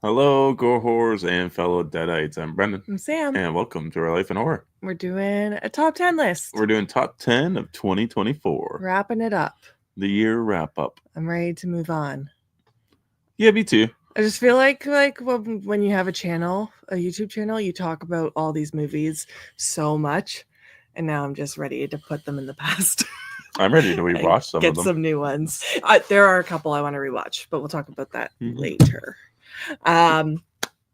Hello, gore whores and fellow deadites. I'm Brendan, I'm Sam. and welcome to Our Life in Horror. We're doing a top 10 list. We're doing top 10 of 2024. Wrapping it up. The year wrap up. I'm ready to move on. Yeah, me too. I just feel like when you have a channel, a YouTube channel, you talk about all these movies so much, and now I'm just ready to put them in the past. I'm ready to rewatch some of them. Get some new ones. There are a couple I want to rewatch, but we'll talk about that later.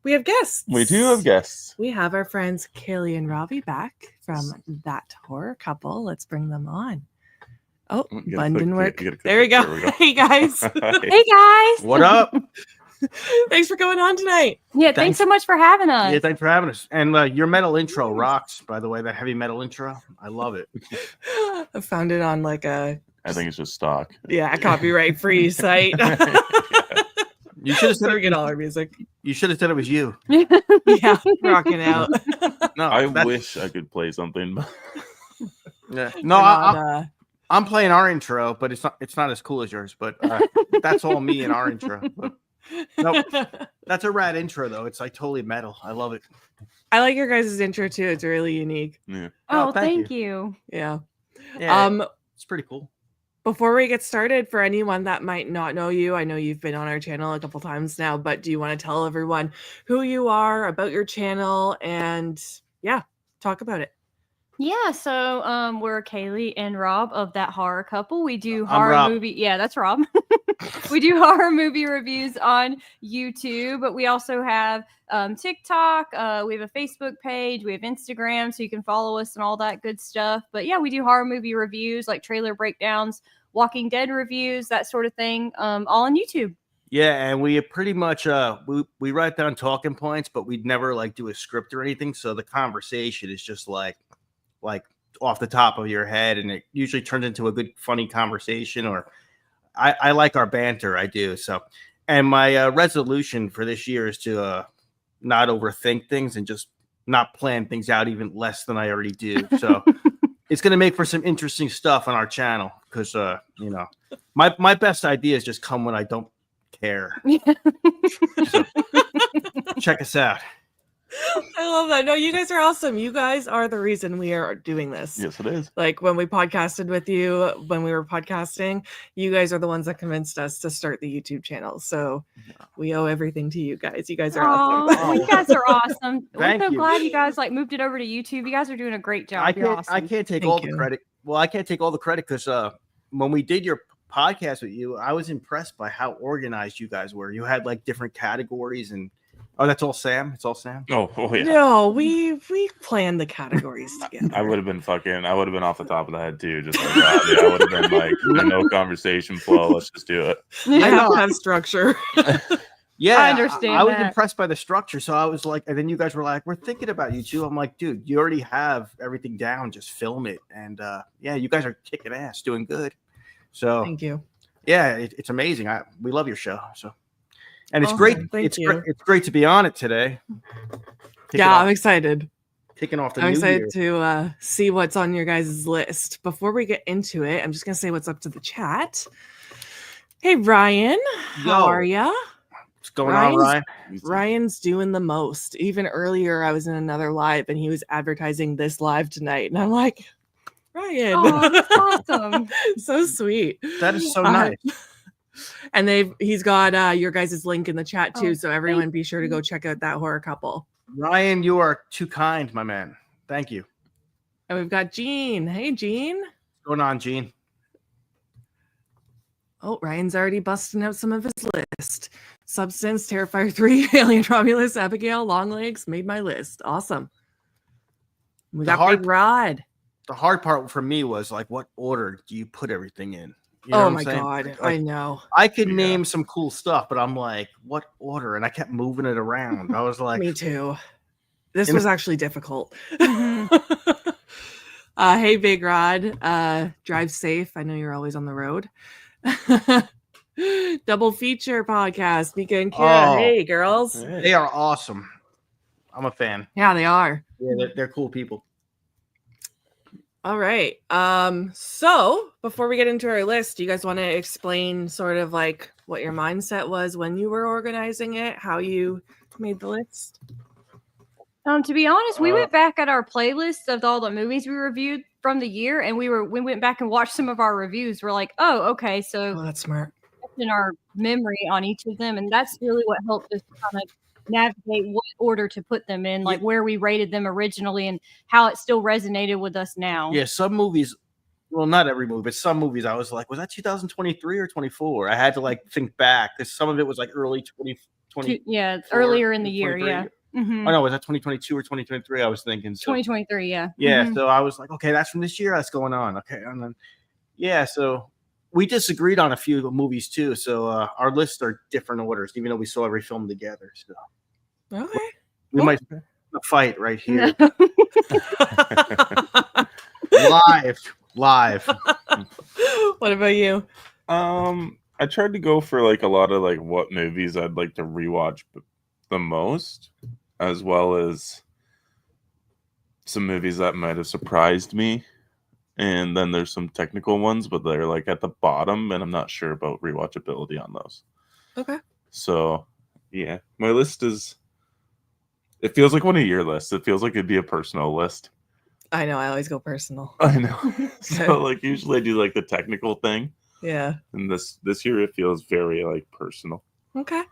We have guests. We do have guests. We have our friends Kaylee and Robbie back from That Horror Couple. Let's bring them on. Oh, London work. There we go. Hey guys. Hey guys. What up? Thanks for coming on tonight. Yeah, thanks so much for having us. Yeah, thanks for having us. And your metal intro rocks, by the way. That heavy metal intro, I love it. I found it on I think it's just stock. Yeah, a copyright free site. You should have said $30 music. You should have said it was you. Yeah, rocking out. No, I wish I could play something. Yeah. No, I'm playing our intro, but it's not as cool as yours. But that's all me in our intro. But, nope, that's a rad intro though. It's like totally metal. I love it. I like your guys' intro too. It's really unique. Yeah. Oh, thank you. Yeah. It's pretty cool. Before we get started, for anyone that might not know you, I know you've been on our channel a couple times now, but do you want to tell everyone who you are, about your channel, and talk about it? Yeah, so we're Kaylee and Rob of That Horror Couple. We do horror movie. Yeah, that's Rob. We do horror movie reviews on YouTube, but we also have TikTok. We have a Facebook page. We have Instagram, so you can follow us and all that good stuff. But yeah, we do horror movie reviews, like trailer breakdowns, Walking Dead reviews, that sort of thing, all on YouTube. Yeah, and we pretty much we write down talking points, but we'd never do a script or anything. So the conversation is just like off the top of your head, and it usually turns into a good funny conversation. Or I like our banter. I do. So, and my resolution for this year is to not overthink things and just not plan things out even less than I already do. So it's going to make for some interesting stuff on our channel because my best ideas just come when I don't care. So, check us out. I love that. No, you guys are awesome. You guys are the reason we are doing this. Yes, it is. Like when we podcasted with you, when we were podcasting, you guys are the ones that convinced us to start the YouTube channel. So we owe everything to you guys. You guys are awesome. You guys are awesome. Thank We're so you. glad you guys moved it over to YouTube. You guys are doing a great job. I can't take all the credit. Well, I can't take all the credit because when we did your podcast with you, I was impressed by how organized you guys were. You had different categories and that's all Sam. It's all Sam. Oh yeah. No, we planned the categories together. I would have been off the top of the head too. Just I would have been no conversation flow. Let's just do it. I have to have structure. Yeah, I understand. I was impressed by the structure. So I was like, and then you guys were like, we're thinking about you too. I'm like, dude, you already have everything down. Just film it. And you guys are kicking ass, doing good. So thank you. Yeah, it's amazing. We love your show. So, and it's great. It's great to be on it today. I'm excited. Kicking off the I'm new excited year. to see what's on your guys' list. Before we get into it, I'm just gonna say what's up to the chat. Hey Ryan, how are ya? What's going on, Ryan? Ryan's doing the most. Even earlier, I was in another live and he was advertising this live tonight, and I'm like, Ryan, oh, that's awesome. So sweet. That is so nice. And he's got your guys' link in the chat too, so everyone be sure to go check out That Horror Couple. Ryan, you are too kind, my man. Thank you. And we've got Gene. Hey, Gene. What's going on, Gene? Oh, Ryan's already busting out some of his list. Substance, Terrifier 3, Alien Romulus, Abigail, Longlegs made my list. Awesome. We got Big Rod. The hard part for me was what order do you put everything in? You know my God, I know. I could name some cool stuff, but I'm like, what order? And I kept moving it around. I was like, me too. This was actually difficult. Hey, Big Rod, drive safe. I know you're always on the road. Double feature podcast, Mika and Kira. Hey, girls. They are awesome. I'm a fan. Yeah, they are. Yeah, they're cool people. All right. So before we get into our list, do you guys want to explain sort of like what your mindset was when you were organizing it, how you made the list? To be honest, we went back at our playlist of all the movies we reviewed from the year, and we went back and watched some of our reviews. We're like, oh, okay, so Oh, that's smart. in our memory on each of them, and that's really what helped us kind of navigate what order to put them in, like where we rated them originally and how it still resonated with us now. Yeah, some movies, well, not every movie, but some movies I was like, was that 2023 or 24? I had to like think back because some of it was like early 2020. Yeah, earlier in the year. Yeah. Mm-hmm. Oh no, was that 2022 or 2023? I was thinking. So, 2023, yeah. Yeah, Mm-hmm. so I was like, okay, that's from this year. That's going on. Okay, and then so we disagreed on a few of the movies too. So our lists are different orders, even though we saw every film together. So Okay. we Cool. might fight right here, No. live. What about you? I tried to go for like a lot of like what movies I'd like to rewatch the most, as well as some movies that might have surprised me. And then there's some technical ones, but they're like at the bottom, and I'm not sure about rewatchability on those. Okay. So yeah, my list it feels like one of your lists. It feels like it'd be a personal list. I know. I always go personal. I know. So like usually I do like the technical thing. Yeah. And this year it feels very like personal. Okay.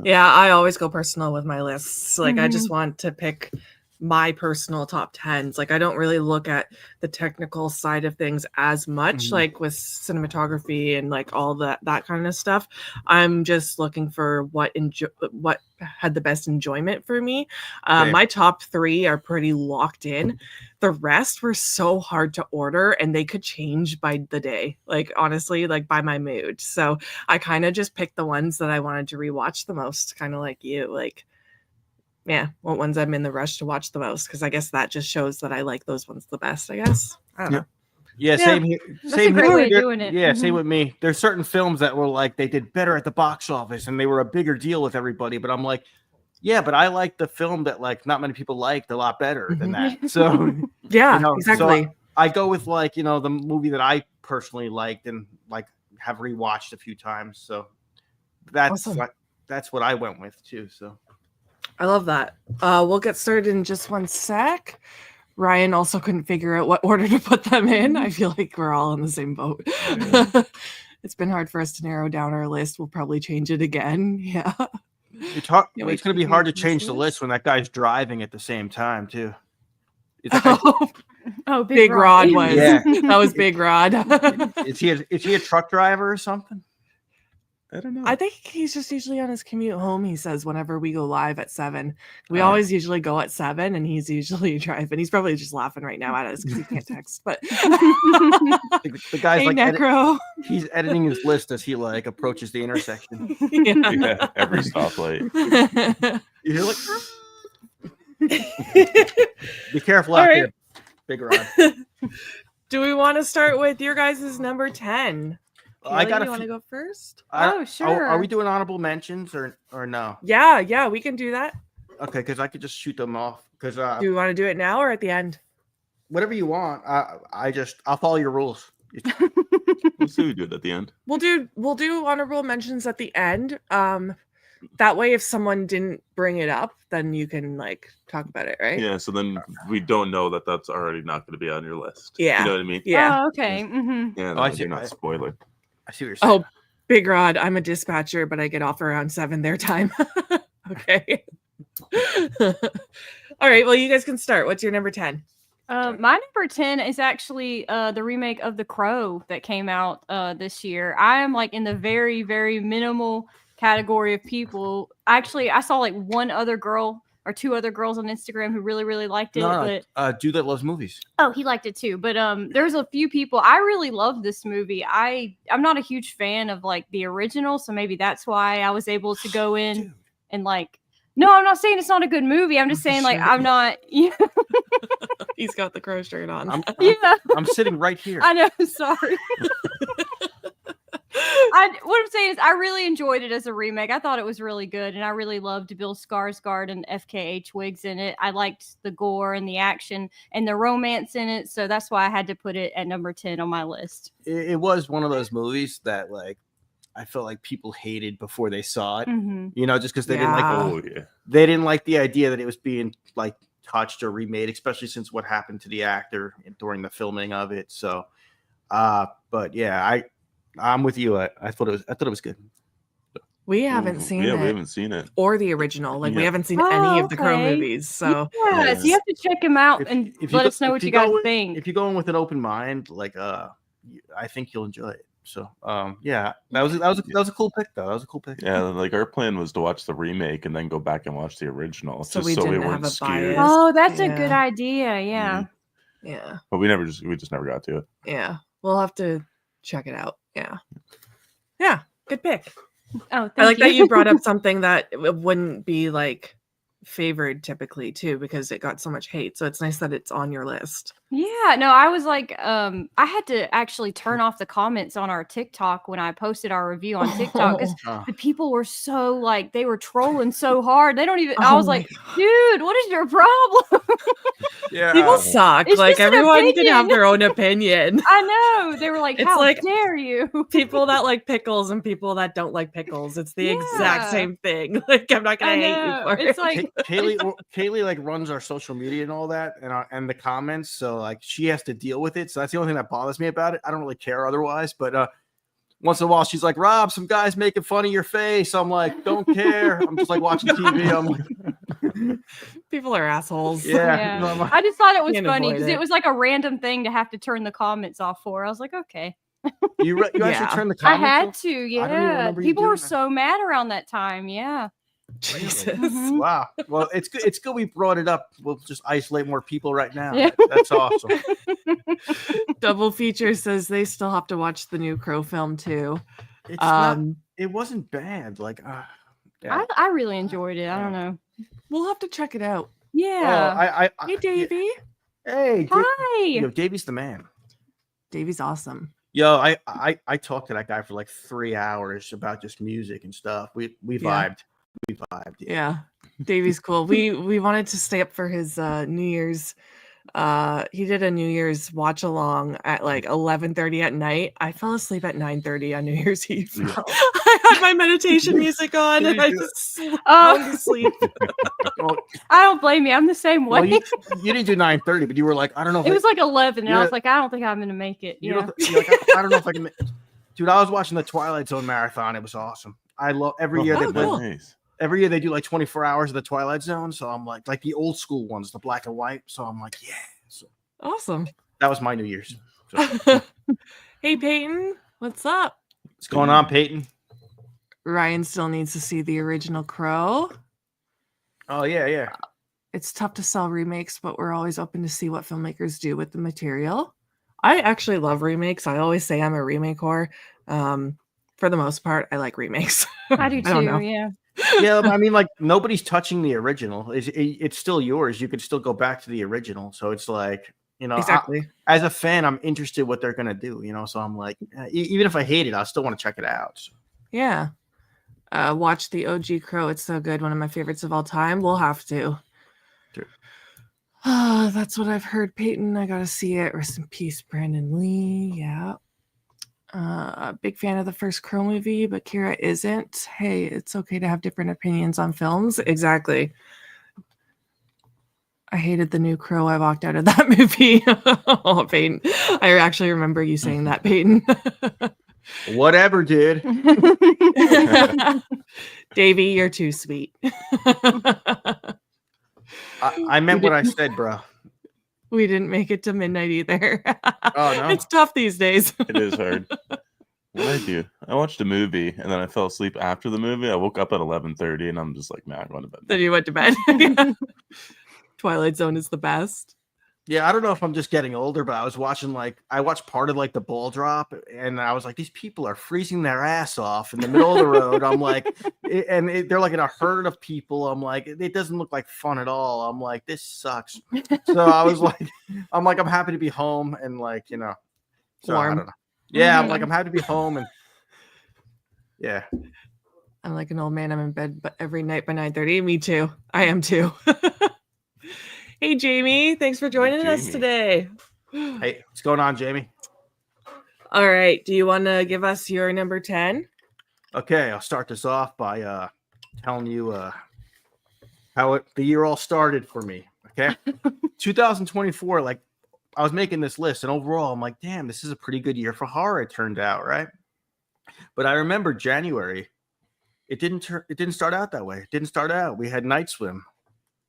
Yeah, I always go personal with my lists. Like I just want to pick my personal top 10s. Like I don't really look at the technical side of things as much, like with cinematography and like all that kind of stuff. I'm just looking for what had the best enjoyment for me. My top 3 are pretty locked in. The rest were so hard to order, and they could change by the day, like honestly, like by my mood. So I kind of just picked the ones that I wanted to rewatch the most, kind of like you. Like, yeah, what ones I'm in the rush to watch the most, because I guess that just shows that I like those ones the best, I guess. I don't know. Yeah, same here. That's Same a great here. way of doing it. Yeah, same with me. There's certain films that were like they did better at the box office and they were a bigger deal with everybody. But I'm like, yeah, but I like the film that like not many people liked a lot better than that. So Yeah, so exactly. I go with like the movie that I personally liked and like have rewatched a few times. So that's Awesome. that's what I went with too. So I love that. We'll get started in just one sec. Ryan also couldn't figure out what order to put them in. I feel like we're all in the same boat. It's been hard for us to narrow down our list. We'll probably change it again. Yeah. it's Yeah, going to be hard to change the list when that guy's driving at the same time too. Oh, Big Rod was. Yeah. That was Big Rod. Is he a truck driver or something? I don't know. I think he's just usually on his commute home. He says whenever we go live at 7, we always usually go at 7, and he's usually driving. He's probably just laughing right now at us because he can't text. But The guy's hey, like Necro. he's editing his list as he like approaches the intersection. Yeah, every stoplight. You're like, be careful All out right. there, Big Rod. Do we want to start with your guys' number 10? I got You want to few. go first? Oh, sure. Are we doing honorable mentions or no? Yeah, we can do that. Okay, because I could just shoot them off. Because Do we want to do it now or at the end? whatever you want. I'll follow your rules. We'll see who we do it at the end. We'll do honorable mentions at the end. That way, if someone didn't bring it up, then you can like talk about it, right? Yeah, so then we don't know that that's already not going to be on your list. Yeah. You know what I mean? Yeah. Oh, okay. Mm-hmm. Yeah, Oh, that I would see. be not a spoiler. I see what you're saying. Oh, Big Rod, I'm a dispatcher, but I get off around 7 their time. Okay. All right. Well, you guys can start. What's your number 10? My number 10 is actually the remake of The Crow that came out this year. I am like in the very, very minimal category of people. Actually, I saw like one other girl or two other girls on Instagram who really, really liked it. But Dude that loves movies. oh, he liked it too. But there's a few people. I really love this movie. I'm not a huge fan of like the original, so maybe that's why I was able to go in Dude. and like. No, I'm not saying it's not a good movie. I'm just saying like I'm not. Yeah, He's got the Crow shirt on. I'm yeah. I'm sitting right here. I know. Sorry. what I'm saying is I really enjoyed it as a remake. I thought it was really good, and I really loved Bill Skarsgård and FKA Twigs in it. I liked the gore and the action and the romance in it, so that's why I had to put it at number 10 on my list. It was one of those movies that like I felt like people hated before they saw it. Mm-hmm. You know, just because they didn't like Oh yeah. they didn't like the idea that it was being like touched or remade, especially since what happened to the actor during the filming of it. So, but yeah, I'm with you. I thought it was good. We haven't seen Yeah, it. we haven't seen it. Or the original. Like we Yeah. haven't seen any of the Crow okay. movies. So Yes, you have to check them out and If you let go- us know if what you you guys go in- think. If you go in with an open mind, like I think you'll enjoy it. So, yeah, that was a cool pick though. That was a cool pick. Yeah, like our plan was to watch the remake and then go back and watch the original, So just we so we didn't have weren't a skewed. bias. Oh, that's a Yeah. good idea. Yeah. yeah. But we just never got to it. Yeah. We'll have to check it out. Yeah. Yeah. Good pick. Oh, thank I like you. that you brought up something that wouldn't be like favored typically too, because it got so much hate. So it's nice that it's on your list. Yeah, no, I was like, I had to actually turn off the comments on our TikTok when I posted our review on TikTok because Oh. the people were so like they were trolling so hard. They don't even. Oh I was my like, dude, what is your problem? Yeah, People suck. It's Like just an everyone can have opinion. their own opinion. I know. They were like, It's how like- dare you? People that like pickles and people that don't like pickles. It's the exact Yeah. same thing. Like I'm not gonna I hate know. you for It's it. like, Kaylee like runs our social media and all that, and the comments. So like she has to deal with it. So that's the only thing that bothers me about it. I don't really care otherwise, but once in a while she's like, Rob, some guy's making fun of your face. I'm like, don't care. I'm just like watching TV. I'm like, People are assholes. yeah. Yeah. No, I'm like, I just thought it was Can't funny avoid because it. it was like a random thing to have to turn the comments off for. I was like, okay. you actually Yeah. turn the I comments had off? to, even yeah. remember you People doing were that. so mad around that time. Yeah. Jesus. Mhm. Wow. Well, it's good. It's good we brought it up. We'll just isolate more people right now. Yeah. That's awesome. Double feature says they still have to watch the new Crow film too. It's not. Um, It wasn't bad. Like, yeah. I really enjoyed it. I don't know. we'll have to check it out. Yeah. Hey, yeah. Davey. Hey, Hi. yo, Davey's the man. Davey's awesome. Yo, I talked to that guy for like 3 hours about just music and stuff. We Yeah. vibed. We vibed. Yeah, Davey's cool. We wanted to stay up for his New Year's. He did a New Year's watch along at like 11:30 at night. I fell asleep at 9:30 on New Year's Eve. Yeah. I had my meditation music on and I just went Oh, to sleep. Well, I don't blame you. I'm the same way. well, you didn't do 9:30, but you were like, I don't know. If it was like 11, and I Yeah. was like, I don't think I'm going to make it. you Yeah. know, you're like, I don't know if I can. Dude, I was watching the Twilight Zone marathon. It was awesome. I love every year. Oh, cool. Nice. Every year they do like 24 hours of the Twilight Zone. So I'm like the old school ones, the black and white. So I'm like, yeah. So Awesome. that was my New Year's. So, Hey Peyton, what's up? what's going on, Peyton? Ryan still needs to see the original Crow. Oh yeah. It's tough to sell remakes, but we're always open to see what filmmakers do with the material. I actually love remakes. I always say I'm a remake whore. For the most part, I like remakes. I do don't know. too. Yeah. Yeah, I mean, like nobody's touching the original. It's still yours. You could still go back to the original. So it's like, you know, Exactly. as a fan, I'm interested what they're gonna do. You know, so I'm like, even if I hate it, I still want to check it out. So. Yeah. Watch the OG Crow. It's so good. One of my favorites of all time. We'll have to. Sure. That's what I've heard, Peyton. I gotta see it. Rest in peace, Brandon Lee. Yeah. Big fan of the first Crow movie, but Kira isn't. Hey, it's okay to have different opinions on films. Exactly. I hated the new Crow. I walked out of that movie. Oh, Peyton. I actually remember you saying that, Peyton. Whatever, dude. Davey, you're too sweet. I meant what I said, bro. We didn't make it to midnight either. Oh, no? It's tough these days. It is hard. What did I do? I watched a movie and then I fell asleep after the movie. I woke up at 11:30 and I'm just like, man, I'm going to bed. Then you went to bed. Yeah. Twilight Zone is the best. Yeah, I don't know if I'm just getting older, but I watched part of like the ball drop, and I was like, these people are freezing their ass off in the middle of the road. I'm like, they're like in a herd of people. I'm like, it doesn't look like fun at all. I'm like, this sucks. So I was like, I'm happy to be home and like, you know, so I Warm. don't know. Yeah, I'm Mhm. like, I'm happy to be home and Yeah. I'm like an old man. I'm in bed but every night by 9:30. Me too. I am too. Hey, Jamie. Thanks for joining us Jamie. today. Hey, what's going on, Jamie? All right. Do you want to give us your number 10? Okay, I'll start this off by telling you how the year all started for me. Okay, 2024. Like, I was making this list, and overall, I'm like, damn, this is a pretty good year for horror. It turned out, right? But I remember January. It didn't start out that way. It didn't start out. We had Night Swim.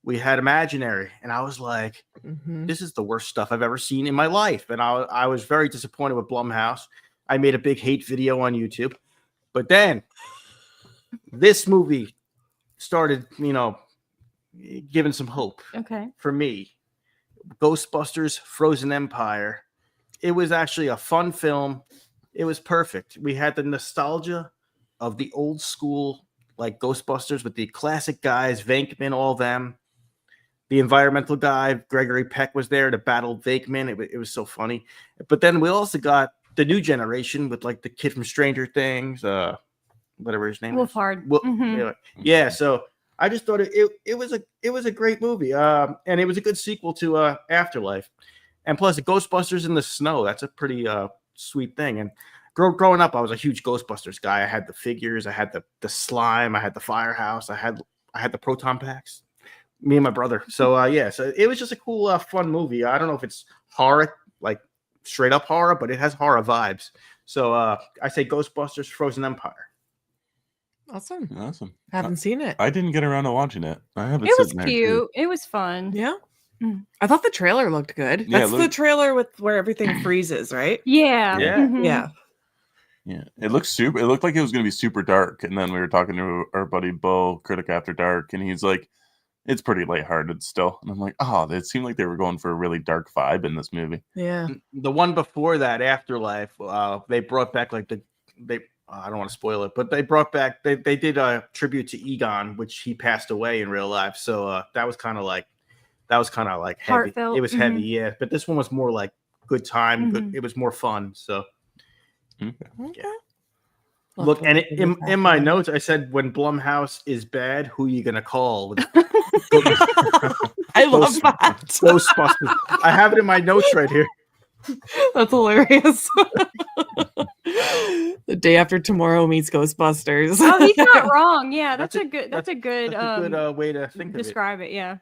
We had Imaginary, and I was like, this is the worst stuff I've ever seen in my life. And I was very disappointed with Blumhouse. I made a big hate video on YouTube. But then this movie started, giving some hope Okay. for me. Ghostbusters Frozen Empire. It was actually a fun film. It was perfect. We had the nostalgia of the old school, like Ghostbusters with the classic guys, Venkman, all them. The environmental guy, Gregory Peck, was there to battle Venkman. It was so funny. But then we also got the new generation with like the kid from Stranger Things, whatever his name is. Wolfhard. Yeah, so I just thought it was a great movie. And it was a good sequel to Afterlife. And plus, the Ghostbusters in the snow, that's a pretty sweet thing. And growing up, I was a huge Ghostbusters guy. I had the figures, I had the slime, I had the firehouse, I had the proton packs. Me and my brother. So so it was just a cool, fun movie. I don't know if it's horror, like straight up horror, but it has horror vibes. So I say Ghostbusters Frozen Empire. Awesome. Awesome. Haven't seen it. I didn't get around to watching it. I haven't. It was sitting there, too. cute. It was fun. Yeah. Mm. I thought the trailer looked good. Yeah, That's the trailer with where everything freezes, right? Yeah. Yeah. Mhm. Yeah. Yeah, it looked like it was going to be super dark. And then we were talking to our buddy Bo, Critic After Dark, and he's like, it's pretty lighthearted still. And I'm like, oh, it seemed like they were going for a really dark vibe in this movie. Yeah. The one before that, Afterlife, they brought back like I don't want to spoil it, but they brought back they did a tribute to Egon, which he passed away in real life. So that was kind of like heavy. Heartfelt. It was heavy, yeah. But this one was more like good time. Good, it was more fun. So Okay. look, and in my notes, I said when Blumhouse is bad, who you gonna call? I love that. Ghostbusters. I have it in my notes right here. That's hilarious. The Day After Tomorrow meets Ghostbusters. Oh, he's not wrong. Yeah, That's that's a good That's a good way to think of it. describe it. Yeah.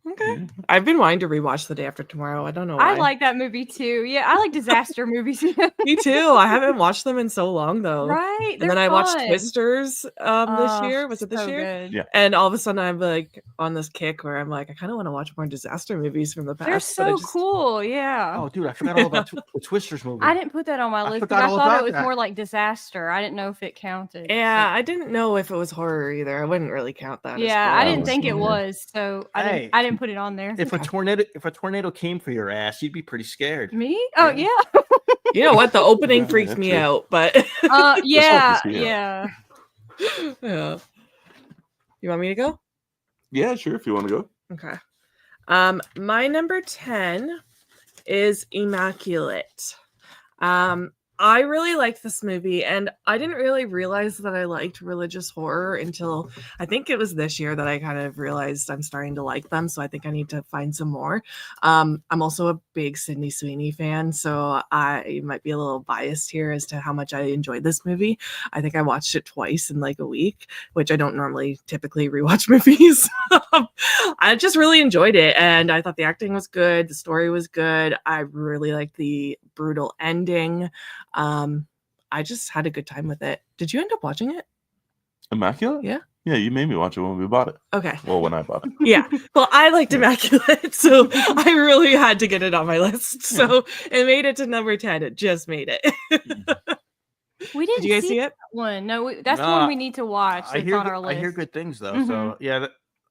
Okay. I've been wanting to rewatch The Day After Tomorrow. I don't know why. I like that movie too. Yeah, I like disaster movies. Me too. I haven't watched them in so long though. Right. And then I watched fun. Twisters this Oh, year. Was it this so year? good. Yeah. And all of a sudden I'm like on this kick where I'm like, I kind of want to watch more disaster movies from the past. They're but I so cool. Yeah. Oh, dude, I forgot all about the Twisters movie. I didn't put that on my I list forgot because I all thought about it was that. more like disaster. I didn't know if it counted. Yeah, so- I didn't know if it was horror either. I wouldn't really count that. as Yeah, horror. I didn't was think it horror. was, so Hey. I didn't put it on there. If a tornado came for your ass, you'd be pretty scared. Me? Oh Yeah. yeah. You know what? The opening Yeah, freaks that's me true. out, but Yeah, focus, yeah. yeah. yeah. You want me to go? Yeah, sure. If you want to go. Okay. My number 10 is Immaculate. I really liked this movie, and I didn't really realize that I liked religious horror until I think it was this year that I kind of realized I'm starting to like them. So I think I need to find some more. I'm also a big Sydney Sweeney fan, so I might be a little biased here as to how much I enjoyed this movie. I think I watched it twice in like a week, which I don't normally typically rewatch movies. I just really enjoyed it, and I thought the acting was good, the story was good. I really liked the brutal ending. I just had a good time with it. Did you end up watching it? Immaculate? Yeah. Yeah, you made me watch it when we bought it. Okay. Well, when I bought it. Yeah. Well, I liked Immaculate, so I really had to get it on my list. So it made it to number 10. It just made it. We didn't Did you guys see it? that one. No, that's No, one we need to watch. I It's on our I list. hear good things though. So yeah,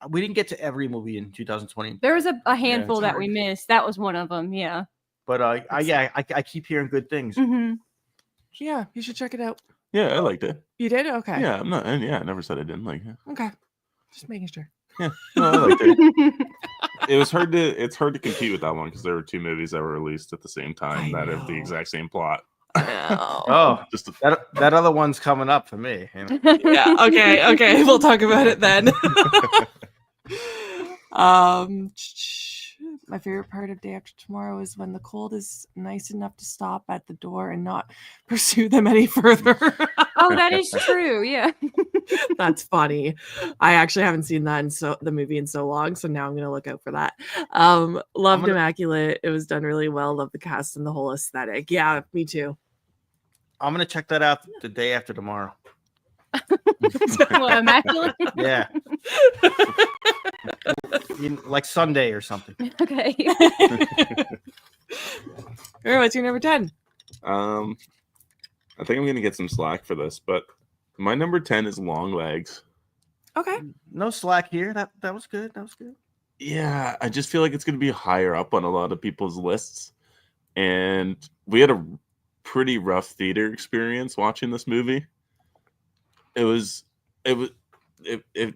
we didn't get to every movie in 2020, There was a handful it's that hard. we missed. That was one of them. Yeah. but I keep hearing good things. Mhm. Yeah, you should check it out. Yeah, I liked it. You did? Okay. Yeah, I'm not. And yeah, I never said I didn't like it. Okay. Just making sure. Yeah, no, I liked it. It was hard to. It's hard to compete with that one because there were two movies that were released at the same time I that have the know. exact same plot. No. Oh, Just a, that other one's coming up for me. You know? Yeah. Okay. We'll talk about it then. My favorite part of Day After Tomorrow is when the cold is nice enough to stop at the door and not pursue them any further. Oh, that is true. Yeah. That's funny. I actually haven't seen that the movie in so long, so now I'm gonna look out for that. Loved Immaculate. It was done really well. Love the cast and the whole aesthetic. Yeah, me too. I'm gonna check that out the day after tomorrow. What, Immaculate? Yeah. Like Sunday or something. Okay. What's your number 10? I think I'm gonna get some slack for this, but my number 10 is Longlegs. Okay. No slack here. That was good. That was good. Yeah, I just feel like it's gonna be higher up on a lot of people's lists, and we had a pretty rough theater experience watching this movie. It was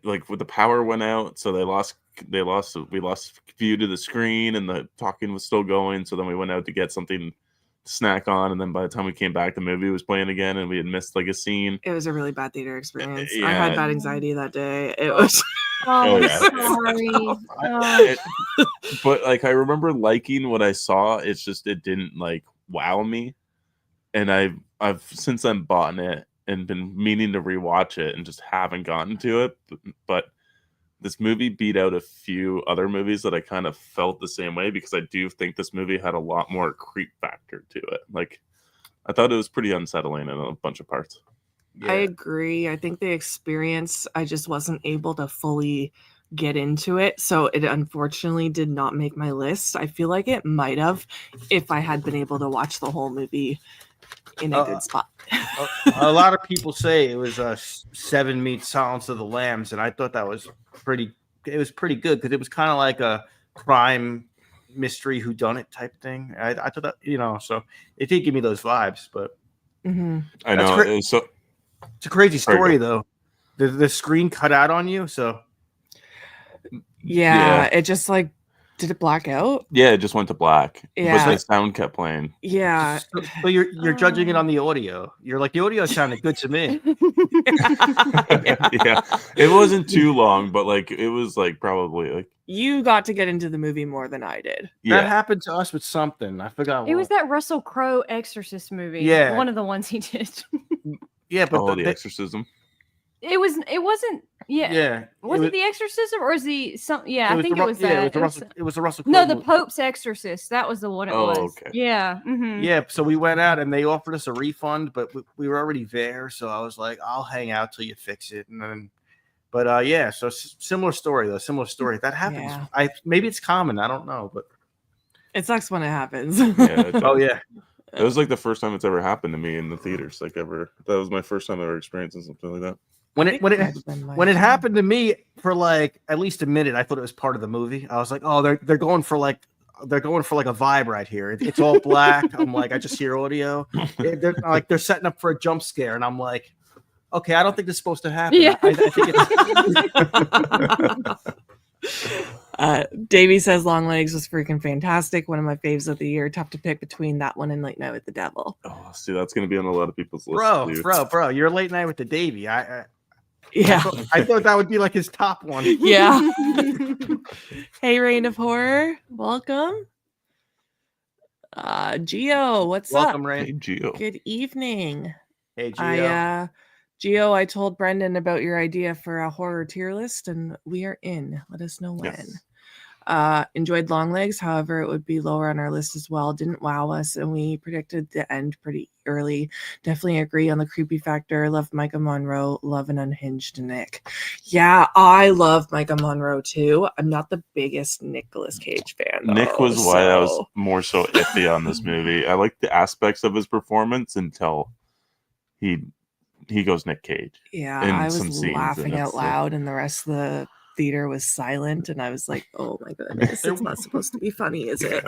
like when the power went out, so we lost view to the screen, and the talking was still going. So then we went out to get something to snack on, and then by the time we came back, the movie was playing again, and we had missed like a scene. It was a really bad theater experience. Yeah. I had bad anxiety that day. It was. Oh, yeah. sorry. Oh. But like I remember liking what I saw. It's just it didn't like wow me, and I've since then bought it and been meaning to rewatch it and just haven't gotten to it. But this movie beat out a few other movies that I kind of felt the same way, because I do think this movie had a lot more creep factor to it. Like I thought it was pretty unsettling in a bunch of parts. Yeah. I agree. I think the experience, I just wasn't able to fully get into it. So it unfortunately did not make my list. I feel like it might have if I had been able to watch the whole movie in a good spot. A lot of people say it was 7 meets Silence of the Lambs, and I thought that was pretty good, because it was kind of like a crime mystery whodunit type thing. I thought that, so it did give me those vibes. But Mm-hmm. I know it's a crazy story though. The screen cut out on you, so Yeah, it just like, did it black out? Yeah, it just went to black. Yeah. But the sound kept playing. Yeah. so you're judging it on the audio. You're like, the audio sounded good to me. Yeah, it wasn't too long, but like it was like probably like You got to get into the movie more than I did. That happened to us with something. I forgot. It was that Russell Crowe Exorcist movie. Yeah. One of the ones he did. Yeah, but the Exorcism. It wasn't. Yeah. Yeah. Was it the Exorcism or is the some? Yeah, I think the it was Ru- yeah, that. It was the Russell. No, Crowe the movie. Pope's Exorcist. That was the one it was. Okay. Yeah. Mm-hmm. Yeah, so we went out and they offered us a refund, but we were already there, so I was like, I'll hang out till you fix it, and then. But yeah, so similar story though. Similar story that happens. Yeah. Maybe it's common. I don't know, but It sucks when it happens. Yeah, oh yeah. It was like the first time it's ever happened to me in the theaters. Like ever, that was my first time ever experiencing something like that. When it happened to me for like at least a minute, I thought it was part of the movie. I was like, oh, they're going for like a vibe right here. It's all black. I'm like, I just hear audio. They're setting up for a jump scare, and I'm like, okay, I don't think this is supposed to happen. Yeah. I think it's. Davey says Longlegs was freaking fantastic. One of my faves of the year. Tough to pick between that one and Late Night with the Devil. Oh, see, that's gonna be on a lot of people's list. Bro, you're Late Night with the Davey. Yeah. I thought that would be like his top one. Yeah. Hey, Reign of Horror. Welcome. Gio, what's Welcome, up? Ray. Hey, Gio. Good evening. Hey, Gio. Gio, I told Brendan about your idea for a horror tier list, and we are in. Let us know when. Yes. Enjoyed Longlegs, however, it would be lower on our list as well. Didn't wow us, and we predicted the end pretty early. Definitely agree on the creepy factor. Love Micah Monroe. Love an unhinged Nick. Yeah, I love Micah Monroe too. I'm not the biggest Nicolas Cage fan, though, Nick was why I was so- more so iffy on this movie. I liked the aspects of his performance until he goes Nick Cage. Yeah, in I some was scenes, laughing and out it's loud, and the rest of the theater was silent, and I was like, "Oh my goodness, it's not supposed to be funny, is it?"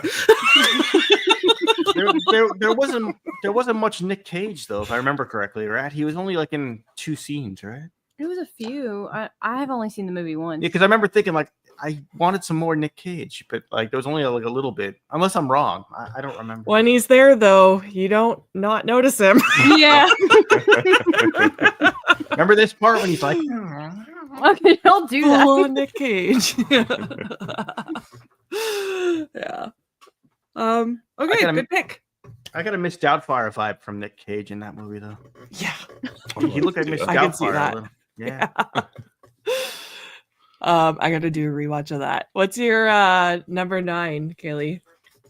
There wasn't much Nick Cage though, if I remember correctly, right? He was only like in 2 scenes, right? It was a few. I have only seen the movie once. Yeah, because I remember thinking like I wanted some more Nick Cage, but like there was only like a little bit. Unless I'm wrong, I don't remember. When he's there, though, you don't not notice him. Yeah. Remember this part when he's like, Okay, don't do that. Full on Nick Cage. Yeah. Okay, gotta- good pick. I got a Miss Doubtfire vibe from Nick Cage in that movie though. Yeah. He looked like Miss I can see Doubtfire. that. A little. Yeah. I got to do a rewatch of that. What's your number 9, Kaylee?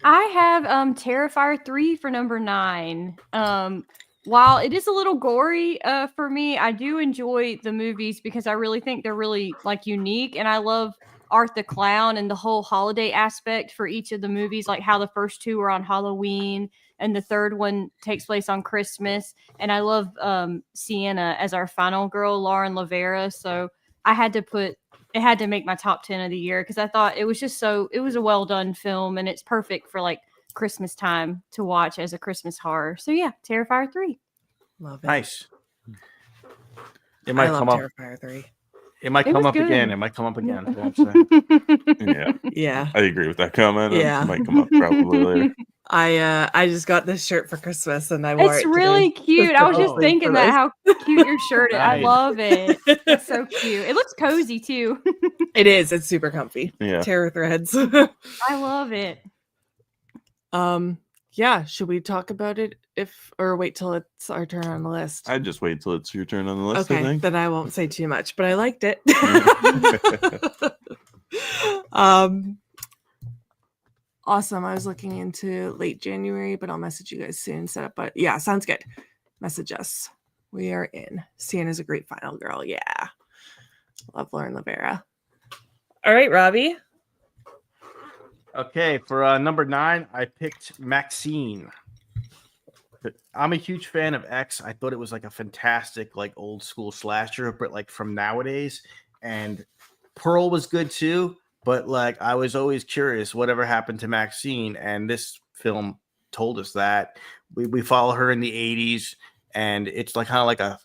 I have Terrifier 3 for number 9. While it is a little gory for me, I do enjoy the movies because I really think they're really like unique, and I love Art the Clown and the whole holiday aspect for each of the movies, like how the first 2 were on Halloween and the third one takes place on Christmas. And I love Sienna as our final girl, Lauren Lavera. So I had to it had to make my top 10 of the year because I thought it was a well done film, and it's perfect for like Christmas time to watch as a Christmas horror. So yeah, Terrifier 3. Love it. Nice. It I might love come up. Terrifier 3. It might It come was up good. again. It might come up again. is what I'm saying. Yeah, Yeah. I agree with that comment. Yeah. It might come up probably later. I just got this shirt for Christmas and I wore It's it really today. cute. I was just Oh, thinking for that this. how cute your shirt is. I Nice. love it. It's so cute. It looks cozy too. It is. It's super comfy. Yeah. Terror threads. I love it. Yeah, should we talk about it or wait till it's our turn on the list? I'd just wait till it's your turn on the list, I Okay, think. then I won't say too much, but I liked it. Awesome. I was looking into late January, but I'll message you guys soon. Set up, but yeah, sounds good. Message us. We are in. Sienna's a great final girl. Yeah. Love Lauren Lavera. All right, Robbie. Okay, for number 9, I picked Maxine. I'm a huge fan of X. I thought it was like a fantastic, like old school slasher, but like from nowadays. And Pearl was good too, but like I was always curious whatever happened to Maxine, and this film told us that. We follow her in the 80s, and it's like kind of like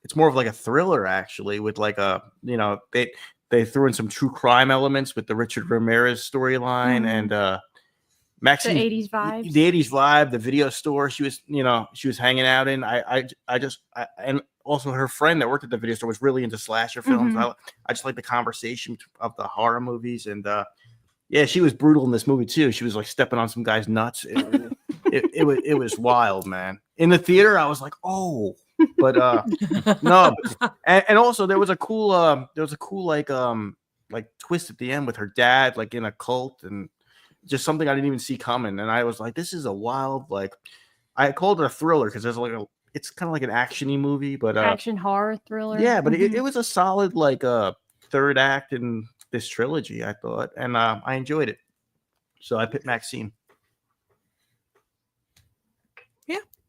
it's more of like a thriller actually, with like they threw in some true crime elements with the Richard Ramirez storyline and Maxine, The 80s vibes. the 80s vibe, the video store she was hanging out in. And also her friend that worked at the video store was really into slasher films. Mhm. I just like the conversation of the horror movies, and yeah, she was brutal in this movie too. She was like stepping on some guy's nuts. It was wild, man. In the theater, I was like, oh, but no, and also there was a cool like twist at the end with her dad like in a cult, and just something I didn't even see coming. And I was like, this is a wild, like, I called it a thriller because there's like it's kind of like an action-y movie, but Action horror thriller. yeah, but Mhm. it was a solid like third act in this trilogy, I thought, and I enjoyed it. So I picked Maxine.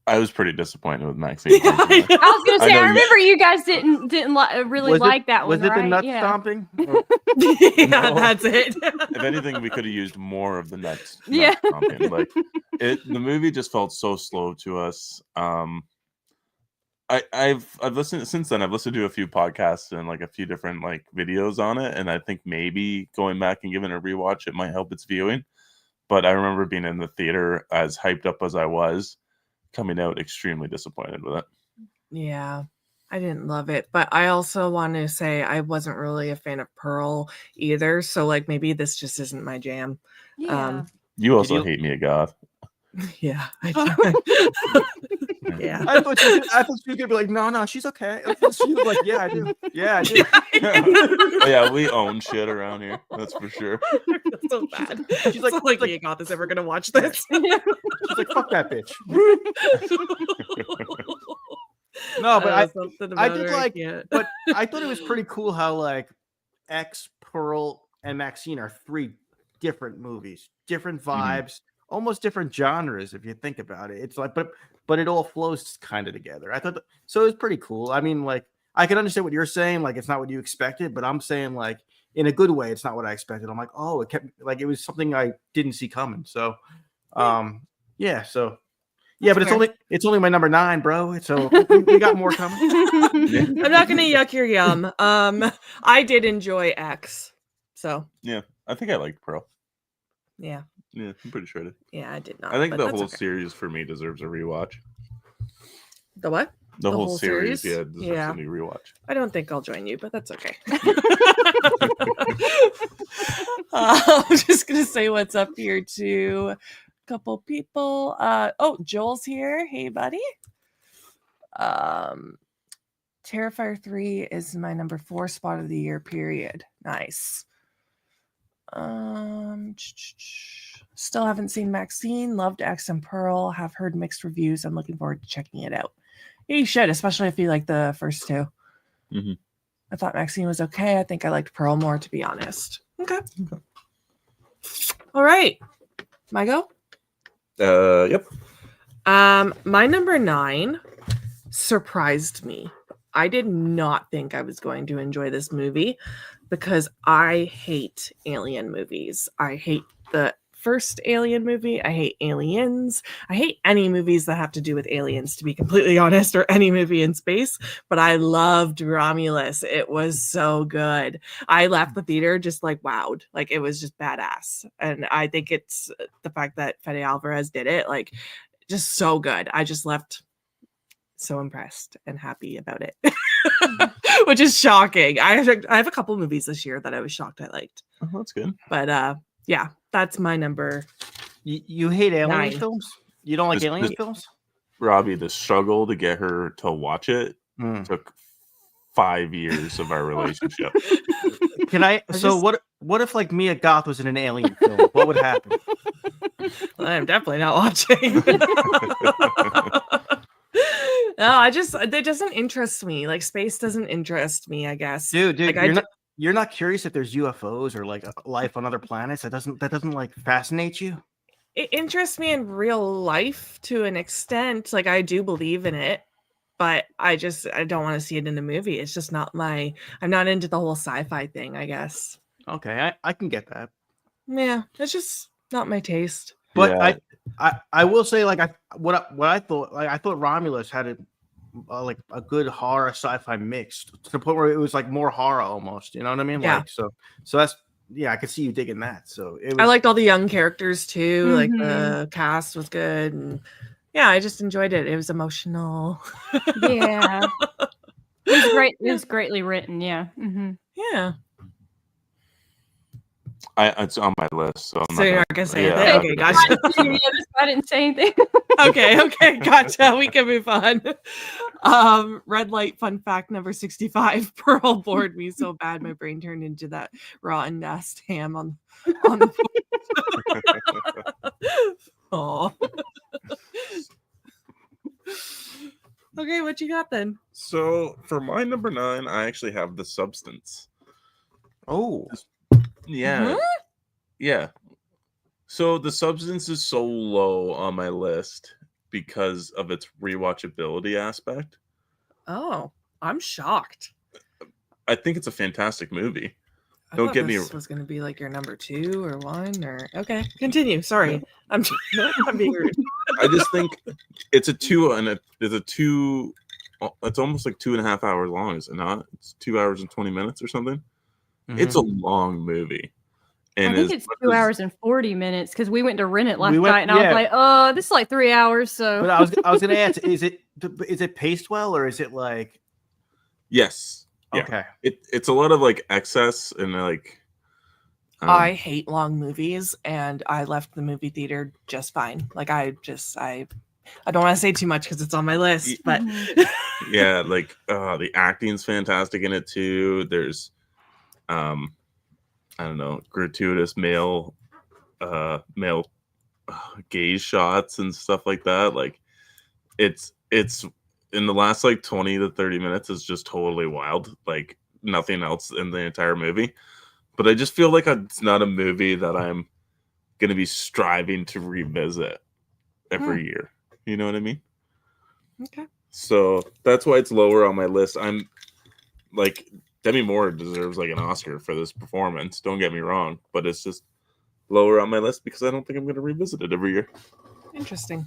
I was pretty disappointed with Maxine. Yeah, I know. I was gonna I say, know I you- remember you guys didn't really Was it- like that one. Was it right? the nut Yeah. stomping? Yeah, No. that's it. If anything, we could have used more of the nuts. Yeah. Stomping. Like the movie just felt so slow to us. I've listened since then. I've listened to a few podcasts and like a few different like videos on it, and I think maybe going back and giving it a rewatch, it might help its viewing. But I remember being in the theater as hyped up as I was, coming out extremely disappointed with it. Yeah, I didn't love it, but I also want to say I wasn't really a fan of Pearl either. So like maybe this just isn't my jam. Yeah. You also you- hate me a goth. Yeah, I yeah. I thought she was gonna be like, no, she's okay. She was like, yeah, I do. Yeah, I do. Oh, yeah, we own shit around here. That's for sure. So bad. She's like- So, like, she's like- yeah, God is ever gonna watch this. She's like, fuck that bitch. No, but I something I about did her, like- can't. but I thought it was pretty cool how like X, Pearl, and Maxine are 3 different movies, different vibes, almost different genres if you think about it. It's like, but it all flows kind of together. I thought so. It was pretty cool. I mean, like I can understand what you're saying. Like it's not what you expected, but I'm saying like in a good way, it's not what I expected. I'm like, oh, it kept like it was something I didn't see coming. So, yeah. So Yeah, but fair. it's only my number 9, bro. So we got more coming. I'm not gonna yuck your yum. I did enjoy X, so Yeah, I think I liked Pearl. yeah, Yeah, I'm pretty sure I did. yeah, I did not. I think but the that's whole okay. series for me deserves a rewatch. The what? The whole whole series, series? yeah, deserves Yeah. a new rewatch. I don't think I'll join you, but that's okay. I'm just gonna say what's up here to a couple people. Oh, Joel's here. Hey, buddy. Terrifier 3 is my number 4 spot of the year. Period. Nice. Still haven't seen Maxine. Loved X and Pearl. Have heard mixed reviews. I'm looking forward to checking it out. Yeah, you should, especially if you like the first 2. Mm-hmm. I thought Maxine was okay. I think I liked Pearl more, to be honest. Okay. All right. My go? Yep. My number 9 surprised me. I did not think I was going to enjoy this movie because I hate alien movies. I hate the first Alien movie. I hate Aliens. I hate any movies that have to do with aliens, to be completely honest, or any movie in space. But I loved Romulus. It was so good. I left the theater just like wowed. Like it was just badass. And I think it's the fact that Fede Alvarez did it, like just so good. I just left so impressed and happy about it, which is shocking. I have a couple movies this year that I was shocked I liked. Oh, that's good. But yeah, that's my number. You hate alien 9. films? You don't like This- alien this- films? Robbie, the struggle to get her to watch it Mm. took 5 years of our relationship. Can I? I So just- what if like Mia Goth was in an alien film? What would happen? I'm definitely not watching. No, it doesn't interest me. Like space doesn't interest me, I guess. Dude, Like, you're not curious if there's UFOs or like life on other planets? That doesn't like fascinate you? It interests me in real life to an extent. Like I do believe in it, but I don't want to see it in a movie. It's just not I'm not into the whole sci-fi thing, I guess. Okay, I can get that. Yeah, it's just not my taste. But Yeah. I will say like I thought Romulus had a good horror sci-fi mix to the point where it was like more horror almost. You know what I mean? Yeah. Like so that's I could see you digging that. So it was, I liked all the young characters too. Like Mhm. the cast was good, and yeah, I just enjoyed it. It was emotional. Yeah. It was great. It was greatly written. Yeah. Mm-hmm. Yeah. It's on my list, so I'm So you're not not gonna say yeah, anything? I'm Okay, not gotcha. I didn't say anything. Okay, gotcha. We can move on. Red light fun fact number 65. Pearl bored me so bad my brain turned into that rotten ass ham on the Oh. Okay, what you got then? So for my number 9, I actually have The Substance. oh Yeah. What? Yeah. So The Substance is so low on my list because of its rewatchability aspect. Oh, I'm shocked. I think it's a fantastic movie. I Don't thought get me- this was going to be like your number 2 or 1 or okay. Continue. Sorry, I'm being rude. I just think it's a 2 and it's a 2. It's almost like 2.5 hours long, is it not? It's 2 hours and 20 minutes or something. It's a long movie. And I think as it's much 2 as- hours and 40 minutes because we went to rent it last We went- night, and I was yeah. like, "Oh, this is like 3 hours." So But I was gonna ask, is it paced well or is it like Yes. Yeah. okay? It's a lot of like excess and like. I hate long movies, and I left the movie theater just fine. Like I don't want to say too much because it's on my list, but Yeah, like the acting's fantastic in it too. There's I don't know, gratuitous male gaze shots and stuff like that. Like it's in the last like 20 to 30 minutes is just totally wild, like nothing else in the entire movie. But I just feel like it's not a movie that I'm gonna be striving to revisit every year. You know what I mean? okay. So that's why it's lower on my list. I'm like Demi Moore deserves like an Oscar for this performance. Don't get me wrong, but it's just lower on my list because I don't think I'm going to revisit it every year. Interesting.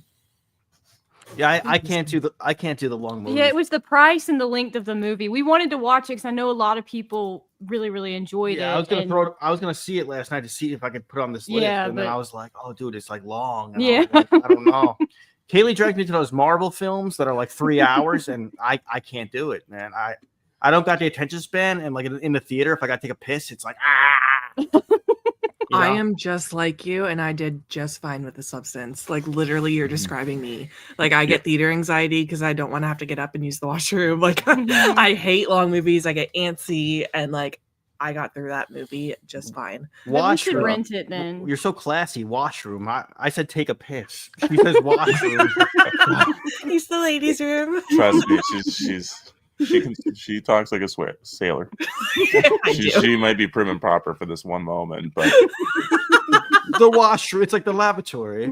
Yeah, I can't do the long movies. Yeah, it was the price and the length of the movie. We wanted to watch it because I know a lot of people really enjoyed it. I was gonna see it last night to see if I could put on this list, Yeah, and then but- I was like, "Oh, dude, it's like long." And I Yeah. was like, I don't know. Kaylee dragged me to those Marvel films that are like 3 hours, and I can't do it, man. I don't got the attention span, and like in the theater, if I got to take a piss, it's like I am just like you, and I did just fine with The Substance. Like literally, you're describing me. Like I get theater anxiety because I don't want to have to get up and use the washroom. Like I hate long movies. I get antsy, and like I got through that movie just fine. But we should Washroom. rent it then. You're so classy. Washroom. I said take a piss. She says washroom. It's the ladies' room. Trust me, she talks like a sailor. I do. She might be prim and proper for this one moment, but The washroom. It's like the lavatory.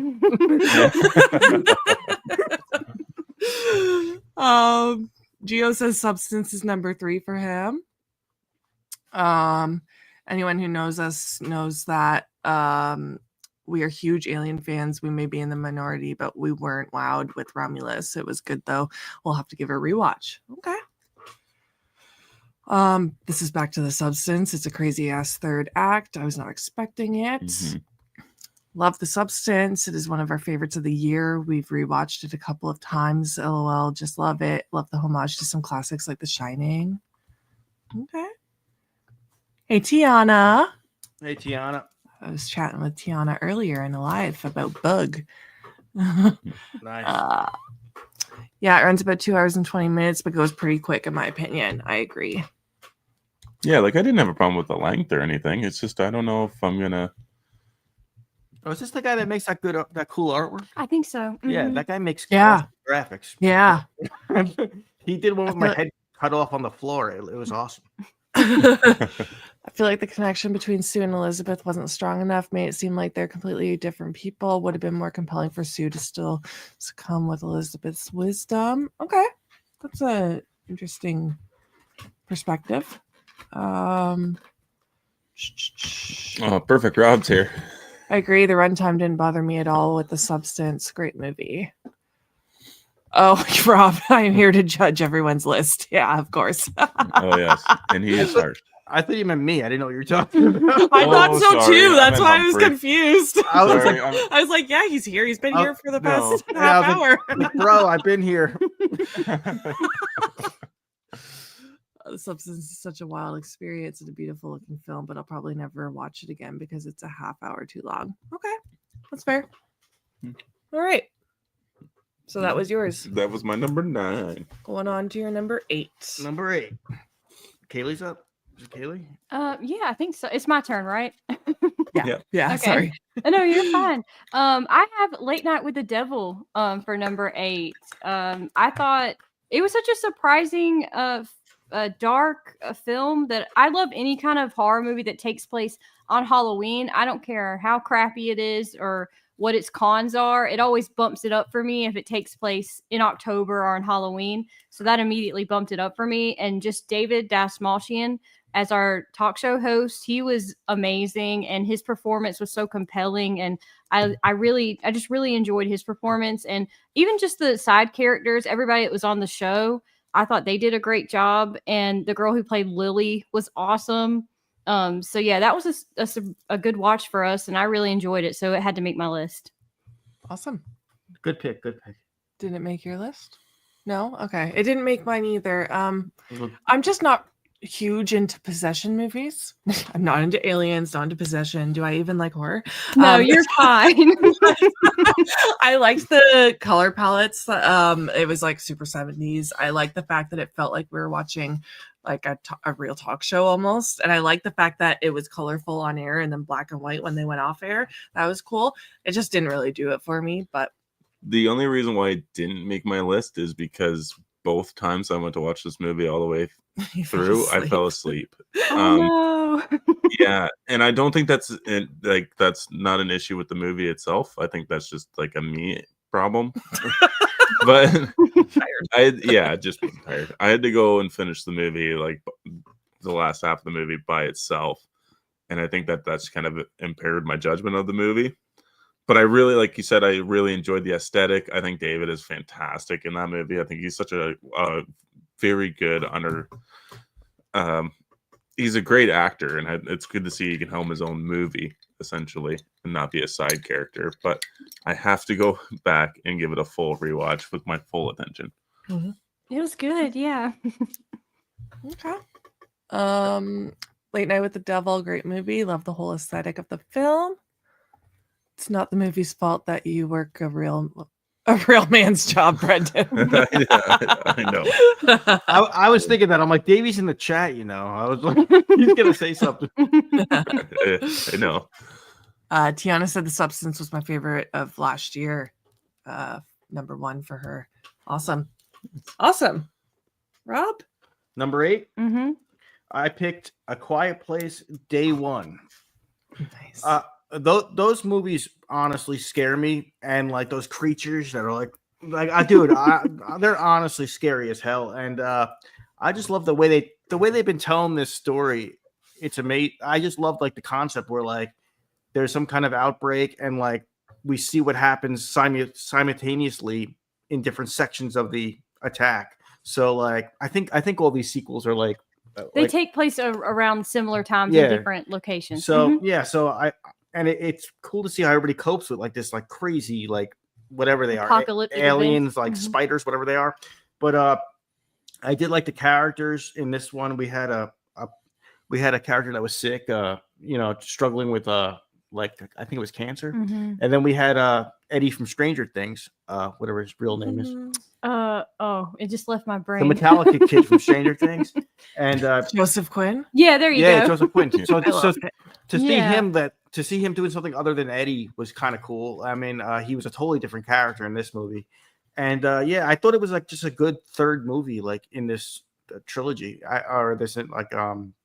Gio says Substance is number 3 for him. Anyone who knows us knows that we are huge Alien fans. We may be in the minority, but we weren't wowed with Romulus. It was good though. We'll have to give it a rewatch. Okay. This is back to The Substance. It's a crazy ass third act. I was not expecting it. Mhm. Love The Substance. It is one of our favorites of the year. We've rewatched it a couple of times. LOL, just love it. Love the homage to some classics like The Shining. Okay. Hey, Tiana. Hey, Tiana. I was chatting with Tiana earlier in a live about Bug. Nice. Yeah, it runs about 2 hours and 20 minutes, but goes pretty quick, in my opinion. I agree. yeah, like I didn't have a problem with the length or anything. It's just I don't know if I'm gonna. Oh, is this the guy that makes that cool artwork? I think so. Yeah, Mhm. that guy makes Yeah. graphics. Yeah. He did one with I my feel- head cut off on the floor. It was awesome. I feel like the connection between Sue and Elizabeth wasn't strong enough, made it seem like they're completely different people. Would have been more compelling for Sue to still succumb with Elizabeth's wisdom. Okay. That's a interesting perspective. Oh, perfect. Rob's here. I agree. The runtime didn't bother me at all with The Substance. Great movie. Oh, Rob, I'm here to judge everyone's list. Yeah, of course. Oh yes, and he is harsh. I thought you meant me. I didn't know what you were talking about. I thought Oh, so sorry. too. I That's meant why I was Humphrey. confused. I was Sorry, like, I was like, yeah, he's here. He's been Oh, here for the no. past Yeah, half I hour. bro, I've been here. The Substance is such a wild experience and a beautiful looking film, but I'll probably never watch it again because it's a half hour too long. Okay, that's fair. Hmm. All right. So that was yours. That was my number 9. Going on to your number 8. Number 8. Kaylee's up. Is it Kaylee? Yeah, I think so. It's my turn, right? Yeah. Okay. Sorry. No, you're fine. I have Late Night with the Devil for number 8. I thought it was such a surprising dark film that I love any kind of horror movie that takes place on Halloween. I don't care how crappy it is or what its cons are. It always bumps it up for me if it takes place in October or on Halloween. So that immediately bumped it up for me. And just David Dastmalchian as our talk show host, he was amazing and his performance was so compelling. And I just really enjoyed his performance. And even just the side characters, everybody that was on the show, I thought they did a great job. And the girl who played Lily was awesome. So yeah, that was a good watch for us, and I really enjoyed it. So it had to make my list. Awesome. Good pick. Good pick. Did it make your list? No? Okay. It didn't make mine either. I'm just not huge into possession movies. I'm not into aliens, not into possession. Do I even like horror? No, you're fine. I liked the color palettes. It was like super 70s. I like the fact that it felt like we were watching like a real talk show almost. And I like the fact that it was colorful on air and then black and white when they went off air. That was cool. It just didn't really do it for me, but The only reason why it didn't make my list is because both times I went to watch this movie all the way you fell through, I asleep. fell asleep. Oh no. Yeah, and I don't think that's not an issue with the movie itself. I think that's just like a me problem. But just being tired. I had to go and finish the movie, like the last half of the movie by itself, and I think that's kind of impaired my judgment of the movie. but I really, like you said, I really enjoyed the aesthetic. I think David is fantastic in that movie. I think he's such a very good he's a great actor, and it's good to see he can helm his own movie essentially and not be a side character. But I have to go back and give it a full rewatch with my full attention. Mhm. It was good, yeah. Okay. Late Night with the Devil, great movie. Love the whole aesthetic of the film. It's not the movie's fault that you work a real man's job, Brendan. I know. I was thinking that. I'm like, Davey's in the chat, you know. I was like, he's gonna say something. I know. Tiana said The Substance was my favorite of last year. Number 1 for her. Awesome. Rob? Number 8, Mm-hmm. I picked A Quiet Place Day One. Nice. Those movies honestly scare me, and like those creatures that are like they're honestly scary as hell. And I just love the way they've been telling this story. It's amazing. I just love like the concept where like there's some kind of outbreak, and like we see what happens simultaneously in different sections of the attack. So like I think all these sequels are like They take place around similar times Yeah. in different locations. So Mhm. yeah, so it's cool to see how everybody copes with like this like crazy like whatever they are, Apocalyptic aliens, events. like Mhm. spiders, whatever they are. But I did like the characters in this one. We had a character that was sick, struggling with like I think it was cancer, Mhm. and then we had Eddie from Stranger Things, whatever his real name is, It just left my the brain. Metallica kid from Stranger Things, and Joseph Quinn. Yeah, there you yeah, go. Joseph Quinn. So I loved it. to see him doing something other than Eddie was kind of cool. I mean, he was a totally different character in this movie, and I thought it was like just a good third movie, like in this trilogy or this like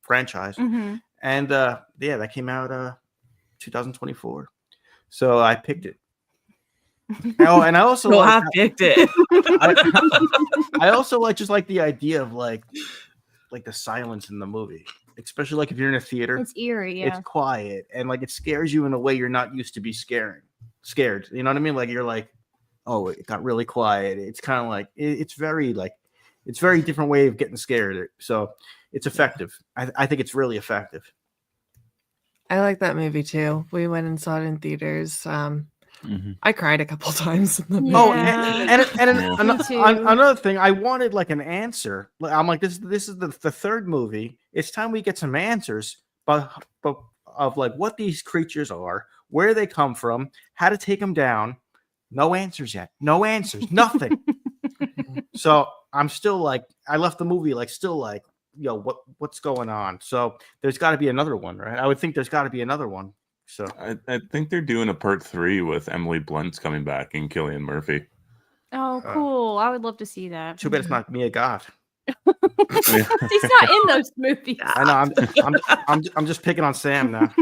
franchise. Mhm. And that came out 2024, so I picked it. Oh, and I also Well, like, I picked it. I also like the idea of like the silence in the movie, especially like if you're in a theater. It's eerie, yeah. It's quiet and like it scares you in a way you're not used to be scared. You know what I mean? Like you're like, oh, it got really quiet. It's kind of like it's very different way of getting scared. So it's effective. I think it's really effective. I like that movie too. We went and saw it in theaters. I cried a couple times in the movie. Oh, Yeah. and Me too. another thing, I wanted like an answer. I'm like, this is the third movie. It's time we get some answers, but of like what these creatures are, where they come from, how to take them down. No answers yet. No answers. Nothing. So I'm still like, I left the movie like still like, what's going on? So there's got to be another one, right? I would think there's got to be another one. So I think they're doing a part 3 with Emily Blunt's coming back and Cillian Murphy. Oh, cool. I would love to see that. too bad it's not Mia Goth. He's not in those movies. I know. I'm just picking on Sam now.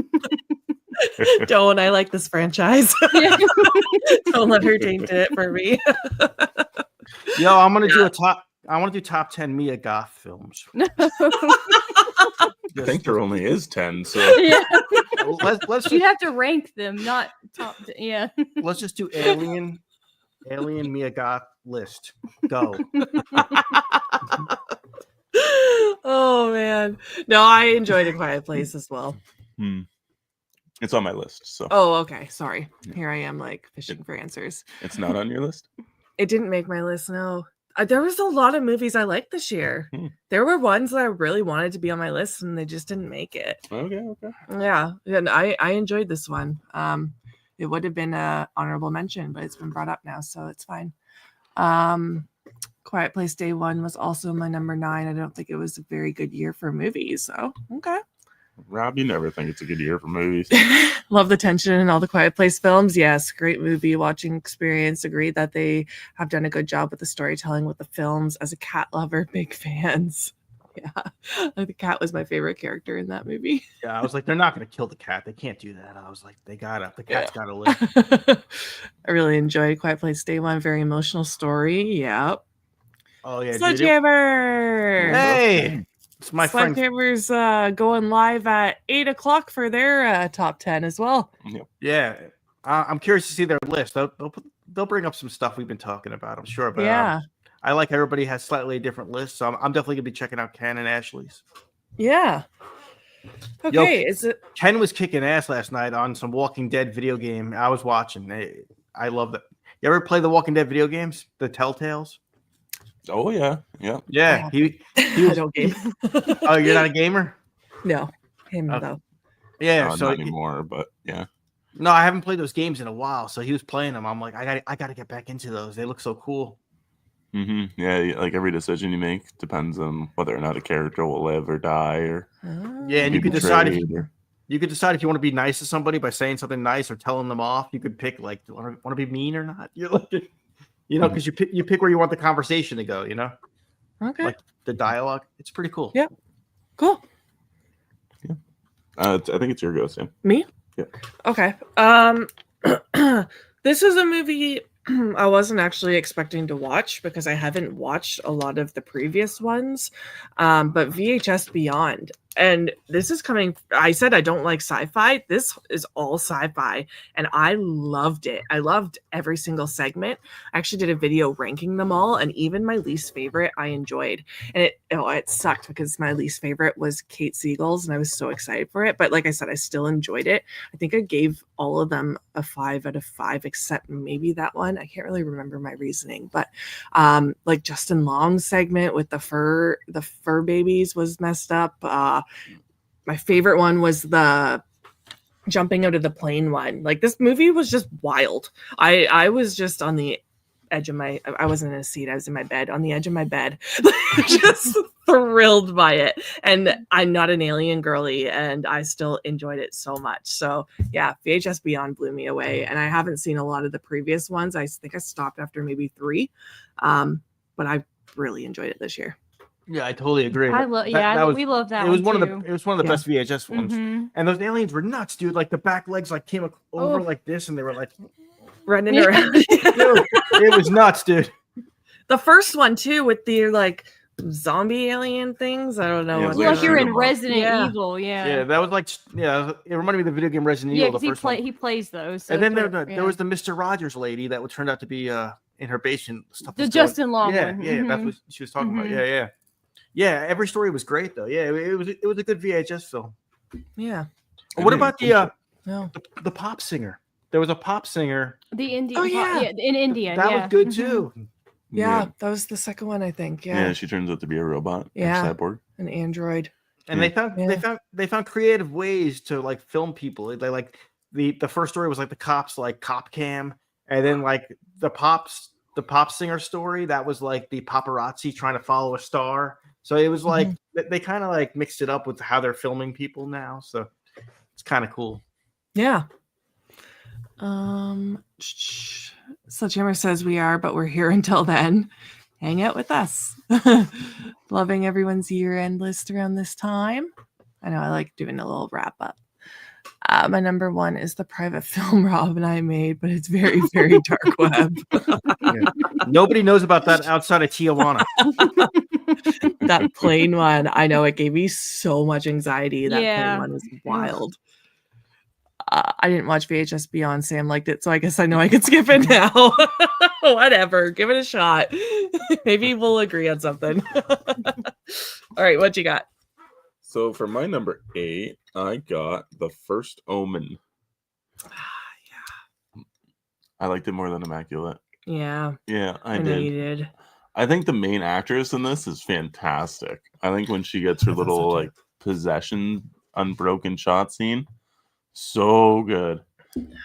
Don't. I like this franchise. Yeah. Don't let her taint it for me. Yo, I'm gonna do I want to do top 10 Mia Goth films. I think there only is 10, so Yeah. Let's You'd just, have to rank them, not top. Yeah. let's just do Alien Mia Goth list. Go. Oh man. No, I enjoyed A Quiet Place as well. it's on my list. So Oh, okay. Sorry. Here I am like fishing for answers. it's not on your list. It didn't make my list, no. There was a lot of movies I liked this year. There were ones that I really wanted to be on my list and they just didn't make it. Okay. Yeah. And I enjoyed this one. It would have been a honorable mention, but it's been brought up now, so it's fine. Quiet Place Day One was also my number 9. I don't think it was a very good year for movies, so okay. Rob, you never think it's a good year for movies. Love the tension in all the Quiet Place films. Yes, great movie watching experience. Agreed that they have done a good job with the storytelling with the films. As a cat lover, big fans. Yeah, the cat was my favorite character in that movie. Yeah, I was like, they're not gonna kill the cat. They can't do that. I was like, the cat's gotta live. I really enjoyed Quiet Place Day One. Very emotional story. Yep. Oh yeah, dude. Sledgehammer. Hey, it's my friend. Sledgehammer's going live at 8 o'clock for their top 10 as well. Yeah, I'm curious to see their list. They'll bring up some stuff we've been talking about, I'm sure. But Yeah. I like everybody has slightly different lists, so I'm definitely gonna be checking out Ken and Ashley's. Yeah. Okay. Is it? Ken was kicking ass last night on some Walking Dead video game. I was watching. I love that. You ever play the Walking Dead video games, the Telltales? Oh yeah. Yeah. He I was. don't game. Oh, you're not a gamer? No, him Okay. though. Yeah. So not anymore, but yeah. no, I haven't played those games in a while. So he was playing them. I'm like, I gotta get back into those. They look so cool. Yeah, like every decision you make depends on whether or not a character will live or die, or Yeah, and be you could decide if betrayed, or- you want to be nice to somebody by saying something nice or telling them off. You could pick like, do you want to be mean or not? You're like, because you pick where you want the conversation to go. Okay. Like the dialogue. It's pretty cool. Yeah. Cool. I think it's your go, Sam. Me? Yeah. Okay. This is a movie I wasn't actually expecting to watch because I haven't watched a lot of the previous ones. But VHS Beyond. And this is coming. I said I don't like sci-fi. This is all sci-fi, and I loved it. I loved every single segment. I actually did a video ranking them all, and even my least favorite I enjoyed. And it sucked because my least favorite was Kate Siegel's, and I was so excited for it. But like I said, I still enjoyed it. I think I gave all of them a 5 out of 5, except maybe that one. I can't really remember my reasoning, but like Justin Long's segment with the fur babies was messed up. My favorite one was the jumping out of the plane one. Like, this movie was just wild. I was just on the edge of I wasn't in a seat, I was in my bed, on the edge of my bed, just thrilled by it. And I'm not an alien girly, and I still enjoyed it so much. So yeah, VHS Beyond blew me away, and I haven't seen a lot of the previous ones. I think I stopped after maybe 3, but I really enjoyed it this year. Yeah, I totally agree. we love that. It was one one too. of the best VHS ones. Mhm. And those aliens were nuts, dude. Like the back legs like came over like this, and they were like Running around. dude, it was nuts, dude. The first one too, with the like zombie alien things. I don't know. Yeah, what it's they're- Like you're in Yeah. Resident Evil, Yeah, that was like it reminded me of the video game Resident Yeah, Evil. The because first one. he plays those. So And then it's there was the Mr. Rogers lady that would turn out to be in her basement. Stuff the was going- Justin Long Yeah, one. yeah, that's Mhm. what she was talking about. Mhm. Yeah. Every story was great though. Yeah, it was a good VHS film. Yeah. What about the No. the pop singer? There was a pop singer The Indian. Oh, yeah. In India. that yeah. was good Mhm. too. Yeah, that was the second one, I think. Yeah, Yeah. she turns out to be a robot. Yeah. Or cyborg. An android. And they found creative ways to like film people. They like the first story was like the cops like cop cam, and then like the pop singer story that was like the paparazzi trying to follow a star. So it was like they kind of like mixed it up with how they're filming people now. So it's kind of cool. Yeah. Sledgehammer says we are, but we're here until then. Hang out with us. Loving everyone's year-end list around this time. I know I like doing a little wrap up. My number 1 is the private film Rob and I made, but it's very, very dark web. Nobody knows about that outside of Tijuana. That plane one, I know it gave me so much anxiety. That Yeah. plane one was wild. I didn't watch VHS Beyond. Sam liked it, so I guess I know I could skip it now. Whatever, give it a shot. Maybe we'll agree on something. All right, what you got? So for my number 8, I got The First Omen. I liked it more than Immaculate. Yeah, Yeah, I know did. you did. I think the main actress in this is fantastic. I think when she gets her I thought so little too. like possession unbroken shot scene, so good.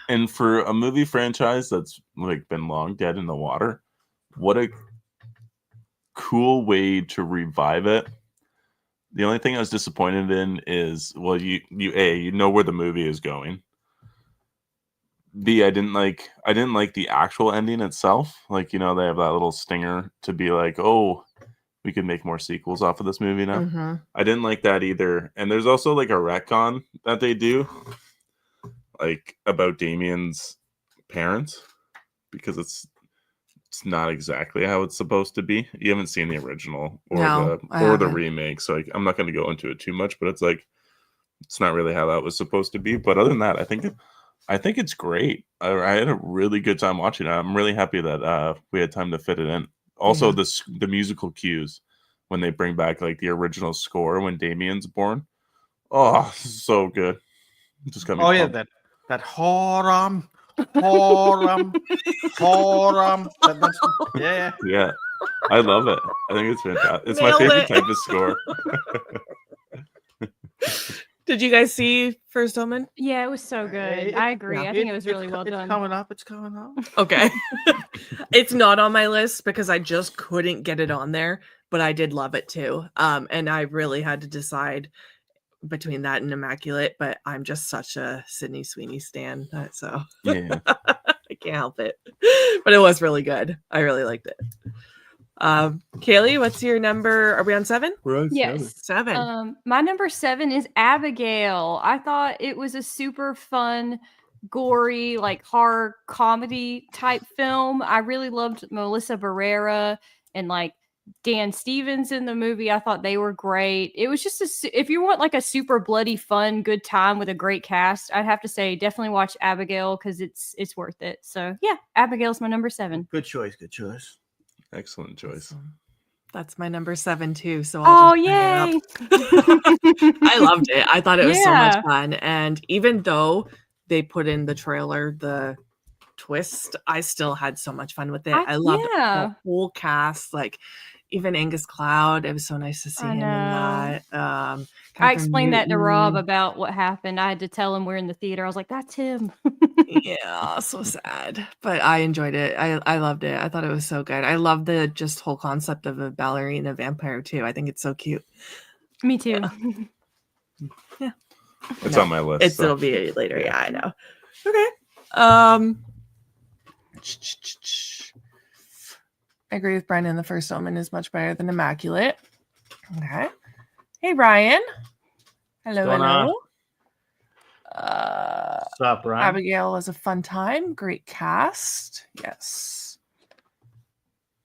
And for a movie franchise that's like been long dead in the water, what a cool way to revive it. The only thing I was disappointed in is, well, you know where the movie is going. B, I didn't like the actual ending itself. Like, they have that little stinger to be like, oh, we could make more sequels off of this movie now. Mhm. I didn't like that either. And there's also like a retcon that they do, like about Damien's parents, because it's not exactly how it's supposed to be. You haven't seen the original or No, I the haven't. remake, so I'm not going to go into it too much. But it's like it's not really how that was supposed to be. But other than that, I think I think it's great. I had a really good time watching it. I'm really happy that we had time to fit it in. Also, Yeah. the musical cues when they bring back like the original score when Damien's born. Oh, so good. Just got me. Oh yeah, pumped. that horam, horam, horam. That's yeah. Yeah, I love it. I think it's fantastic. It's my Nailed favorite it. type of score. Did you guys see First Omen? Yeah, it was so good. I agree. yeah. I think it was really well It's done. coming up. It's coming up. Okay. It's not on my list because I just couldn't get it on there, but I did love it too. And I really had to decide between that and Immaculate, but I'm just such a Sydney Sweeney stan, so Yeah. I can't help it. But it was really good. I really liked it. Kaylee, what's your number? Are we on 7? We're on Yes. 7. My number 7 is Abigail. I thought it was a super fun, gory, like horror comedy type film. I really loved Melissa Barrera and like Dan Stevens in the movie. I thought they were great. It was just if you want like a super bloody, fun, good time with a great cast, I'd have to say definitely watch Abigail because it's worth it. So yeah, Abigail's my number 7. Good choice. Good choice. Excellent choice. That's my number 7 too. So I'll Oh just bring yay! it up. I loved it. I thought it was so Yeah. much fun. And even though they put in the trailer the twist, I still had so much fun with it. I loved yeah. the whole cast, like even Angus Cloud. It was so nice to see I him in know. that. I Catherine explained that to Rob Newton. about what happened. I had to tell him we're in the theater. I was like, "That's him." Yeah, so sad. But I enjoyed it. I loved it. I thought it was so good. I love the just whole concept of a ballerina vampire too. I think it's so cute. Me too. Yeah. It's No, on my list. It'll be later. Yeah, I know. Okay. I agree with Brendan. The First Omen is much better than Immaculate. Okay. Hey, Ryan. Hello, What's going on? hello. What's up, Ryan? Abigail was a fun time. Great cast. Yes.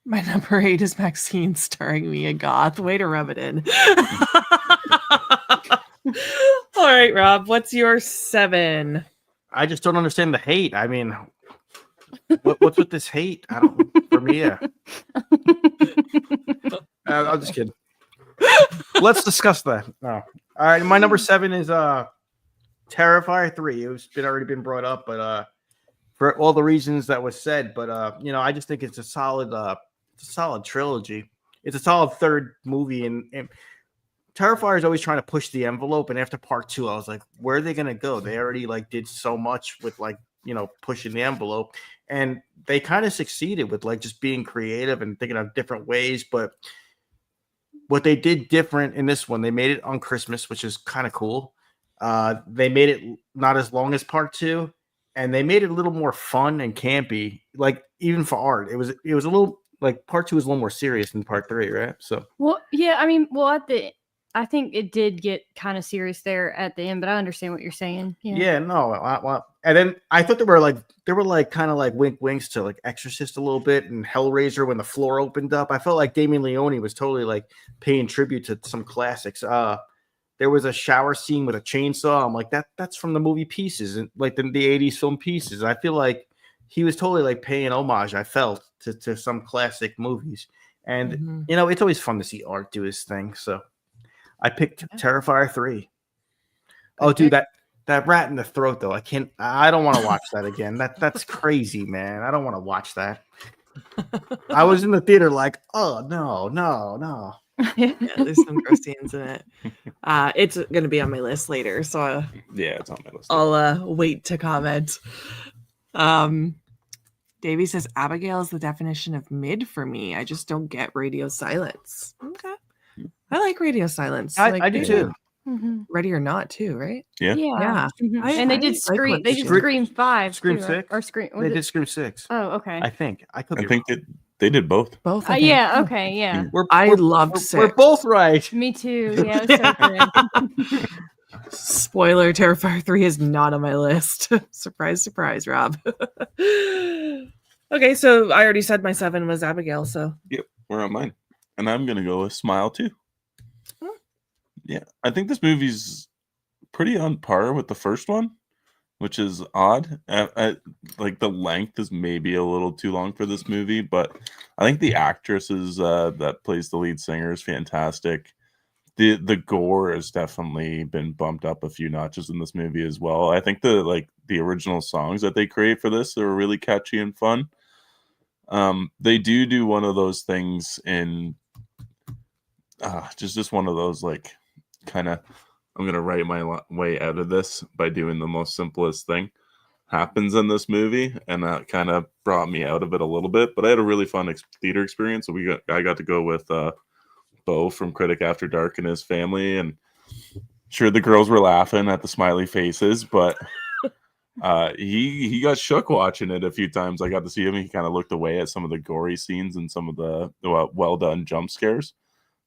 My number 8 is Maxine starring Mia Goth. Way to rub it in. All right, Rob. What's your 7? I just don't understand the hate. I mean, what's with this hate? I don't. For me, yeah. I'm just kidding. Let's discuss that. No. All right, my number 7 is Terrifier 3. It's already been brought up, but for all the reasons that was said, but I just think it's a solid trilogy. It's a solid third movie, and Terrifier is always trying to push the envelope. And after part 2, I was like, where are they gonna go? They already like did so much with like pushing the envelope, and they kind of succeeded with like just being creative and thinking of different ways. But what they did different in this one, they made it on Christmas, which is kind of cool. They made it not as long as part 2, and they made it a little more fun and campy. Like even for art, it was a little like part 2 was a little more serious than part 3, right? So Well, yeah, I mean, I think it did get kind of serious there at the end, but I understand what you're saying. yeah, no, well, and then I thought they were like kind of like winks to like Exorcist a little bit and Hellraiser when the floor opened up. I felt like Damien Leone was totally like paying tribute to some classics. There was a shower scene with a chainsaw. I'm like, that's from the movie Pieces, and like the 80s film Pieces. I feel like he was totally like paying homage, I felt, to some classic movies. And it's always fun to see art do his thing. So I picked Terrifier 3. Oh, dude, that rat in the throat though. I don't want to watch that again. That's crazy, man. I don't want to watch that. I was in the theater like, oh no. Yeah, there's some gross scenes in it. It's going to be on my list later, so Yeah, it's on my list. I'll wait to comment. Davey says Abigail is the definition of mid for me. I just don't get radio silence. Okay, I like radio silence. I do too. Mhm. Ready or Not too, right? Yeah. Yeah. Mhm. I- And they I did like Scream. what They they did did. Scream 5. Scream too, 6? or Scream. They did Scream 6. Oh, okay. I think. I could be I think they did both. Both. Yeah. Okay. Yeah. wrong. I loved We're 6. both right. Me too. Yeah. It was so good. Spoiler: Terrifier 3 is not on my list. Surprise, surprise, Rob. Okay, so I already said my 7 was Abigail. So Yep, we're on mine, and I'm gonna go with Smile 2. Hmm. Yeah, I think this movie's pretty on par with the first one which is odd. Like the length is maybe a little too long for this movie, but I think the actress that plays the lead singer is fantastic. The gore has definitely been bumped up a few notches in this movie as well. I think the original songs that they create for this are really catchy and fun. They do one of those things in just one of those like kind of I'm gonna write my way out of this by doing the most simplest thing happens in this movie, and that kind of brought me out of it a little bit. But I had a really fun theater experience. So I got to go with Bo from Critic After Dark and his family, and sure the girls were laughing at the smiley faces, but he got shook watching it a few times. I got to see him. He kind of looked away at some of the gory scenes and some of the well done jump scares.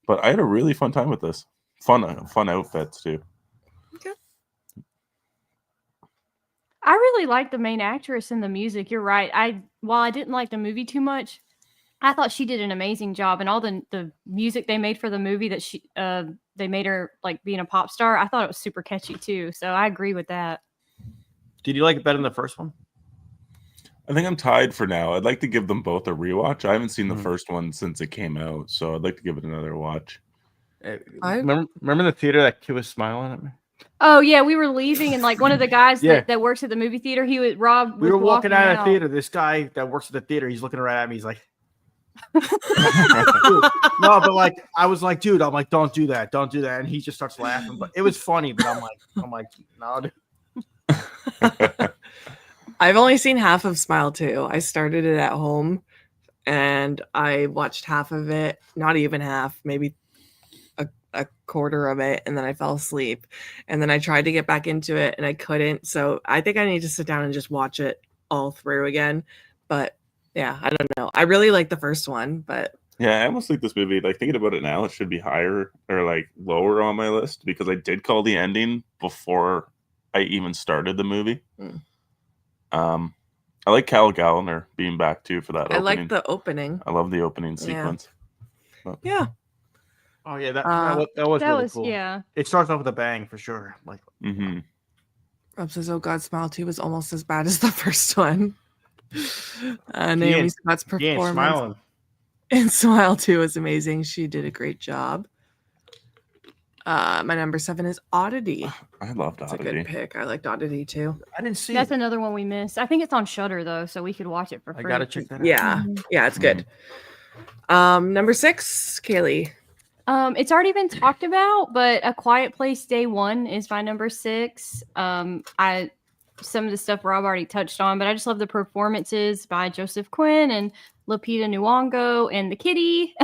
But I had a really fun time with this. Fun outfits too. Okay. I really like the main actress and the music. You're right. While I didn't like the movie too much, I thought she did an amazing job, and all the music they made for the movie that they made her like being a pop star. I thought it was super catchy too. So I agree with that. Did you like it better than the first one? I think I'm tied for now. I'd like to give them both a rewatch. I haven't seen the first one since it came out, so I'd like to give it another watch. Remember the theater that kid was smiling at me? Oh yeah, we were leaving, and like one of the guys that works at the movie theater, Rob. We were walking out of the theater. This guy that works at the theater, he's looking right at me. He's like, dude, no, but like I was like, dude, I'm like, don't do that, and he just starts laughing. But it was funny. But I'm like, no. Dude. I've only seen half of Smile 2. I started it at home, and I watched half of it. Not even half, maybe a quarter of it, and then I fell asleep, and then I tried to get back into it and I couldn't. So I think I need to sit down and just watch it all through again. But yeah, I don't know, I really like the first one, but yeah, I almost think this movie, like thinking about it now, it should be higher or like lower on my list, because I did call the ending before I even started the movie. I like Cal Gallner being back too for that I opening. like the opening. I love the opening sequence. Yeah. Oh yeah, that was really cool. Yeah. It starts off with a bang for sure. Like, Rob says, "Oh God, Smile 2 was almost as bad as the first one." Naomi Scott's performance in Smile 2 was amazing. She did a great job. My number 7 is Oddity. I loved Oddity. It's a good pick. I liked Oddity too. I didn't see That's another one we missed. I think it's on Shudder though, so we could watch it for free. I gotta check that out. Yeah, it's good. Number 6, Kaylee. It's already been talked about, but A Quiet Place Day 1 is my number 6. Some of the stuff Rob already touched on, but I just love the performances by Joseph Quinn and Lupita Nyong'o and the kitty.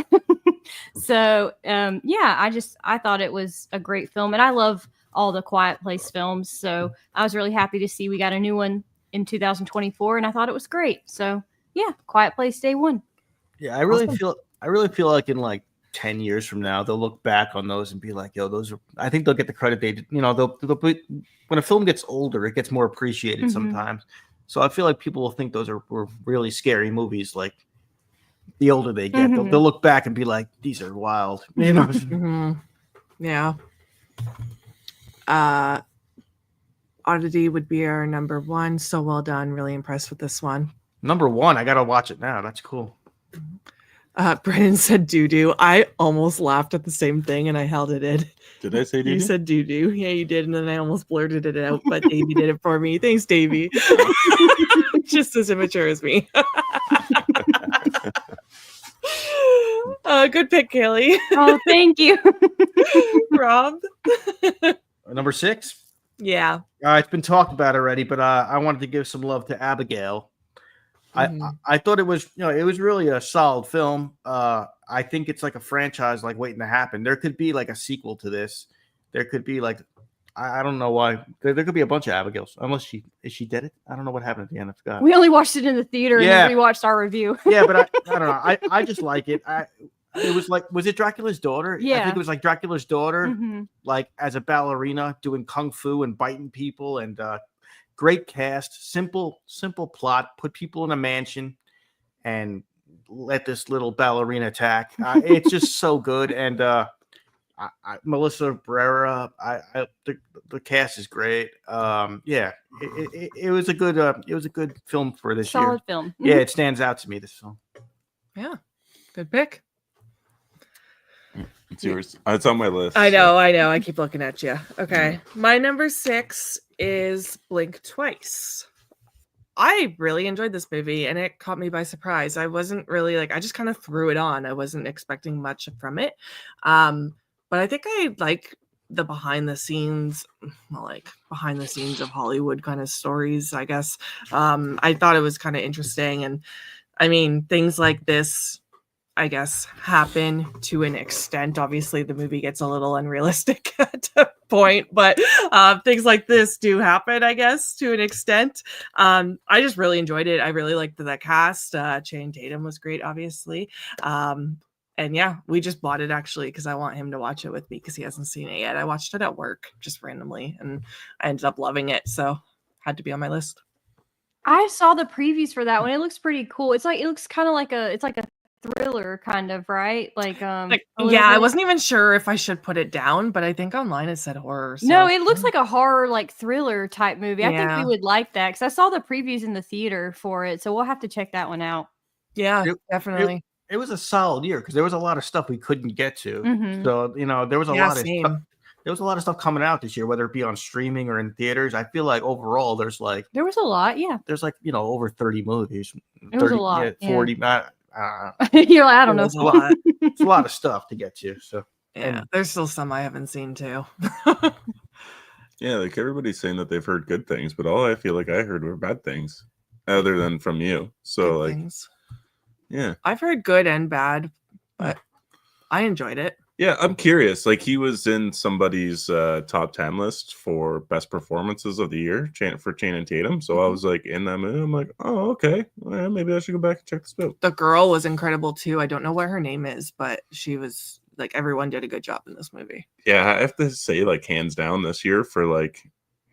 So I thought it was a great film, and I love all the Quiet Place films. So I was really happy to see we got a new one in 2024, and I thought it was great. So yeah, Quiet Place Day 1. Yeah, I really feel like in like 10 years from now, they'll look back on those and be like, yo, those are, I think they'll get the credit they did. You know, they'll be, when a film gets older, it gets more appreciated sometimes. So I feel like people will think those were really scary movies. Like the older they get, they'll look back and be like, these are wild. You know? Yeah. Oddity would be our number 1. So well done. Really impressed with this one. Number 1, I gotta watch it now. That's cool. Brennan said doo-doo. I almost laughed at the same thing and I held it in. Did I say doo-doo? You said doo-doo. Yeah, you did. And then I almost blurted it out, but Davey did it for me. Thanks, Davey. Just as immature as me. Good pick, Kaylee. Oh, thank you. Rob? Number 6? Yeah. It's been talked about already, but I wanted to give some love to Abigail. I thought it was, it was really a solid film. I think it's like a franchise like waiting to happen. There could be like a sequel to this. There could be like, I don't know why. There could be a bunch of Abigails, unless she did it. I don't know what happened at the end. I forgot. We only watched it in the theater and then rewatched our review. Yeah, but I don't know. I just like it. It was like, was it Dracula's daughter? Yeah. I think it was like Dracula's daughter, like as a ballerina doing kung fu and biting people, and great cast, simple plot, put people in a mansion and let this little ballerina attack. It's just so good. And Melissa Barrera. The cast is great. It was a good film for this year. Solid film. Yeah, it stands out to me, this film. Yeah, good pick. It's yours. It's on my list. I know. I keep looking at you. Okay. My number 6 is Blink Twice. I really enjoyed this movie and it caught me by surprise. I wasn't really I just kind of threw it on. I wasn't expecting much from it. But I think I like the behind the scenes of Hollywood kind of stories, I guess. I thought it was kind of interesting. And I mean, things like this, I guess, happen to an extent. Obviously, the movie gets a little unrealistic at a point, but things like this do happen, I guess, to an extent. I just really enjoyed it. I really liked the cast. Channing Tatum was great, obviously. And yeah, we just bought it actually because I want him to watch it with me because he hasn't seen it yet. I watched it at work just randomly and I ended up loving it. So had to be on my list. I saw the previews for that one. It looks pretty cool. It looks kind of like a thriller kind of, right? Yeah, I wasn't even sure if I should put it down, but I think online it said horror. So. No, it looks like a horror, thriller type movie. I think we would like that because I saw the previews in the theater for it, so we'll have to check that one out. Yeah, definitely. It was a solid year because there was a lot of stuff we couldn't get to. Mm-hmm. So there was a lot of stuff. There was a lot of stuff coming out this year, whether it be on streaming or in theaters. I feel like overall, there was a lot. Yeah, there's over 30 movies. It was a lot. 40. You're I don't know. It's a lot. It's a lot of stuff to get to. So yeah, there's still some I haven't seen too. Yeah, everybody's saying that they've heard good things, but all I feel like I heard were bad things, other than from you. So good things. Yeah, I've heard good and bad, but I enjoyed it. Yeah, I'm curious. He was in somebody's top 10 list for best performances of the year for Channing Tatum. So I was in that movie. I'm like, oh, okay. Well, maybe I should go back and check this out. The girl was incredible too. I don't know what her name is, but she was everyone did a good job in this movie. Yeah, I have to say, hands down this year for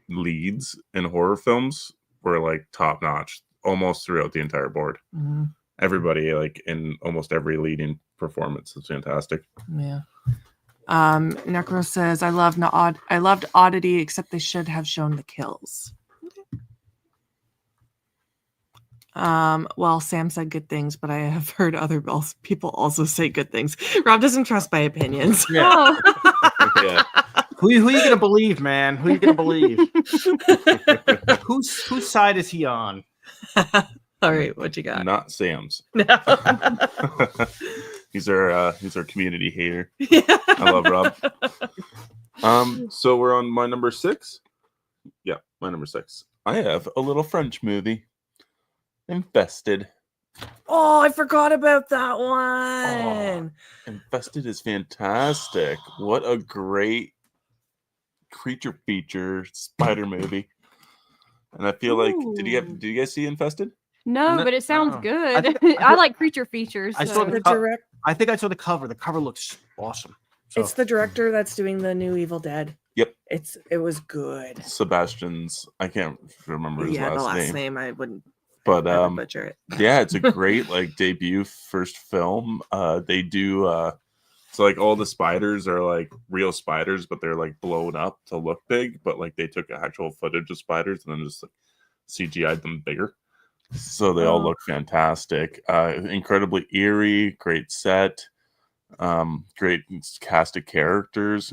leads in horror films were top notch almost throughout the entire board. Mm-hmm. Everybody in almost every leading performance is fantastic. Yeah. Necro says I loved Oddity, except they should have shown the kills. Well, Sam said good things, but I have heard other people also say good things. Rob doesn't trust my opinions. Yeah. Yeah. Who you gonna believe, man? Who you gonna believe? Whose side is he on? All right, what you got? Not Sam's. He's our community hater. Yeah. I love Rob. So we're on my number 6. Yeah, my number 6. I have a little French movie, Infested. Oh, I forgot about that one. Infested is fantastic. What a great creature feature spider movie. And I feel did you guys see Infested? No, but it sounds good. I like creature features. I saw I think I saw the cover. The cover looks awesome. So. It's the director that's doing the new Evil Dead. Yep. It was good. Sebastian's, I can't remember his last name. I wouldn't but butcher it. Yeah, it's a great debut first film. They do so all the spiders are real spiders, but they're blown up to look big, but they took actual footage of spiders and then just CGI'd them bigger. So they all look fantastic. Incredibly eerie, great set, great cast of characters.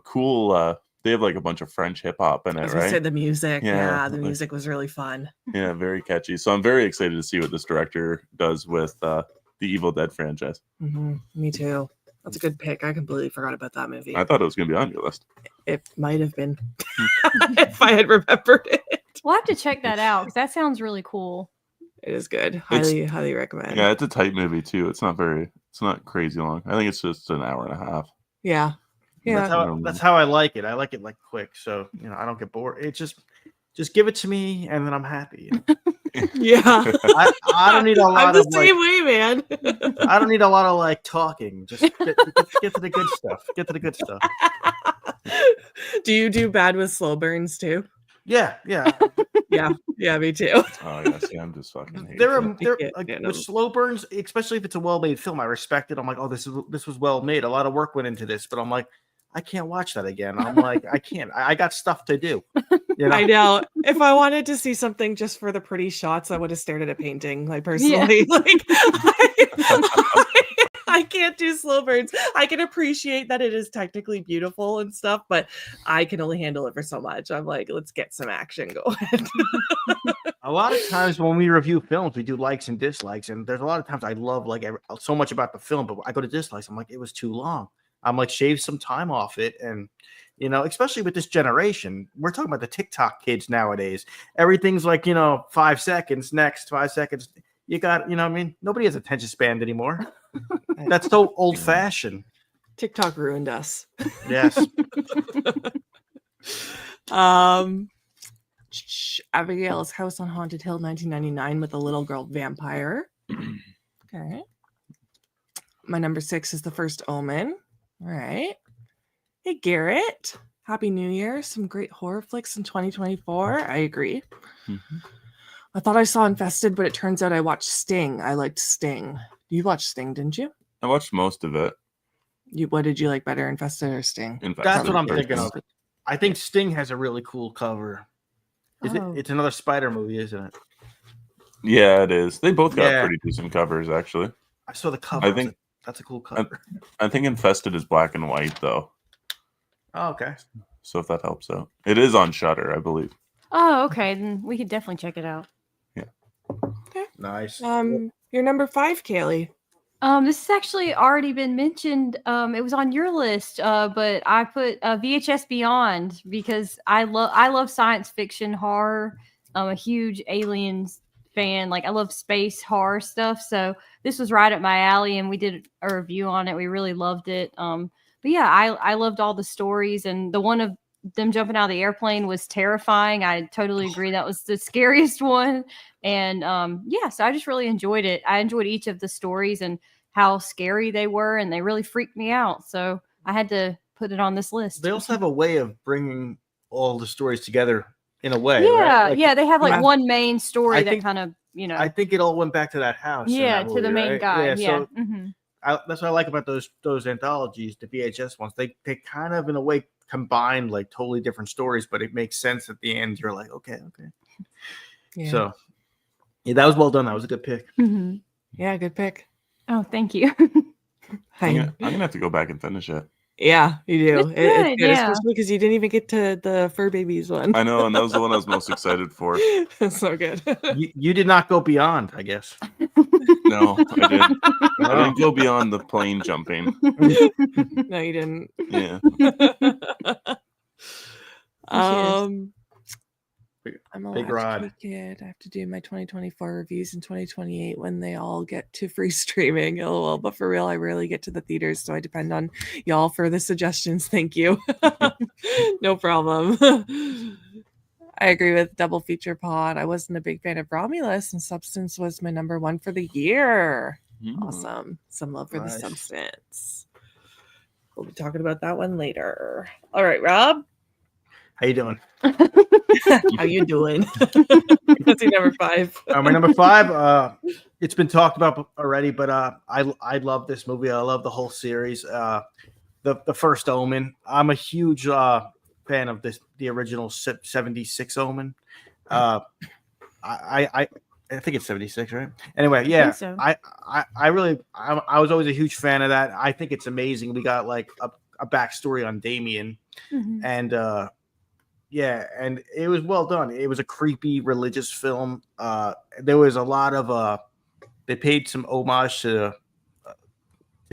Cool. They have a bunch of French hip hop in it, right? Said the music. Yeah, the music was really fun. Yeah, very catchy. So I'm very excited to see what this director does with the Evil Dead franchise. Mm-hmm. Me too. That's a good pick. I completely forgot about that movie. I thought it was going to be on your list. It might have been if I had remembered it. We'll have to check that out because that sounds really cool. It is good. Highly recommend. Yeah, it's a tight movie too. It's not crazy long. I think it's just an hour and a half. Yeah. Yeah. That's how I like it. I like it quick. So, I don't get bored. It just give it to me and then I'm happy. Yeah. I don't need a lot of the same way, man. I don't need a lot of talking. Just get to the good stuff. Get to the good stuff. Do you do bad with slow burns too? Yeah. Yeah, me too. Oh yeah, see, I'm just fucking. With slow burns, especially if it's a well-made film, I respect it. I'm like, oh, this was well made. A lot of work went into this, but I'm like, I can't watch that again. I'm like, I can't. I got stuff to do. You know? I know. If I wanted to see something just for the pretty shots, I would have stared at a painting. Like personally, like I can't do slow burns. I can appreciate that it is technically beautiful and stuff, but I can only handle it for so much. I'm like, let's get some action going. A lot of times when we review films, we do likes and dislikes, and there's a lot of times I love like so much about the film, but I go to dislikes. I'm like, it was too long. I'm like, shave some time off it, and especially with this generation, we're talking about the TikTok kids nowadays. Everything's like 5 seconds, next 5 seconds. You got what I mean? Nobody has attention span anymore. That's so old fashioned. TikTok ruined us. Yes. Abigail's House on Haunted Hill, 1999, with a little girl vampire. Okay. My number 6 is The First Omen. All right. Hey, Garrett. Happy New Year. Some great horror flicks in 2024. I agree. Mm-hmm. I thought I saw Infested, but it turns out I watched Sting. I liked Sting. You watched Sting, didn't you? I watched most of it. What did you like better, Infested or Sting? That's what I'm thinking of. I think Sting has a really cool cover. It's another Spider movie, isn't it? Yeah, it is. They both got pretty decent covers, actually. I saw the cover. I think that's a cool cover. I think Infested is black and white, though. Oh, okay. So if that helps out. It is on Shudder, I believe. Oh, okay. Then we could definitely check it out. Yeah. Okay. Nice. Your number 5, Kaylee. This has actually already been mentioned. It was on your list, but I put VHS Beyond because I love science fiction horror. I'm a huge aliens fan. Like I love space horror stuff. So this was right up my alley, and we did a review on it. We really loved it. But yeah, I loved all the stories, and the one of them jumping out of the airplane was terrifying. I totally agree. That was the scariest one. And so I just really enjoyed it. I enjoyed each of the stories and how scary they were, and they really freaked me out. So I had to put it on this list. They also have a way of bringing all the stories together in a way. Yeah, right? yeah. They have like one main story that kind of, I think it all went back to that house. Yeah, movie, to the main guy. Yeah. So that's what I like about those anthologies, the VHS ones. They kind of in a way combine like totally different stories, but it makes sense at the end. You're like, okay. Yeah. So yeah, that was well done. That was a good pick. Mm-hmm. Yeah, good pick. Oh, thank you. I'm gonna have to go back and finish it. Yeah, you do. It's good, yeah. Especially because you didn't even get to the Fur Babies one. I know, and that was the one I was most excited for. That's so good. You did not go beyond, I guess. No, I didn't. I didn't go beyond the plane jumping. No, you didn't. Yeah. I'm a Big rod. latchkey kid. I have to do my 2024 reviews in 2028 when they all get to free streaming. LOL. But for real, I rarely get to the theaters, so I depend on y'all for the suggestions. Thank you. No problem. I agree with Double Feature Pod. I wasn't a big fan of Romulus, and Substance was my number 1 for the year. Awesome. Some love for the Substance. We'll be talking about that one later. All right, Rob. How you doing? How you doing? That's your number 5. My number 5. It's been talked about already, but I love this movie. I love the whole series. The First Omen. I'm a huge fan of the original 76 Omen. I think it's 76, right? Anyway, yeah. I, so. I was always a huge fan of that. I think it's amazing. We got like a backstory on Damien, and and it was well done. It was a creepy religious film. There was a lot of they paid some homage to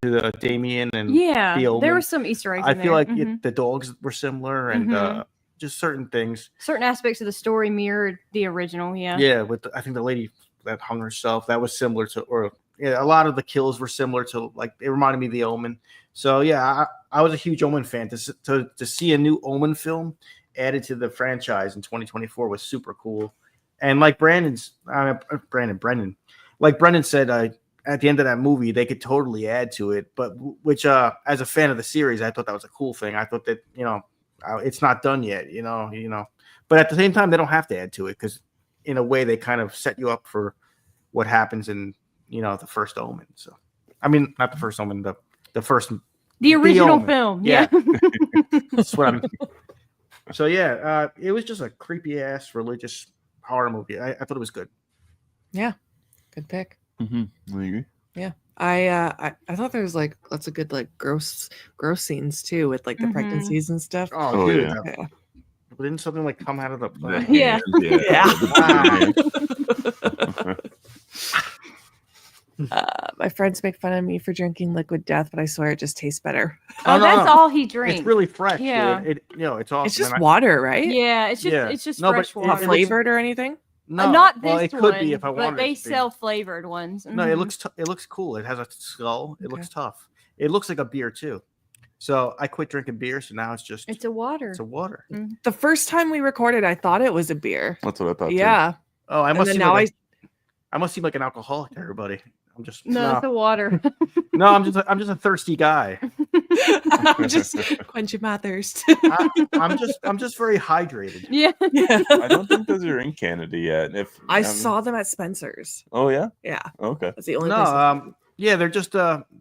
the Damien and the Omen. There were some Easter eggs. I in feel there. like the dogs were similar and just certain things. Certain aspects of the story mirrored the original. Yeah. Yeah, I think the lady that hung herself, that was similar to, or a lot of the kills were similar to, like, it reminded me of the Omen. So yeah, I was a huge Omen fan. To see a new Omen film added to the franchise in 2024 was super cool. And like Brendan, like Brendan said, at the end of that movie, they could totally add to it. But which, as a fan of the series, I thought that was a cool thing. I thought that, it's not done yet, but at the same time, they don't have to add to it, because in a way they kind of set you up for what happens in, the First Omen. So, I mean, not the First Omen, the first The original only. film. Yeah. Yeah. That's what I mean. So yeah, it was just a creepy ass religious horror movie. I thought it was good. Good pick. Mm-hmm. I agree. I thought there was like lots of good like gross scenes too with like the Mhm. pregnancies and stuff. Oh, Oh, dude, yeah. Yeah. but didn't something like come out of the? The Yeah. hand, yeah. My friends make fun of me for drinking liquid death, but I swear it just tastes better. Oh, no, that's no. all he drinks. It's really fresh. Yeah. Dude. It's awesome. It's just And water, right? Yeah, it's just Yeah. it's just No, but fresh it- Not water. it looks- flavored or anything. no, Not this well, it one, could be if I but wanted. they it to be. sell flavored ones. No, it Mhm. looks cool. It has a skull. It Okay. looks tough. It looks like a beer too. So I quit drinking beer. So now it's just It's a water. it's a water. The first time we recorded, I thought it was a beer. That's what I thought. Too. Yeah. Oh, I And must then seem now like I must seem like an alcoholic to everybody. I'm just No, it's a water. no. I'm just a thirsty guy. I'm just quenching my thirst. I'm just very hydrated. Yeah. Yeah. I don't think those are in Canada yet. If I saw them at Spencer's. Oh yeah. Yeah, Okay. that's the only No, place. yeah, they're just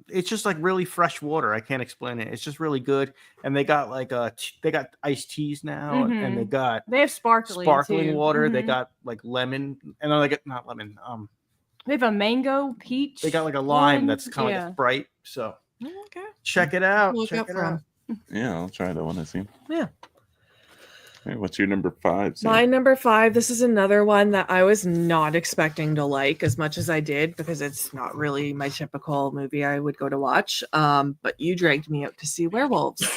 it's just like really fresh water. I can't explain it. It's just really good. And they got like they got iced teas now, and they got They have sparkling sparkling too. water. They Mhm. got like lemon, and then they got not lemon. They have a mango peach. They got like a lime one. that's kind of Yeah. like a Sprite. So Okay. check it out. Look Check out it for 'em. out. Yeah, I'll try that one. I see. Yeah. Hey, what's your number 5? Sam? My number 5. This is another one that I was not expecting to like as much as I did because it's not really my typical movie I would go to watch. But you dragged me out to see Werewolves.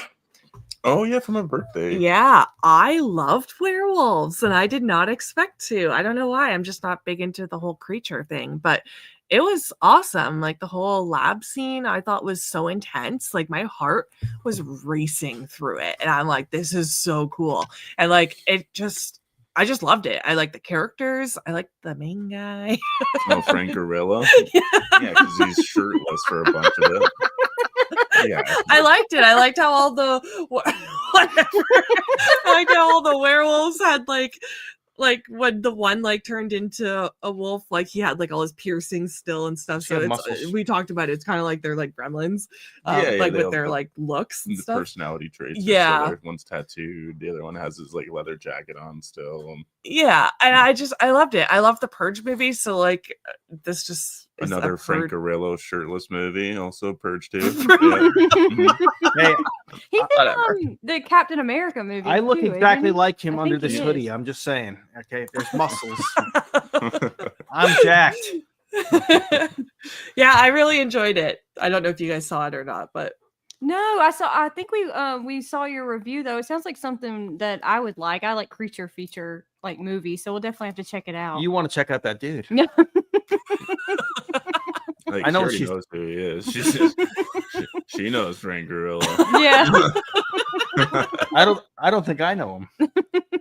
Oh yeah, for my birthday. Yeah, I loved werewolves and I did not expect to. I don't know why. I'm just not big into the whole creature thing, but it was awesome. Like the whole lab scene, I thought was so intense. Like my heart was racing through it. And I'm like, this is so cool. And like I just loved it. I like the characters. I like the main guy. Oh, Frank Grillo. Yeah. Yeah, because he's shirtless for a bunch of it. Yeah. I liked it. I liked how all the whatever. I liked how all the werewolves had like when the one like turned into a wolf, like he had like all his piercings still and stuff. So Got it's muscles. we talked about it. It's kind of like they're like gremlins, Yeah, like they with all their got like looks and The stuff. personality traits. are Yeah. similar. One's tattooed. The other one has his like leather jacket on still. Yeah, and I loved it. I love the Purge movie. So like this just is Another a Frank Purge- Grillo shirtless movie, also Purge 2. Hey, He's in Whatever. the Captain America movie. I look too, isn't exactly he? like him I under think this he hoodie. is. I'm just saying. Okay, there's muscles. I'm jacked. Yeah, I really enjoyed it. I don't know if you guys saw it or not, but No, I think we saw your review though. It sounds like something that I would like. I like creature feature like movies, so we'll definitely have to check it out. You want to check out that dude? Like, I know she already she's- knows who he is. She knows Frank Grillo. Yeah. I don't think I know him.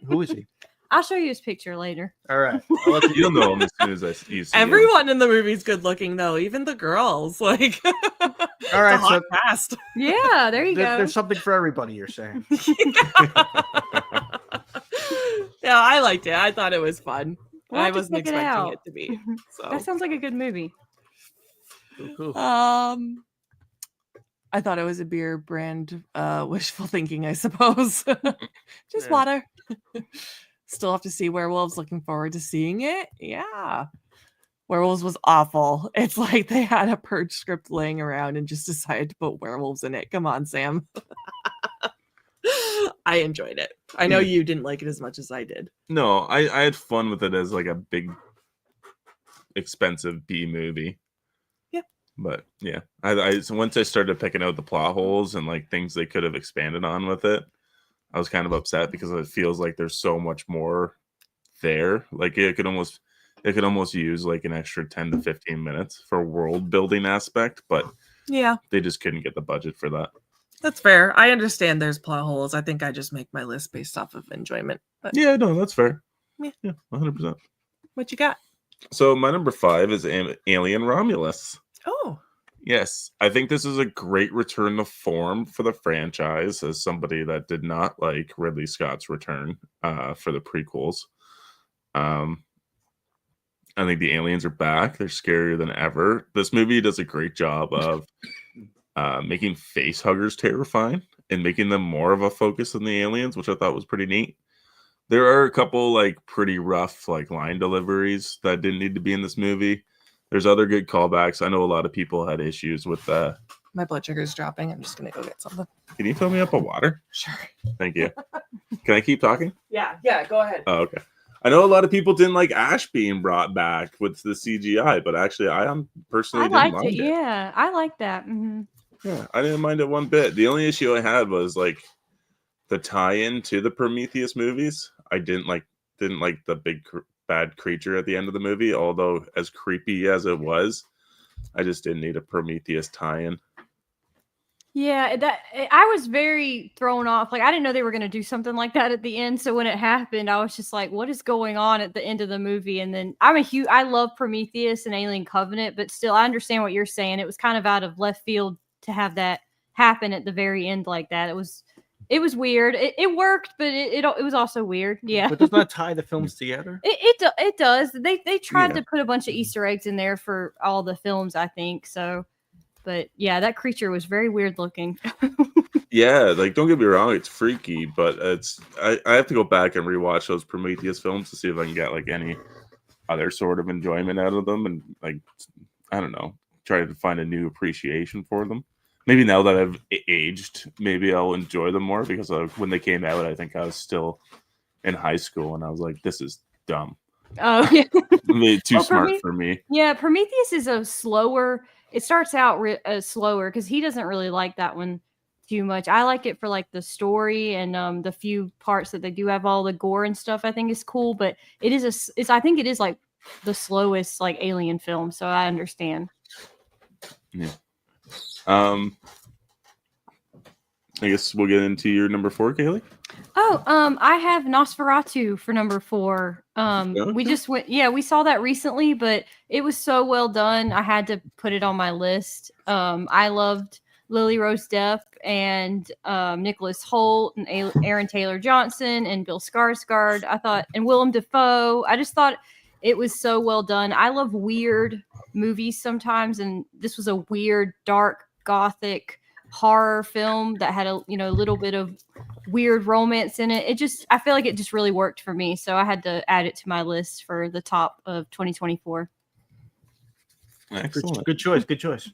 Who is he? I'll show you his picture later. All right. I'll let you- You'll know him as soon as you see him. everyone in the movie's good looking though, even the girls. Like All right, it's a hot so cast. Yeah, there you go. there's something for everybody. You're saying. Yeah, I liked it. I thought it was fun. We'll I have to wasn't check it expecting out. it to be. So That sounds like a good movie. Cool. I thought it was a beer brand wishful thinking, I suppose. Just Yeah. water. Still have to see Werewolves. Looking forward to seeing it. Yeah. Werewolves was awful. It's like they had a Purge script laying around and just decided to put werewolves in it. Come on, Sam. I enjoyed it. I know you didn't like it as much as I did. No, I had fun with it as like a big, expensive B movie. Yeah. But yeah, so once I started picking out the plot holes and like things they could have expanded on with it, I was kind of upset because it feels like there's so much more there. Like it could almost use like an extra 10 to 15 minutes for world building aspect, but Yeah, they just couldn't get the budget for that. that's fair. I understand there's plot holes. I think I just make my list based off of enjoyment. But Yeah, no, that's fair. Yeah. 100%. what you got? So my number 5 is Alien Romulus. Oh, Yes, I think this is a great return to form for the franchise as somebody that did not like Ridley Scott's return for the prequels. I think the aliens are back. They're scarier than ever. This movie does a great job of making face huggers terrifying and making them more of a focus than the aliens, which I thought was pretty neat. There are a couple like pretty rough like line deliveries that didn't need to be in this movie. There's other good callbacks. I know a lot of people had issues with that. My blood sugar's dropping. I'm just gonna go get something. Can you fill me up a water? Sure. Thank you. Can I keep talking? Yeah, go ahead. Oh, okay. I know a lot of people didn't like Ash being brought back with the CGI, but actually, I personally I didn't liked mind it. Yeah, I like that. Hmm. Yeah, I didn't mind it one bit. The only issue I had was like the tie-in to the Prometheus movies. I didn't like the big bad creature at the end of the movie, although as creepy as it was, I just didn't need a Prometheus tie-in. Yeah, I was very thrown off. Like I didn't know they were going to do something like that at the end. So when it happened, I was just like, "What is going on at the end of the movie?" And then I love Prometheus and Alien Covenant, but still, I understand what you're saying. It was kind of out of left field to have that happen at the very end like that. It was weird. It worked, but it was also weird. Yeah, But does not tie the films together. it does. They tried Yeah. to put a bunch of Easter eggs in there for all the films, I think. So. But yeah, that creature was very weird looking. Yeah, like don't get me wrong, it's freaky, but I have to go back and rewatch those Prometheus films to see if I can get like any other sort of enjoyment out of them, and like I don't know, try to find a new appreciation for them. Maybe now that I've aged, maybe I'll enjoy them more because when they came out, I think I was still in high school and I was like, this is dumb. Oh yeah. Too smart for me. Yeah, Prometheus is a slower. It starts out slower because he doesn't really like that one too much. I like it for like the story and the few parts that they do have all the gore and stuff. I think is cool, but I think it is like the slowest like alien film. So I understand. Yeah. I guess we'll get into your number 4, Kaylee. Oh, I have Nosferatu for number 4. We just went, we saw that recently, but it was so well done. I had to put it on my list. I loved Lily Rose Depp and Nicholas Hoult and Aaron Taylor Johnson and Bill Skarsgård. And Willem Dafoe. I just thought it was so well done. I love weird movies sometimes, and this was a weird, dark, gothic horror film that had a little bit of weird romance in it. I feel like it just really worked for me, so I had to add it to my list for the top of 2024. Excellent. Good choice.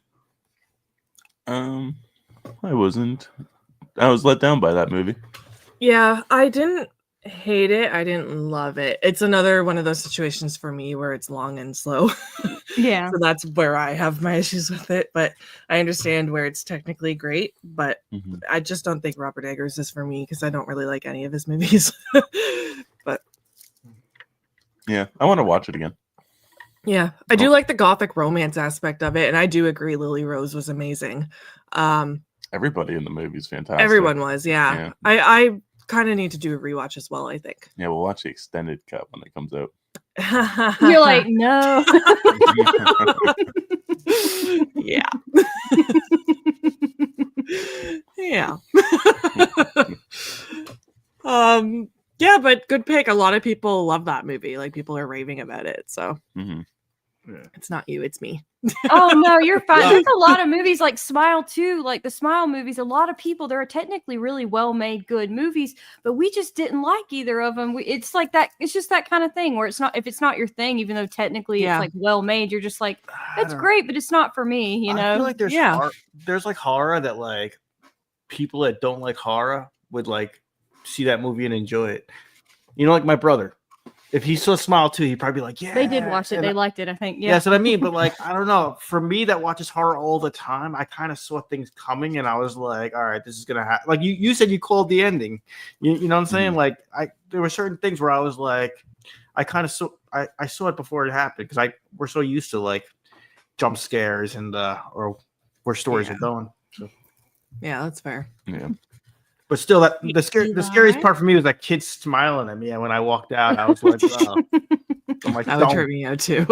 I was let down by that movie. Yeah, I didn't hate it. I didn't love it. It's another one of those situations for me where it's long and slow. Yeah. So that's where I have my issues with it. But I understand where it's technically great. But I just don't think Robert Eggers is for me because I don't really like any of his movies. But yeah, I want to watch it again. Yeah, I do like the gothic romance aspect of it. And I do agree Lily Rose was amazing. Everybody in the movie is fantastic. Everyone was, yeah. I kind of need to do a rewatch as well, I think. Yeah, we'll watch the extended cut when it comes out. You're like, no. Yeah. Yeah. Yeah, but good pick. A lot of people love that movie. Like people are raving about it. So it's not you, it's me. Oh no, you're fine. There's a lot of movies like Smile too, like the Smile movies. A lot of people, they're technically really well-made, good movies, but we just didn't like either of them. It's like that. It's just that kind of thing where if it's not your thing, even though technically it's like well-made, you're just like, that's great, but it's not for me. You know, I feel like there's like horror that like people that don't like horror would like see that movie and enjoy it. You know, like my brother. If he saw Smile 2, he'd probably be like, yeah. They did watch it. They liked it, I think. Yeah, that's what I mean. But like, I don't know. For me that watches horror all the time, I kind of saw things coming and I was like, all right, this is going to happen. Like you said, you called the ending. You know what I'm saying? Like there were certain things where I was like, I kind of saw it before it happened because we're so used to like jump scares and or where stories are going. So. Yeah, that's fair. Yeah. But still, the scariest part for me was that kid smiling at me. And when I walked out, I was like, oh. That would trip me out too.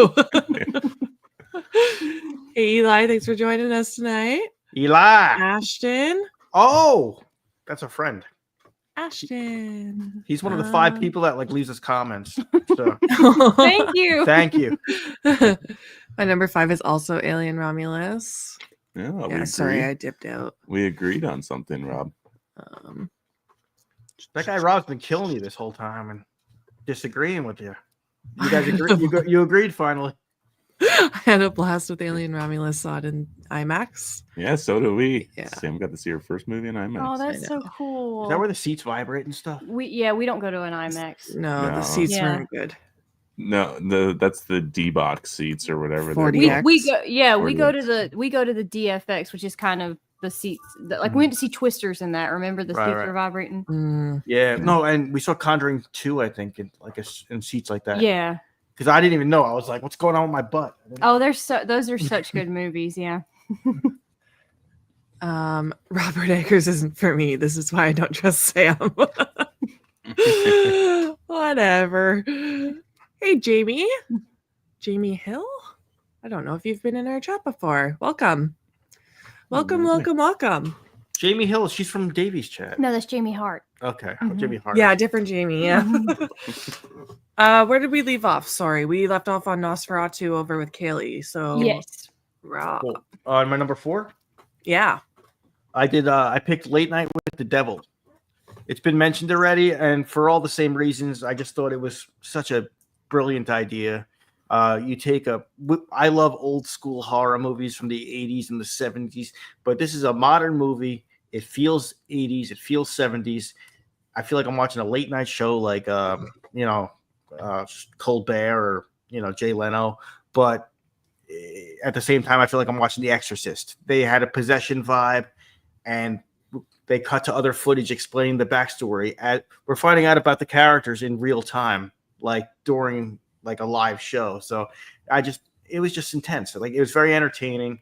Hey, Eli, thanks for joining us tonight. Eli. Ashton. Oh, that's a friend. Ashton. He's one of the 5 people that like leaves us comments. So. Thank you. Thank you. My number 5 is also Alien Romulus. Yeah, Yeah, we sorry, agree. I dipped out. We agreed on something, Rob. That guy Rob's been killing you this whole time and disagreeing with you. You guys agree? You agreed finally. I had a blast with Alien Romulus, saw it in IMAX. Yeah, so do we. Yeah. Sam got to see her first movie in IMAX. Oh, that's so know. cool. Is that where the seats vibrate and stuff? we don't go to an IMAX. No, No. the seats Yeah. weren't good. No, that's the D box seats or whatever. 40X. We called. we go to 40X. we go to the DFX, which is kind of the seats. Like we went to see Twisters in that. Remember the Right, seats right. were vibrating. Mm. Yeah, no, and we saw Conjuring 2, I think, in seats like that. Yeah. Because I didn't even know. I was like, "What's going on with my butt?" Oh, those are such good movies. Yeah. Robert Eggers isn't for me. This is why I don't trust Sam. Whatever. Hey, Jamie. Jamie Hill? I don't know if you've been in our chat before. Welcome. Welcome, welcome, welcome. Jamie Hill, she's from Davies chat. No, that's Jamie Hart. Okay, Mhm. Jamie Hart. Yeah, different Jamie. Yeah. Where did we leave off? Sorry, we left off on Nosferatu over with Kaylee. So Yes. Rob. Cool. My number 4. Yeah. I picked Late Night with the Devil. It's been mentioned already, and for all the same reasons, I just thought it was such a brilliant idea. I love old school horror movies from the 80s and the 70s, but this is a modern movie. It feels 80s, it feels 70s. I feel like I'm watching a late night show like Colbert or Jay Leno, but at the same time I feel like I'm watching The Exorcist. They had a possession vibe, and they cut to other footage explaining the backstory. We're finding out about the characters in real time, like during like a live show. So it was just intense. Like, it was very entertaining.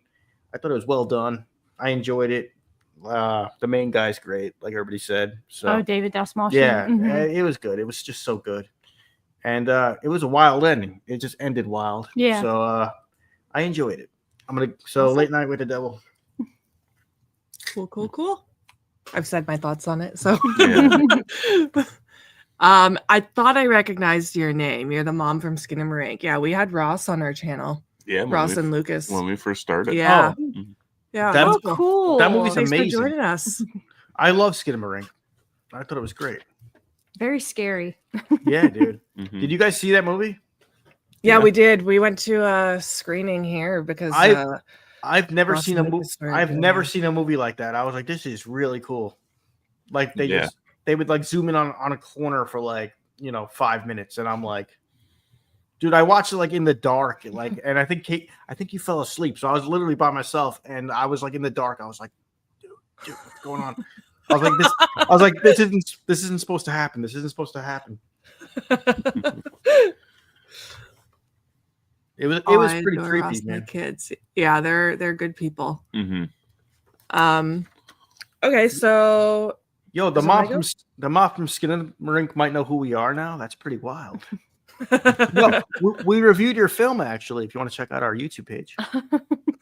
I thought it was well done. I enjoyed it. The main guy's great, like everybody said. So David Dastmalchian. yeah, Mhm. it was good. It was just so good. And it was a wild ending. It just ended wild. Yeah. So I enjoyed it. So Late Night with the Devil. Cool. I've said my thoughts on it. So Yeah. I thought I recognized your name. You're the mom from Skin and Marink. Yeah, we had Ross on our channel. Yeah, Ross and Lucas. when we first started. Yeah. Oh, Yeah. That's Oh, cool. That movie's Thanks amazing. for joining us. I love Skinamarink. I thought it was great. Very scary. Yeah, dude. Mhm. Did you guys see that movie? Yeah, Yeah. we did. We went to a screening here because I've never Ross seen and a movie. Lucas were I've doing never it. seen a movie like that. I was like, this is really cool. Like Yeah. they would like zoom in on a corner for like 5 minutes, and I'm like, dude, I watched it like in the dark, and I think you fell asleep, so I was literally by myself, and I was like in the dark. I was like, dude, what's going on? I was like, this isn't supposed to happen. This isn't supposed to happen. It was I pretty adore creepy, Ross and the man. kids. Yeah, they're good people. Mhm. Okay, so Yo, the Is it mom Lego? from Skinamarink might know who we are now. That's pretty wild. No, we reviewed your film actually. If you want to check out our YouTube page,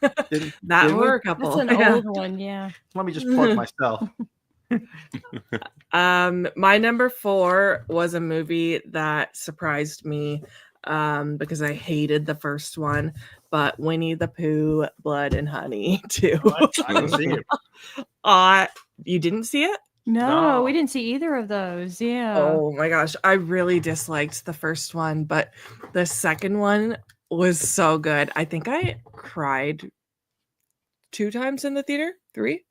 that didn't we? were a That's couple. an Yeah. old one. Yeah. Let me just plug myself. My number 4 was a movie that surprised me because I hated the first one, but Winnie the Pooh, Blood and Honey too. I didn't see it. You didn't see it? No, we No. didn't see either of those. Yeah. Oh my gosh, I really disliked the first one, but the second one was so good. I think I cried 2 times in the theater, 3.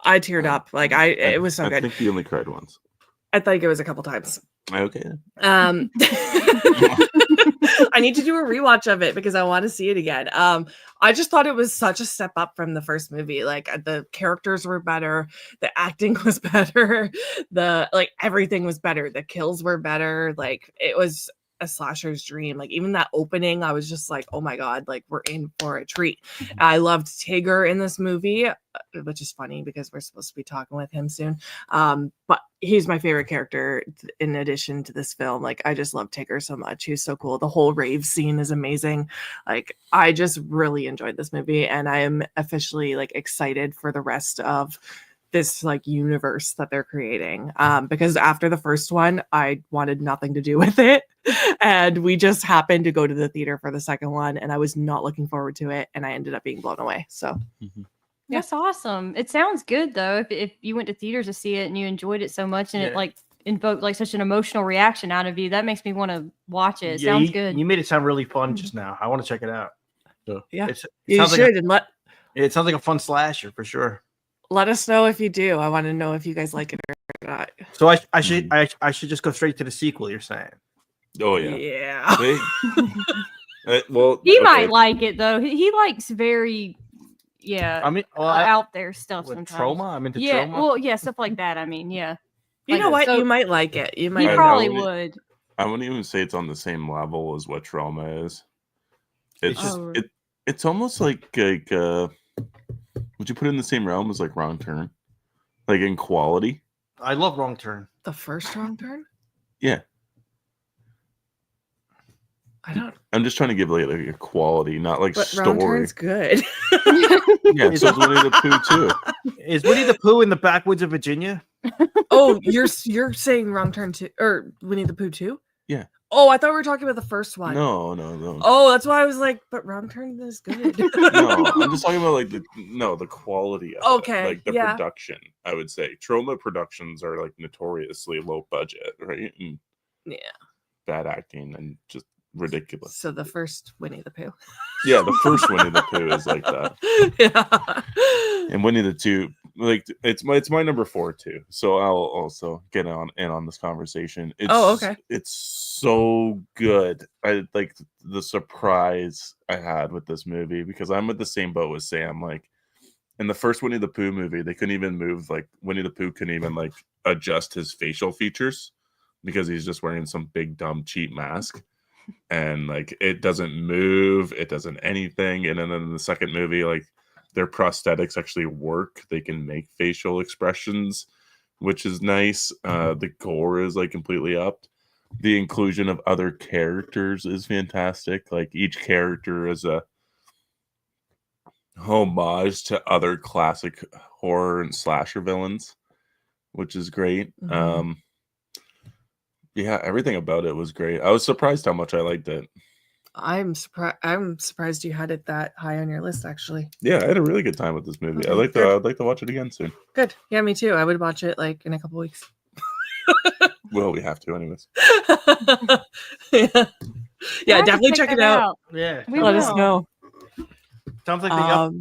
I teared up. Like it was so I good. think you only cried once. I think it was a couple times. Okay. I need to do a rewatch of it because I want to see it again. I just thought it was such a step up from the first movie. Like the characters were better, the acting was better, everything was better. The kills were better. Like it was a slasher's dream. Like even that opening, I was just like, oh my god, like we're in for a treat. I loved Tigger in this movie, which is funny because we're supposed to be talking with him soon. But he's my favorite character in addition to this film. Like I just love Tigger so much. He's so cool. The whole rave scene is amazing. Like I just really enjoyed this movie, and I am officially like excited for the rest of this like universe that they're creating, because after the first one I wanted nothing to do with it, and we just happened to go to the theater for the second one, and I was not looking forward to it, and I ended up being blown away. So Mhm. Yeah. That's awesome. It sounds good though. If you went to theaters to see it and you enjoyed it so much and it Yeah. like invoked like such an emotional reaction out of you, that makes me want to watch it. It Yeah, sounds you, good. You made it sound really fun just now. I want to check it out. So Yeah. it You sounds should, like and it sounds like a fun slasher for sure. let us know if you do. I want to know if you guys like it or not. So I should just go straight to the sequel. You're saying? Oh yeah. Yeah. Well, He okay. might like it though. He likes very I mean, out there stuff with sometimes. trauma. I'm into Yeah, trauma. well, yeah, stuff like that. I mean, yeah. You know what? So You might like it. You he might. I probably know. would. I wouldn't even say it's on the same level as what Trauma is. It's just Oh. it's almost like would you put it in the same realm as like Wrong Turn, like in quality? I love Wrong Turn. The first Wrong Turn? Yeah, I don't. I'm just trying to give like a quality, not like But Wrong story. Turn's good. Yeah, so is Winnie the Pooh too. Is Winnie the Pooh in the backwoods of Virginia? Oh, you're saying Wrong Turn 2 or Winnie the Pooh 2? Yeah. Oh, I thought we were talking about the first one. No. Oh, that's why I was like, but Wrong Turn is good. No, I'm just talking about like the quality of it, Okay, like the yeah. production. I would say Trauma productions are like notoriously low budget, right? And Yeah. bad acting and just ridiculous. So the first Winnie the Pooh. Yeah, the first Winnie the Pooh is like that. Yeah. And Winnie the Two, like it's my number 4 too. So I'll also get on this conversation. Okay. It's so good. I like the surprise I had with this movie because I'm with the same boat with Sam. Like in the first Winnie the Pooh movie, they couldn't even move. Like Winnie the Pooh couldn't even like adjust his facial features because he's just wearing some big dumb cheap mask. And like it doesn't move, it doesn't anything. And then in the second movie, like their prosthetics actually work. They can make facial expressions, which is nice. The gore is like completely upped. The inclusion of other characters is fantastic. Like each character is a homage to other classic horror and slasher villains, which is great. Mhm. Yeah, everything about it was great. I was surprised how much I liked it. I'm surprised you had it that high on your list, actually. Yeah, I had a really good time with this movie. Okay, good. I'd like to watch it again soon. Good. Yeah, me too. I would watch it like in a couple weeks. Well, we have to anyways. Yeah, We'll have to definitely check it that out. Yeah. We Let us will. know. Sounds like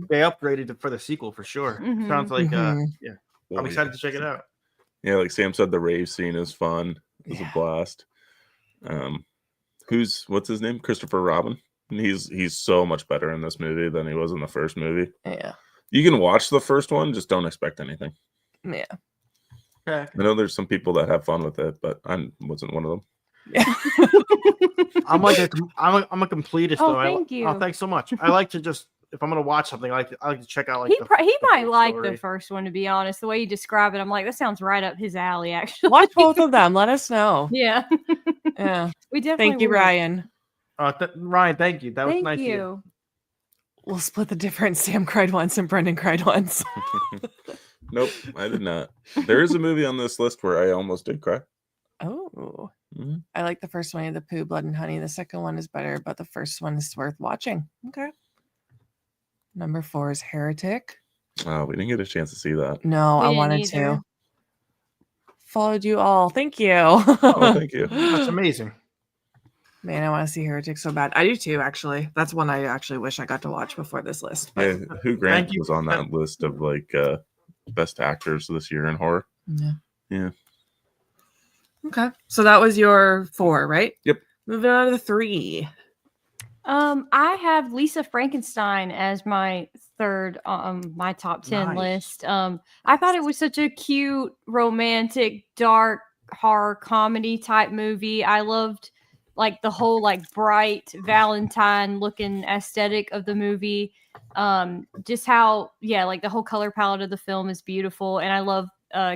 they upgraded it for the sequel for sure. Mhm. Sounds like Mhm. yeah. Well, I'm excited to check it out. Yeah, like Sam said, the rave scene is fun. It's a blast. What's his name? Christopher Robin. And he's so much better in this movie than he was in the first movie. Yeah. You can watch the first one, just don't expect anything. Yeah. Okay. I know there's some people that have fun with it, but I wasn't one of them. I'm a completist Oh, though. thank you. Oh, thanks so much. I like to just if I'm gonna watch something, I like to check out like He the might full like story. the first one, to be honest. The way you describe it, I'm like, that sounds right up his alley, actually. Watch both of them. Let us know. Yeah. Yeah. We definitely Thank you, will. Ryan. Ryan, thank you. That was Thank nice of you. you. We'll split the difference. Sam cried once and Brendan cried once. Nope, I did not. There is a movie on this list where I almost did cry. Oh. Mhm. I like the first one, the Pooh, Blood and Honey. The second one is better, but the first one is worth watching. Okay. Number 4 is Heretic. Oh, we didn't get a chance to see that. No, We I didn't wanted either. to. Followed you all. Thank you. Oh, thank you. That's amazing. Man, I want to see Heretic so bad. I do too, actually. That's one I actually wish I got to watch before this list. But Yeah, Hugh Grant Thank you. was on that list of like best actors this year in horror. Yeah. Okay. So that was your 4, right? Yep. Moving on to the 3. I have Lisa Frankenstein as my third my top 10 Nice. list. I thought it was such a cute, romantic, dark horror comedy type movie. I loved like the whole like bright Valentine looking aesthetic of the movie. Just how like the whole color palette of the film is beautiful, and I love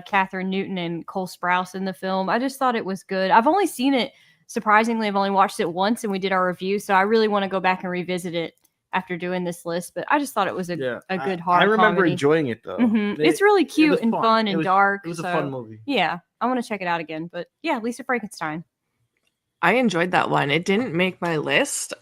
Catherine Newton and Cole Sprouse in the film. I just thought it was good. I've only seen it. Surprisingly, I've only watched it once and we did our review, so I really want to go back and revisit it after doing this list. But I just thought it was a good horror I remember comedy. enjoying it though. Mhm. It's really cute was and fun. fun It and was- dark. It was a so, fun movie. Yeah, I want to check it out again. But yeah, Lisa Frankenstein. I enjoyed that one. It didn't make my list.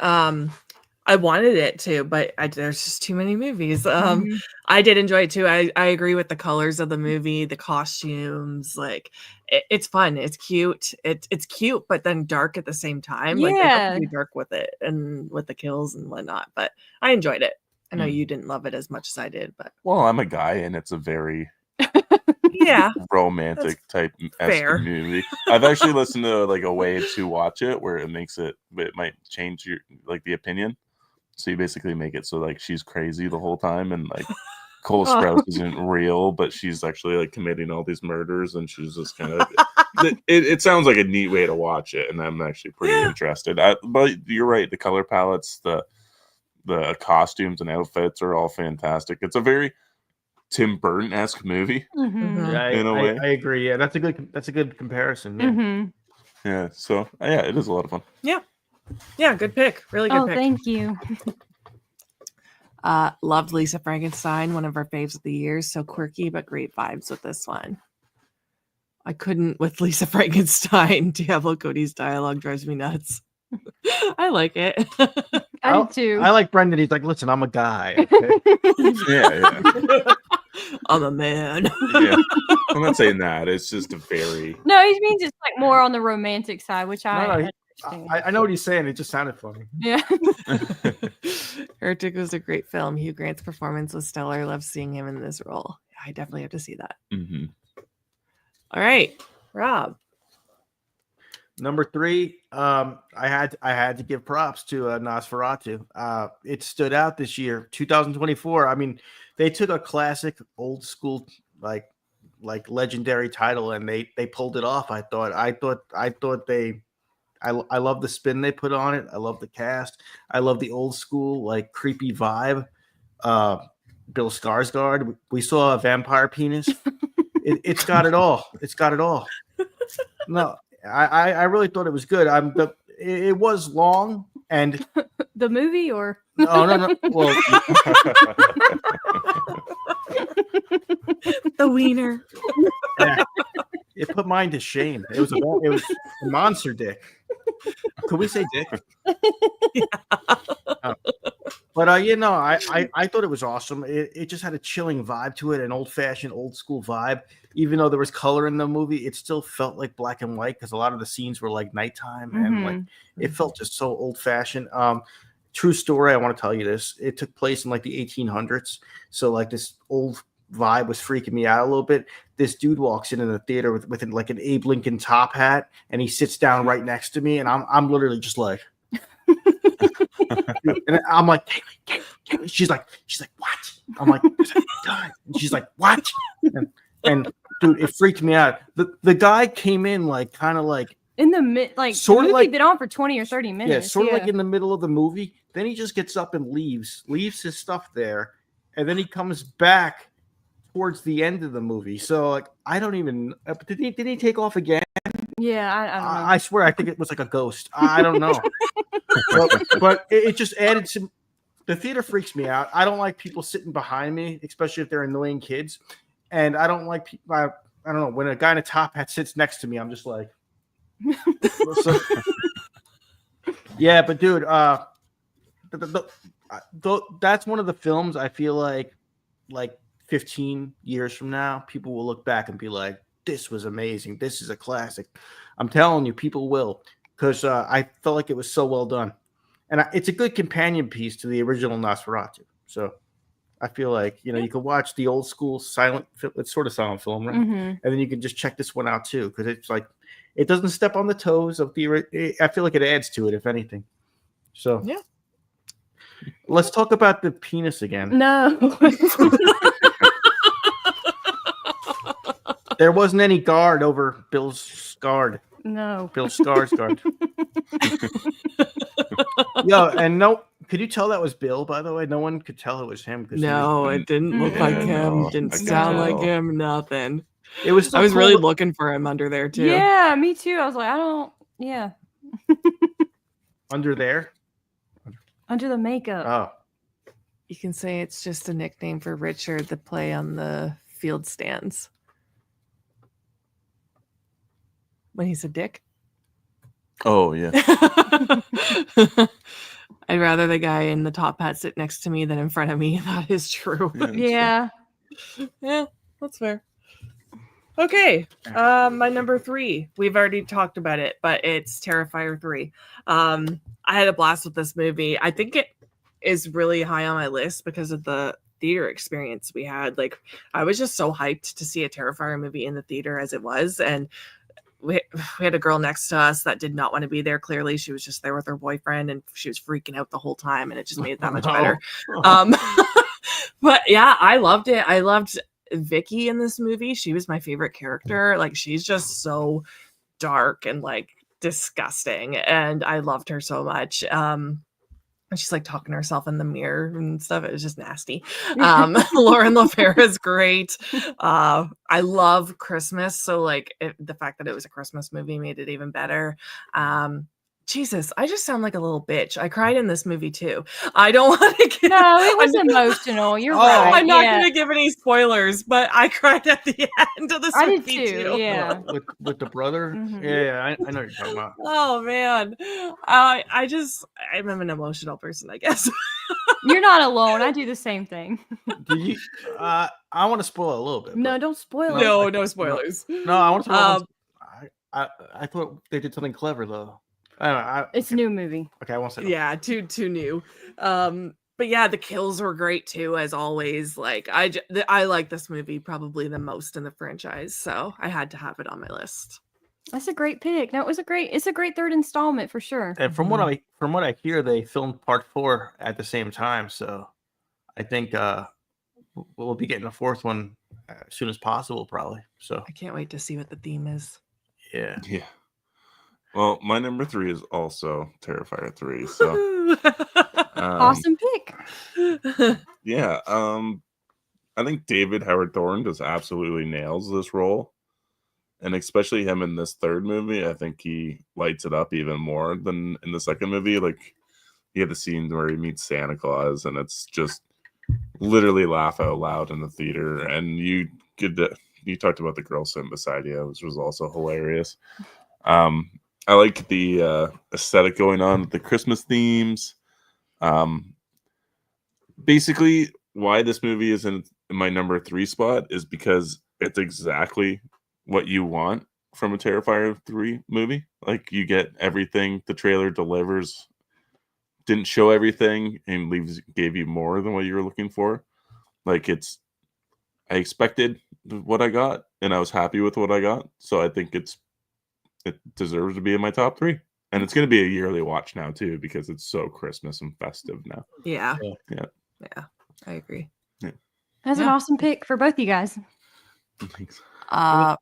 I wanted it to, but there's just too many movies. Mhm. I did enjoy it too. I agree with the colors of the movie, the costumes. Like it's fun. It's cute. It's cute, but then dark at the same time. Like they have to Yeah. be dark with it and with the kills and whatnot. But I enjoyed it. I know Mm. you didn't love it as much as I did, but Well, I'm a guy, and it's a very yeah, romantic type fair. movie. I've actually listened to like a way to watch it where it might change your like the opinion. So you basically make it so like she's crazy the whole time, and like Cole Oh. Sprouse isn't real, but she's actually like committing all these murders, and she's just kind of. It sounds like a neat way to watch it, and I'm actually pretty Yeah. interested. But you're right, the color palettes, the costumes and outfits are all fantastic. It's a very Tim Burton-esque movie. Mhm. Yeah, In a way. I agree. Yeah, that's a good comparison. Yeah. Mhm. Yeah, so yeah, it is a lot of fun. Yeah, good pick. Really good Oh, pick. thank you. Loved Lisa Frankenstein, one of our faves of the year. So quirky, but great vibes with this one. I couldn't with Lisa Frankenstein. Diablo Cody's dialogue drives me nuts. I like it. I I'll- did too. I like Brendan. He's like, listen, I'm a guy. Okay? Yeah. I'm a man. Yeah. I'm not saying that. It's just a very No, he means it's like more on the romantic side, which I No, understand. I know what he's saying. It just sounded funny. Yeah. Heretic was a great film. Hugh Grant's performance was stellar. Love seeing him in this role. I definitely have to see that. Mhm. All right, Rob. Number 3, I had to give props to Nosferatu. It stood out this year, 2024. I mean, they took a classic, old school, like legendary title, and they pulled it off. I love the spin they put on it. I love the cast. I love the old school, like creepy vibe. Bill Skarsgård. We saw a vampire penis. It's got it all. It's got it all. No, I really thought it was good. It was long, and The movie or no. Well, The wiener. yeah, it put mine to shame. It was a monster dick. Could we say dick? But I thought it was awesome. It just had a chilling vibe to it, an old-fashioned, old-school vibe. Even though there was color in the movie, it still felt like black and white because a lot of the scenes were like nighttime and like it felt just so old-fashioned. True story. I want to tell you this. It took place in like the 1800s, so like this old vibe was freaking me out a little bit. This dude walks in the theater with like an Abe Lincoln top hat, and he sits down right next to me, and I'm literally just like. And I'm like, Kaylee. She's like, what? I'm like, God. And she's like, what? And dude, it freaked me out. The guy came in like kind of like in the mid, like Sorta the movie like- been on for 20 or 30 minutes. yeah, sort of like in the middle of the movie. Then he just gets up and leaves his stuff there, and then he comes back towards the end of the movie. So like, I don't even did he take off again? Yeah, I don't know. I swear, I think it was like a ghost. I don't know. but it just added some. The theater freaks me out. I don't like people sitting behind me, especially if they're annoying kids. And I don't like people. I don't know, when a guy in a top hat sits next to me, I'm just like. So- yeah, but dude, that's one of the films I feel like 15 years from now, people will look back and be like, this was amazing. This is a classic. I'm telling you, people will, because I felt like it was so well done. And it's a good companion piece to the original Nosferatu. So I feel like, you can watch the old school silent, it's sort of silent film, right? Mhm. And then you can just check this one out too, because it's like, it doesn't step on the toes of I feel like it adds to it, if anything. So Yeah. Let's talk about the penis again. No. There wasn't any guard over Bill's guard. No. Bill Skarsgård. Yo, and no, could you tell that was Bill, by the way? No one could tell it was him. No, it didn't look like him. no, Didn't I can sound like tell. him. Nothing. It was so I was cool really that- looking for him under there too. Yeah, me too. I was like, yeah, under there. under the makeup. Oh, You can say it's just a nickname for Richard, the play on the field stands. When he's a dick. Oh yeah. I'd rather the guy in the top hat sit next to me than in front of me. That is true. Yeah, that's Yeah. Yeah, that's fair. Okay, my number 3. We've already talked about it, but it's Terrifier 3. I had a blast with this movie. I think it is really high on my list because of the theater experience we had. Like, I was just so hyped to see a Terrifier movie in the theater as it was, and we had a girl next to us that did not want to be there. Clearly, she was just there with her boyfriend, and she was freaking out the whole time, and it just made it that much better. But yeah, I loved it. I loved Vicky in this movie. She was my favorite character. Like, she's just so dark and like disgusting, and I loved her so much. And she's like talking to herself in the mirror and stuff. It was just nasty. Lauren LaFera is great. I love Christmas, so like the fact that it was a Christmas movie made it even better. Jesus, I just sound like a little bitch. I cried in this movie too. I don't want to get. No, it was emotional. You're Oh, right. I'm not yeah. going to give any spoilers, but I cried at the end of this I did movie too. Yeah. with the brother. Mhm. Yeah, I know what you're talking about. Oh man, I'm an emotional person, I guess. You're not alone. I do the same thing. Did you? I want to spoil a little bit. No, but- don't spoil it. No spoilers. No, I want to spoil. Um, I thought they did something clever though. I don't know. It's a new movie. Okay, I won't say. Yeah, too new. But yeah, the kills were great too, as always. Like I like this movie probably the most in the franchise, so I had to have it on my list. That's a great pick. No, it's a great third installment for sure. And from what I hear, they filmed part 4 at the same time. So I think we'll be getting a 4th one as soon as possible, probably. So I can't wait to see what the theme is. yeah. Yeah. Well, my number 3 is also Terrifier 3. So Awesome pick. yeah, I think David Howard Thorne just absolutely nails this role, and especially him in this third movie. I think he lights it up even more than in the second movie. Like, he had the scene where he meets Santa Claus, and it's just literally laugh out loud in the theater. And you talked about the girl sitting beside you, which was also hilarious. I like the aesthetic going on with the Christmas themes. Basically, why this movie is in my number 3 spot is because it's exactly what you want from a Terrifier 3 movie. Like, you get everything the trailer delivers. Didn't show everything and gave you more than what you were looking for. Like, I expected what I got, and I was happy with what I got. So I think it deserves to be in my top 3. And it's going to be a yearly watch now too, because it's so Christmas and festive now. Yeah. Yeah. I agree. That's an Yeah. awesome pick for both you guys. Thanks.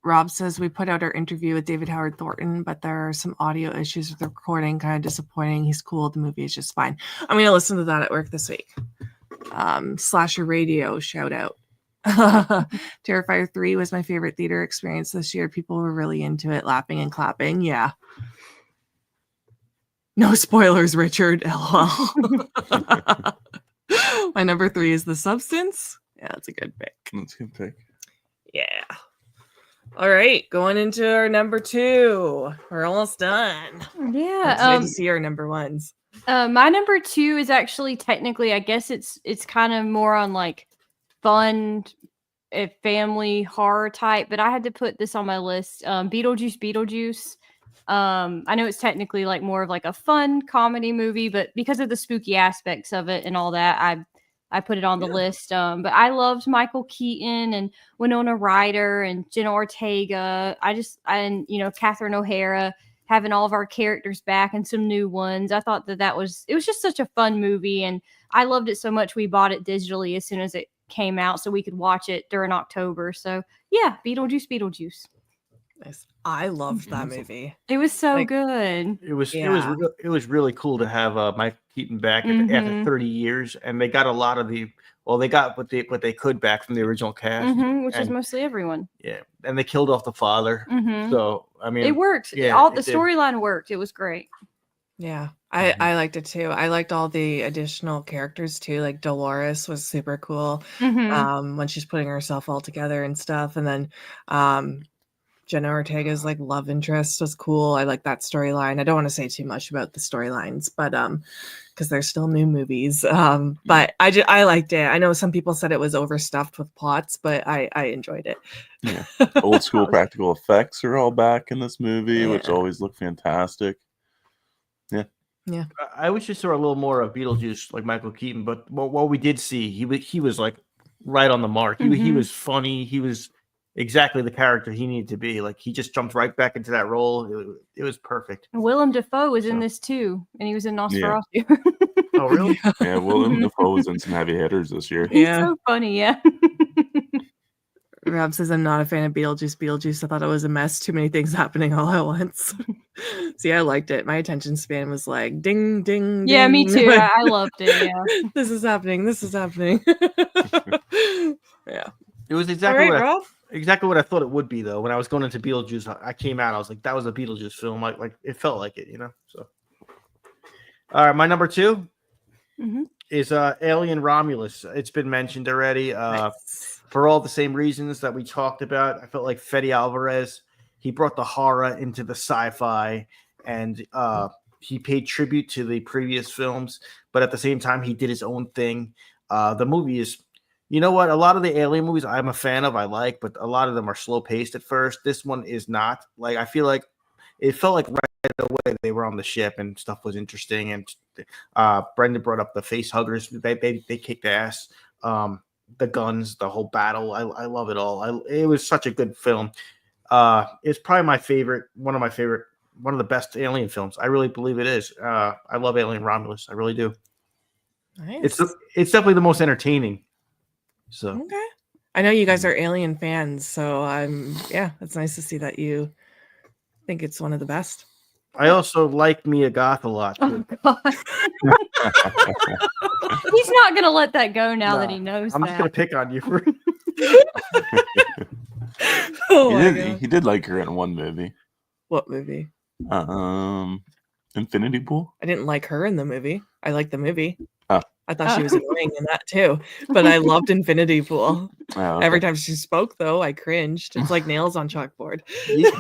Rob says we put out our interview with David Howard Thornton, but there are some audio issues with the recording, kind of disappointing. He's cool. The movie is just fine. I'm going to listen to that at work this week. Slasher Radio, shout out. Terrifier 3 was my favorite theater experience this year. People were really into it, laughing and clapping. Yeah. No spoilers, Richard. LOL. My number 3 is The Substance. Yeah, that's a good pick. That's a good pick. Yeah. All right, going into our number 2. We're almost done. Yeah. Excited to see our number 1s. My number 2 is actually technically, I guess it's kind of more on like fun, family horror type, but I had to put this on my list. Beetlejuice. I know it's technically like more of like a fun comedy movie, but because of the spooky aspects of it and all that, I put it on the list. But I loved Michael Keaton and Winona Ryder and Jenna Ortega. And Catherine O'Hara, having all of our characters back and some new ones. I thought it was just such a fun movie, and I loved it so much we bought it digitally as soon as it came out so we could watch it during October. So yeah, Beetlejuice. Nice. I loved that movie. It was so Like, good. It was Yeah. it was really cool to have Mike Keaton back after Mhm. 30 years, and they got a lot of they got what they could back from the original cast. Which is And- mostly everyone. Yeah, and they killed off the father. Mhm. So I mean, It worked. yeah, All it the did. storyline worked. It was great. Yeah, Mhm. I liked it too. I liked all the additional characters too. Like Dolores was super cool. Mhm. When she's putting herself all together and stuff, and then Jenna Ortega's like love interest was cool. I like that storyline. I don't want to say too much about the storylines, but because there's still new movies. But I liked it. I know some people said it was overstuffed with plots, but I enjoyed it. Yeah. Old school practical effects are all back in this movie, which Yeah. always look fantastic. I wish you saw a little more of Beetlejuice, like Michael Keaton, but what we did see, he was like right on the mark. He Mhm. was funny. He was exactly the character he needed to be. Like he just jumped right back into that role. It was perfect. And Willem Dafoe was in So- this too, and he was in Nosferatu. Oh, really? Yeah, Willem Dafoe was in some heavy hitters this year. He's Yeah. so funny, yeah. Rob says I'm not a fan of Beetlejuice. I thought it was a mess. Too many things happening all at once. See, I liked it. My attention span was like ding, ding, Yeah, me ding. too. Like, I loved it. Yeah. this is happening. This is happening. Yeah. It was All exactly right, Rob. exactly what I thought it would be though. When I was going into Beetlejuice, I came out, I was like, that was a Beetlejuice film. Like it felt like it, you know. So all right, my number 2 Mhm. is Alien Romulus. It's been mentioned already. Nice. For all the same reasons that we talked about. I felt like Fede Alvarez, he brought the horror into the sci-fi, and he paid tribute to the previous films, but at the same time, he did his own thing. The movie is, you know what? A lot of the Alien movies I'm a fan of, I like, but a lot of them are slow paced at first. This one is not. Like, I feel like it felt like right away they were on the ship and stuff was interesting. And Brendan brought up the face huggers. They kicked ass. The guns, the whole battle. I love it all. It was such a good film. It's probably my favorite, one of the best Alien films. I really believe it is. I love Alien Romulus. I really do. Nice. It's definitely the most entertaining. So Okay. I know you guys are Alien fans, so yeah, it's nice to see that you think it's one of the best. I also like Mia Goth a lot. Oh Too. God. He's not gonna let that go now that No, he knows I'm that. just gonna pick on you for Oh He my did, God. he did like her in one movie. What movie? Infinity Pool. I didn't like her in the movie. I liked the movie. Oh. I thought she was annoying in that too, but I loved Infinity Pool. Oh, okay. Every time she spoke, though, I cringed. It's like nails on chalkboard. you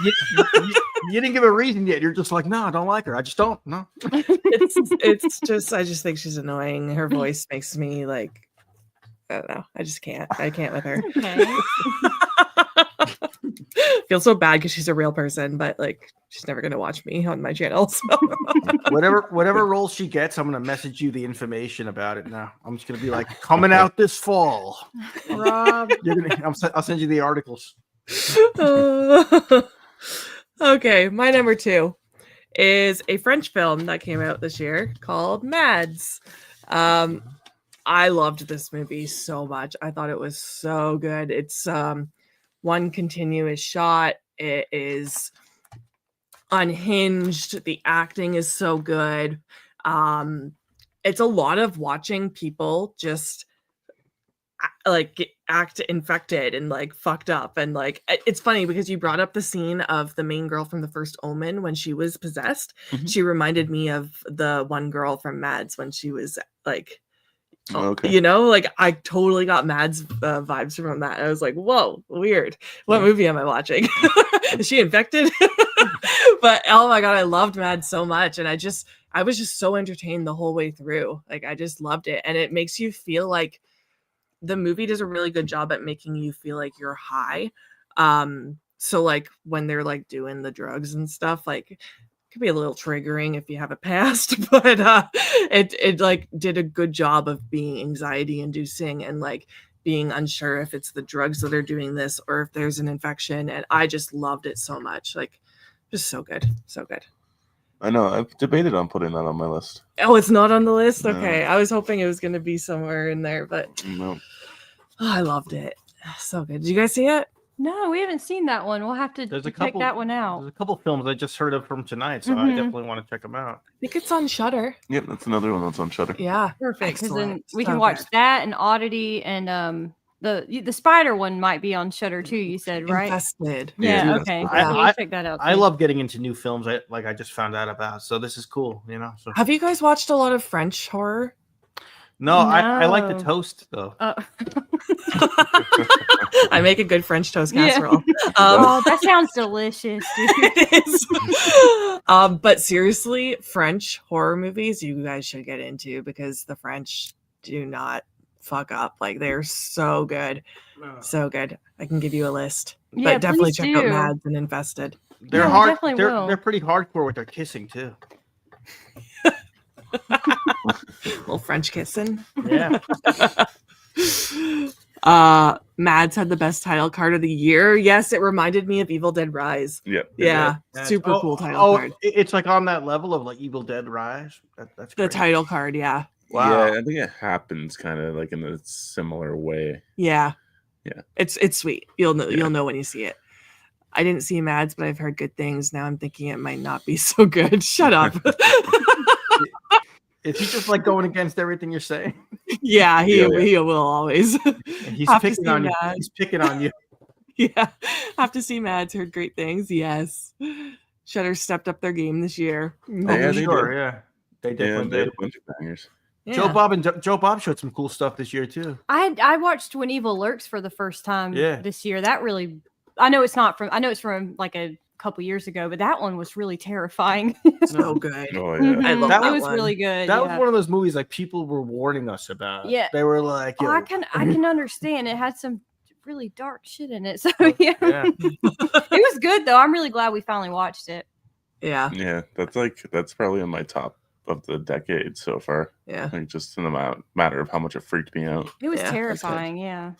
didn't give a reason yet. You're just like, no, I don't like her. I just don't. No. It's just I just think she's annoying. Her voice makes me like I don't know. I just can't. I can't with her. Okay. Feel so bad because she's a real person, but like she's never gonna watch me on my channel. So. Whatever role she gets, I'm gonna message you the information about it now. I'm just gonna be like, coming out this fall. Rob. I'll send you the articles. Okay, my number 2 is a French film that came out this year called Mads. I loved this movie so much. I thought it was so good. It's one continuous shot. It is unhinged. The acting is so good. It's a lot of watching people just like act infected and like fucked up, and like it's funny because you brought up the scene of the main girl from The First Omen when she was possessed. Mhm. She reminded me of the one girl from Mads when she was like Okay. you know, like I totally got Mads vibes from that. I was like, whoa, weird. What movie am I watching? Is she infected? But oh my God, I loved Mads so much. And I was just so entertained the whole way through. Like I just loved it. And it makes you feel like the movie does a really good job at making you feel like you're high. So like when they're like doing the drugs and stuff, like could be a little triggering if you have a past, but it like did a good job of being anxiety inducing and like being unsure if it's the drugs that are doing this or if there's an infection. And I just loved it so much. Like just so good. So good. I know. I've debated on putting that on my list. Oh, it's not on the list? No. Okay. I was hoping it was going to be somewhere in there, but No. I loved it. So good. Did you guys see it? No, we haven't seen that one. We'll have to There's a check couple- that one out. There's a couple films I just heard of from tonight, so I Mhm. definitely want to check them out. I think it's on Shudder. Yep, that's another one that's on Shudder. Yeah. Perfect, because then Excellent. we So can watch good. that and Oddity and the spider one might be on Shutter too. You said right? Infested. Yeah. Yeah. Okay. I- So we'll check that out. I too. love getting into new films. I just found out about, so this is cool. You know. So Have you guys watched a lot of French horror? No, I like the No. toast though. I make a good French toast Yeah. casserole. Oh, that sounds delicious, dude. It is. But seriously, French horror movies you guys should get into because the French do not fuck up. Like they're so good. So good. I can give you a list. Yeah, but definitely please check out do. Mads and Infested. They're Yeah, we hard. definitely They're will. they're pretty hardcore with their kissing too. Little French kissing. Yeah. Mads had the best title card of the year. Yes, it reminded me of Evil Dead Rise. Yep. Yeah, That's- super cool title card. It's like on that level of like Evil Dead Rise. That's The great. title card, yeah. Wow. Yeah, I think it happens kind of like in a similar way. Yeah. Yeah. It's sweet. You'll know when you see it. I didn't see Mads, but I've heard good things. Now I'm thinking it might not be so good. Shut up. Is he just like going against everything you're saying? Yeah, Yeah. he will always. And he's Have to picking see on you. that. He's picking on you. Yeah. Have to see Mads. Heard great things. Yes. Shutter stepped up their game this year. Oh, Yeah, for they sure. did. Yeah. They Yeah, definitely they had did. a bunch of bangers. Yeah. Joe Bob showed some cool stuff this year too. I watched When Evil Lurks for the first time Yeah. this year. That really, I know it's from like a couple years ago, but that one was really terrifying. So good. Oh yeah. Mhm. I love that it that was one. really good. That yeah. was one of those movies like people were warning us about. Yeah. They were like, Oh, yo, I can understand. It had some really dark shit in it. So yeah. yeah. It was good though. I'm really glad we finally watched it. Yeah. Yeah, that's probably in my top of the decade so far. Yeah. Like just in the matter of how much it freaked me out. It was Yeah, that's good. terrifying. Yeah.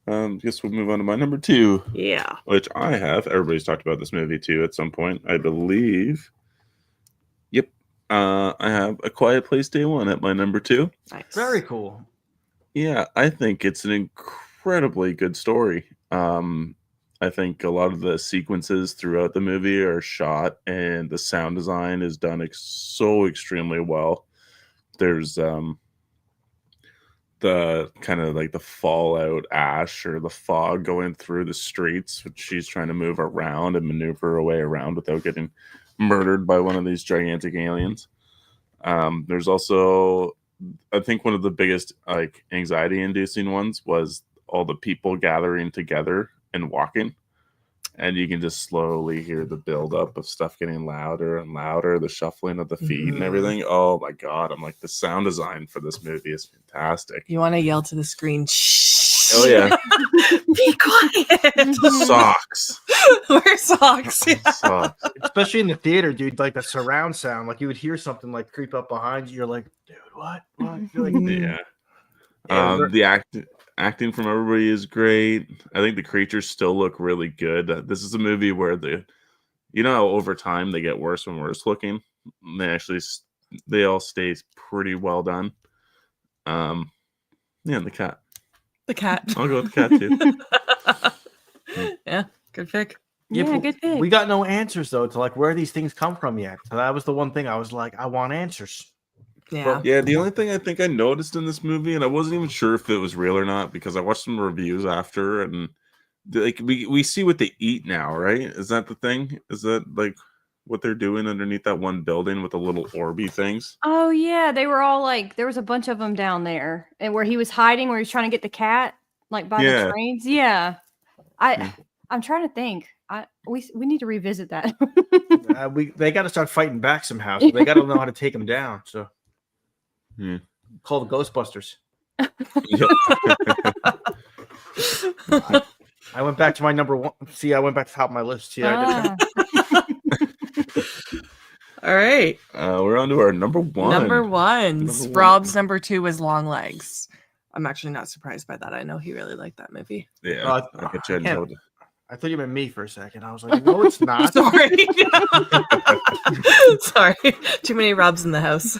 Guess we'll move on to my number 2, Yeah. which I have. Everybody's talked about this movie too at some point, I believe. Yep. I have A Quiet Place Day 1 at my number 2. Nice. Very cool. Yeah, I think it's an incredibly good story. I think a lot of the sequences throughout the movie are shot, and the sound design is done so extremely well. There's the kind of like the fallout ash or the fog going through the streets, which she's trying to move around and maneuver her way around without getting murdered by one of these gigantic aliens. There's also, I think one of the biggest like anxiety inducing ones was all the people gathering together and walking, and you can just slowly hear the buildup of stuff getting louder and louder, the shuffling of the feet and Mhm. everything. Oh my god, I'm like, the sound design for this movie is fantastic. You want to yell to the screen, shh. Oh yeah. Be quiet. Mhm. Socks. Wear socks. Yeah. Socks. Especially in the theater, dude. Like the surround sound, like you would hear something like creep up behind you. You're like, dude, what? You're like, Yeah. Yeah, The acting from everybody is great. I think the creatures still look really good. This is a movie where how over time they get worse and worse looking. They all stay pretty well done. Yeah, and the cat. The cat. I'll go with the cat too. Yeah, good pick. Yeah, Yeah, but good pick. we got no answers though to like where these things come from yet. So that was the one thing I was like, I want answers. Yeah. Yeah, the only thing I think I noticed in this movie, and I wasn't even sure if it was real or not, because I watched some reviews after, and like we see what they eat now, right? Is that the thing? Is that like what they're doing underneath that one building with the little orby things? Oh yeah, they were all like there was a bunch of them down there, and where he was hiding, where he was trying to get the cat, like by Yeah. the trains. Yeah, I'm trying to think. We need to revisit that. They got to start fighting back somehow. So they got to know how to take them down. So Yeah. call the Ghostbusters. Yep. I went back to my number 1. See, I went back to the top of my list. See, I did. All right. We're on to our number 1. Number ones. Number one. Rob's number 2 was Long Legs. I'm actually not surprised by that. I know he really liked that movie. Yeah, I get you. yeah. I thought you meant me for a second. I was like, no, it's not. Sorry. Sorry. Too many Robs in the house.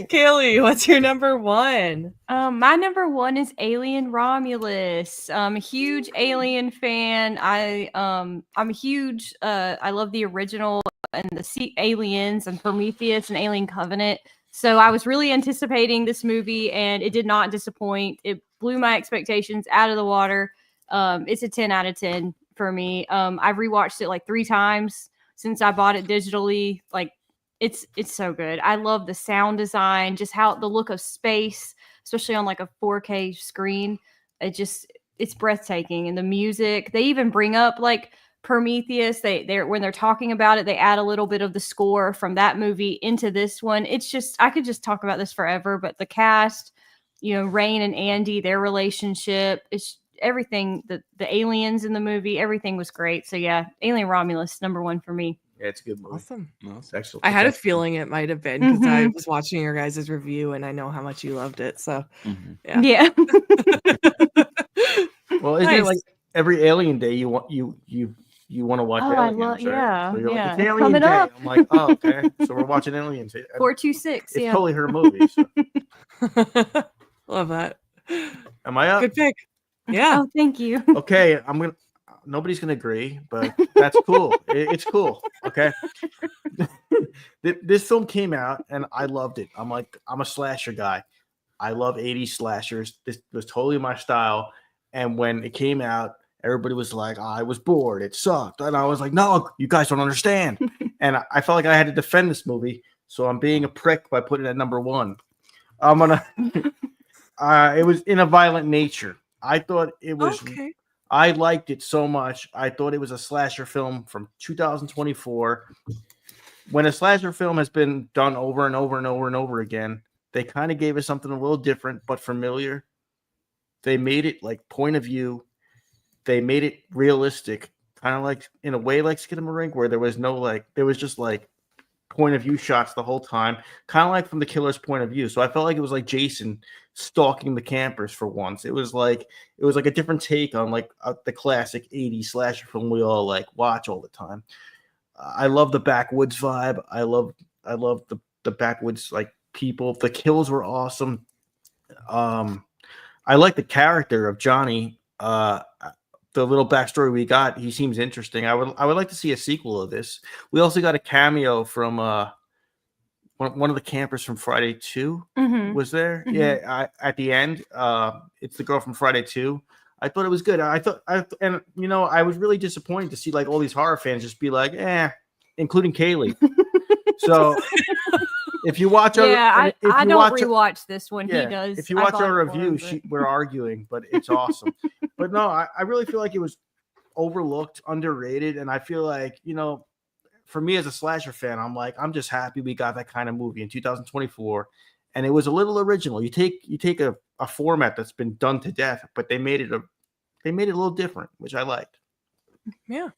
Kaylee, what's your number 1? My number 1 is Alien Romulus. I'm a huge Alien fan. I'm a huge. I love the original and the Aliens and Prometheus and Alien Covenant. So I was really anticipating this movie, and it did not disappoint. It blew my expectations out of the water. It's a 10 out of 10 for me. I've rewatched it like 3 times since I bought it digitally, like it's so good. I love the sound design, just how the look of space, especially on like a 4K screen. It's breathtaking. And the music, they even bring up like Prometheus. They're when they're talking about it, they add a little bit of the score from that movie into this one. It's just, I could just talk about this forever, but the cast, Rain and Andy, their relationship, it's everything, the aliens in the movie, everything was great. So yeah, Alien Romulus, #1 for me. Yeah, it's a good movie. Awesome. No, It's excellent. I had a It's feeling it might have been because I Mhm. was watching your guys' review and I know how much you loved it. So mhm. Yeah. Yeah. Well, isn't it Nice. like every Alien Day you want to watch Oh, I Aliens, love- right? yeah, So you're yeah. like, it's Alien Coming Day. up. I'm like, oh, okay. So we're watching Aliens. 426. It's Yeah. totally her movie. So. Love that. Am I up? Good pick. Yeah. Oh, thank you. Okay, nobody's gonna agree, but that's cool. It's cool. Okay. This film came out and I loved it. I'm a slasher guy. I love 80s slashers. This was totally my style. And when it came out, everybody was like, I was bored. It sucked. And I was like, no, you guys don't understand. And I felt like I had to defend this movie. So I'm being a prick by putting it at #1. I'm gonna it was In a Violent Nature. I thought it was Okay. I liked it so much. I thought it was a slasher film from 2024. When a slasher film has been done over and over and over and over again, they kind of gave us something a little different but familiar. They made it like point of view. They made it realistic, kind of like in a way like Skinamarink, where there was just like point of view shots the whole time, kind of like from the killer's point of view. So I felt like it was like Jason stalking the campers for once. It was like a different take on like the classic 80s slasher film we all like watch all the time. I love the backwoods vibe. I love the backwoods like people. The kills were awesome. I like the character of Johnny. The little backstory we got, he seems interesting. I would like to see a sequel of this. We also got a cameo from one of the campers from Friday 2 Mhm. was there. Mhm. Yeah, at the end, it's the girl from Friday 2. I thought it was good. I was really disappointed to see like all these horror fans just be like, including Kaylee. So if you watch our, Yeah, if I you don't watch- rewatch this one. yeah, He does. if you I watch bought our it for review, him, but- we're arguing, but it's awesome. But no, I really feel like it was overlooked, underrated, and I feel like, for me as a slasher fan, I'm just happy we got that kind of movie in 2024, and it was a little original. You take a format that's been done to death, but they made it a little different, which I liked. Yeah.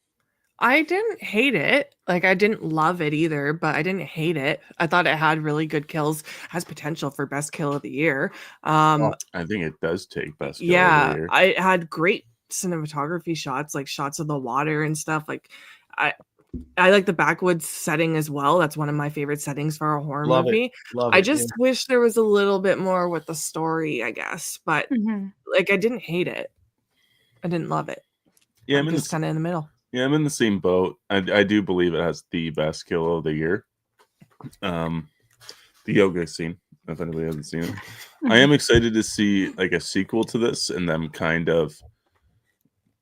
I didn't hate it. Like I didn't love it either, but I didn't hate it. I thought it had really good kills, has potential for best kill of the year. I think it does take best kill of the Yeah, year. I had great cinematography shots, like shots of the water and stuff. Like I like the backwoods setting as well. That's one of my favorite settings for a horror Love movie. it. Love I it. just wish there was a little bit more with the story, I guess. But Mhm. like I didn't hate it. I didn't love it. Yeah, I'm just kind of in the middle. Yeah, I'm in the same boat. I do believe it has the best kill of the year. The yoga scene, if anybody hasn't seen it. I am excited to see like a sequel to this and them kind of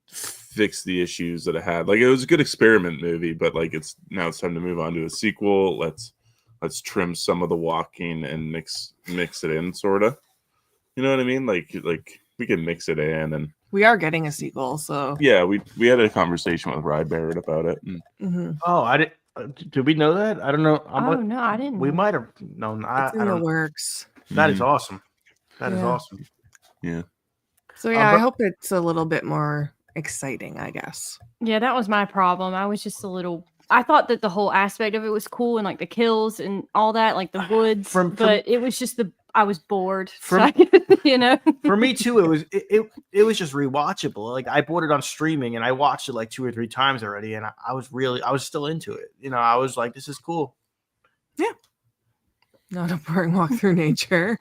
fix the issues that it had. Like it was a good experiment movie, but like it's time to move on to a sequel. Let's trim some of the walking and mix it in, sort of. You know what I mean? Like we can mix it in, and We are getting a sequel, so yeah, we had a conversation with Rye Barrett about it. And mhm. Oh, I didn't. Did we know that? I don't know. Oh no, I didn't. We know. might have known. I It's in the don't know. works. That is Mhm. awesome. That is Yeah. awesome. Yeah. So yeah, I but- hope it's a little bit more exciting, I guess. Yeah, that was my problem. I was just a little. I thought that the whole aspect of it was cool and like the kills and all that, like the woods. But it was just I was bored. From- So I, For me too, it was just rewatchable. Like I bought it on streaming and I watched it like 2 or 3 times already, and I was still into it. I was like, this is cool. Not a boring walk through nature.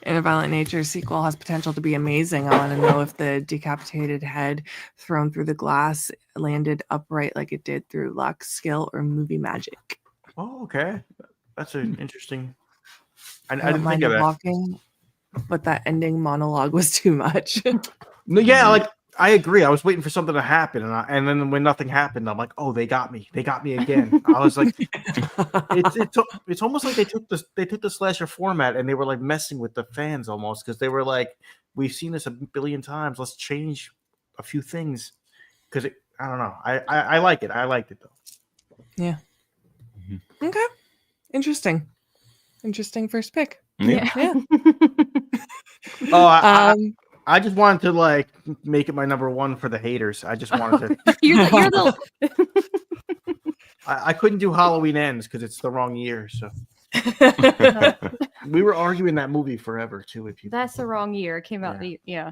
In a Violent Nature sequel has potential to be amazing. I want to know if the decapitated head thrown through the glass landed upright like it did through luck, skill, or movie magic. Oh, okay. That's an interesting. I I don't didn't think mind of it that. walking, but that ending monologue was too much. No, yeah, like I agree. I was waiting for something to happen, and then when nothing happened, I'm like, oh, they got me. They got me again. I was like, it's almost like they took the slasher format and they were like messing with the fans almost, because they were like, we've seen this a billion times. Let's change a few things, because I don't know. I like it. I liked it though. Yeah. Okay. Interesting first pick. Yeah. Yeah. Oh, I just wanted to like make it my number one for the haters. I just wanted to. you're the I couldn't do Halloween Ends because it's the wrong year. So we were arguing that movie forever too. If you that's the wrong year. It came out Yeah.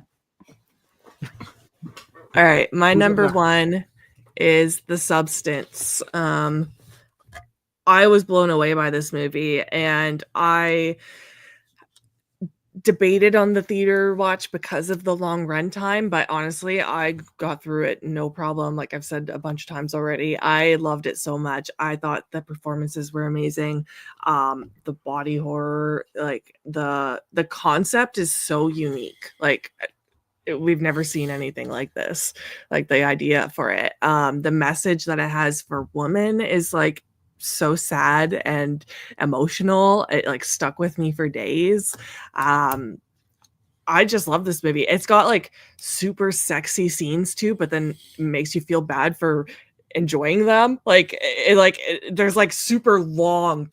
All right, my Who's number up? one is The Substance. I was blown away by this movie, and I debated on the theater watch because of the long run time, but honestly, I got through it no problem. Like I've said a bunch of times already, I loved it so much. I thought the performances were amazing. The body horror, like the concept is so unique. Like we've never seen anything like this. Like the idea for it, the message that it has for women is like so sad and emotional. It like stuck with me for days. I just love this movie. It's got like super sexy scenes too, but then makes you feel bad for enjoying them. Like there's like super long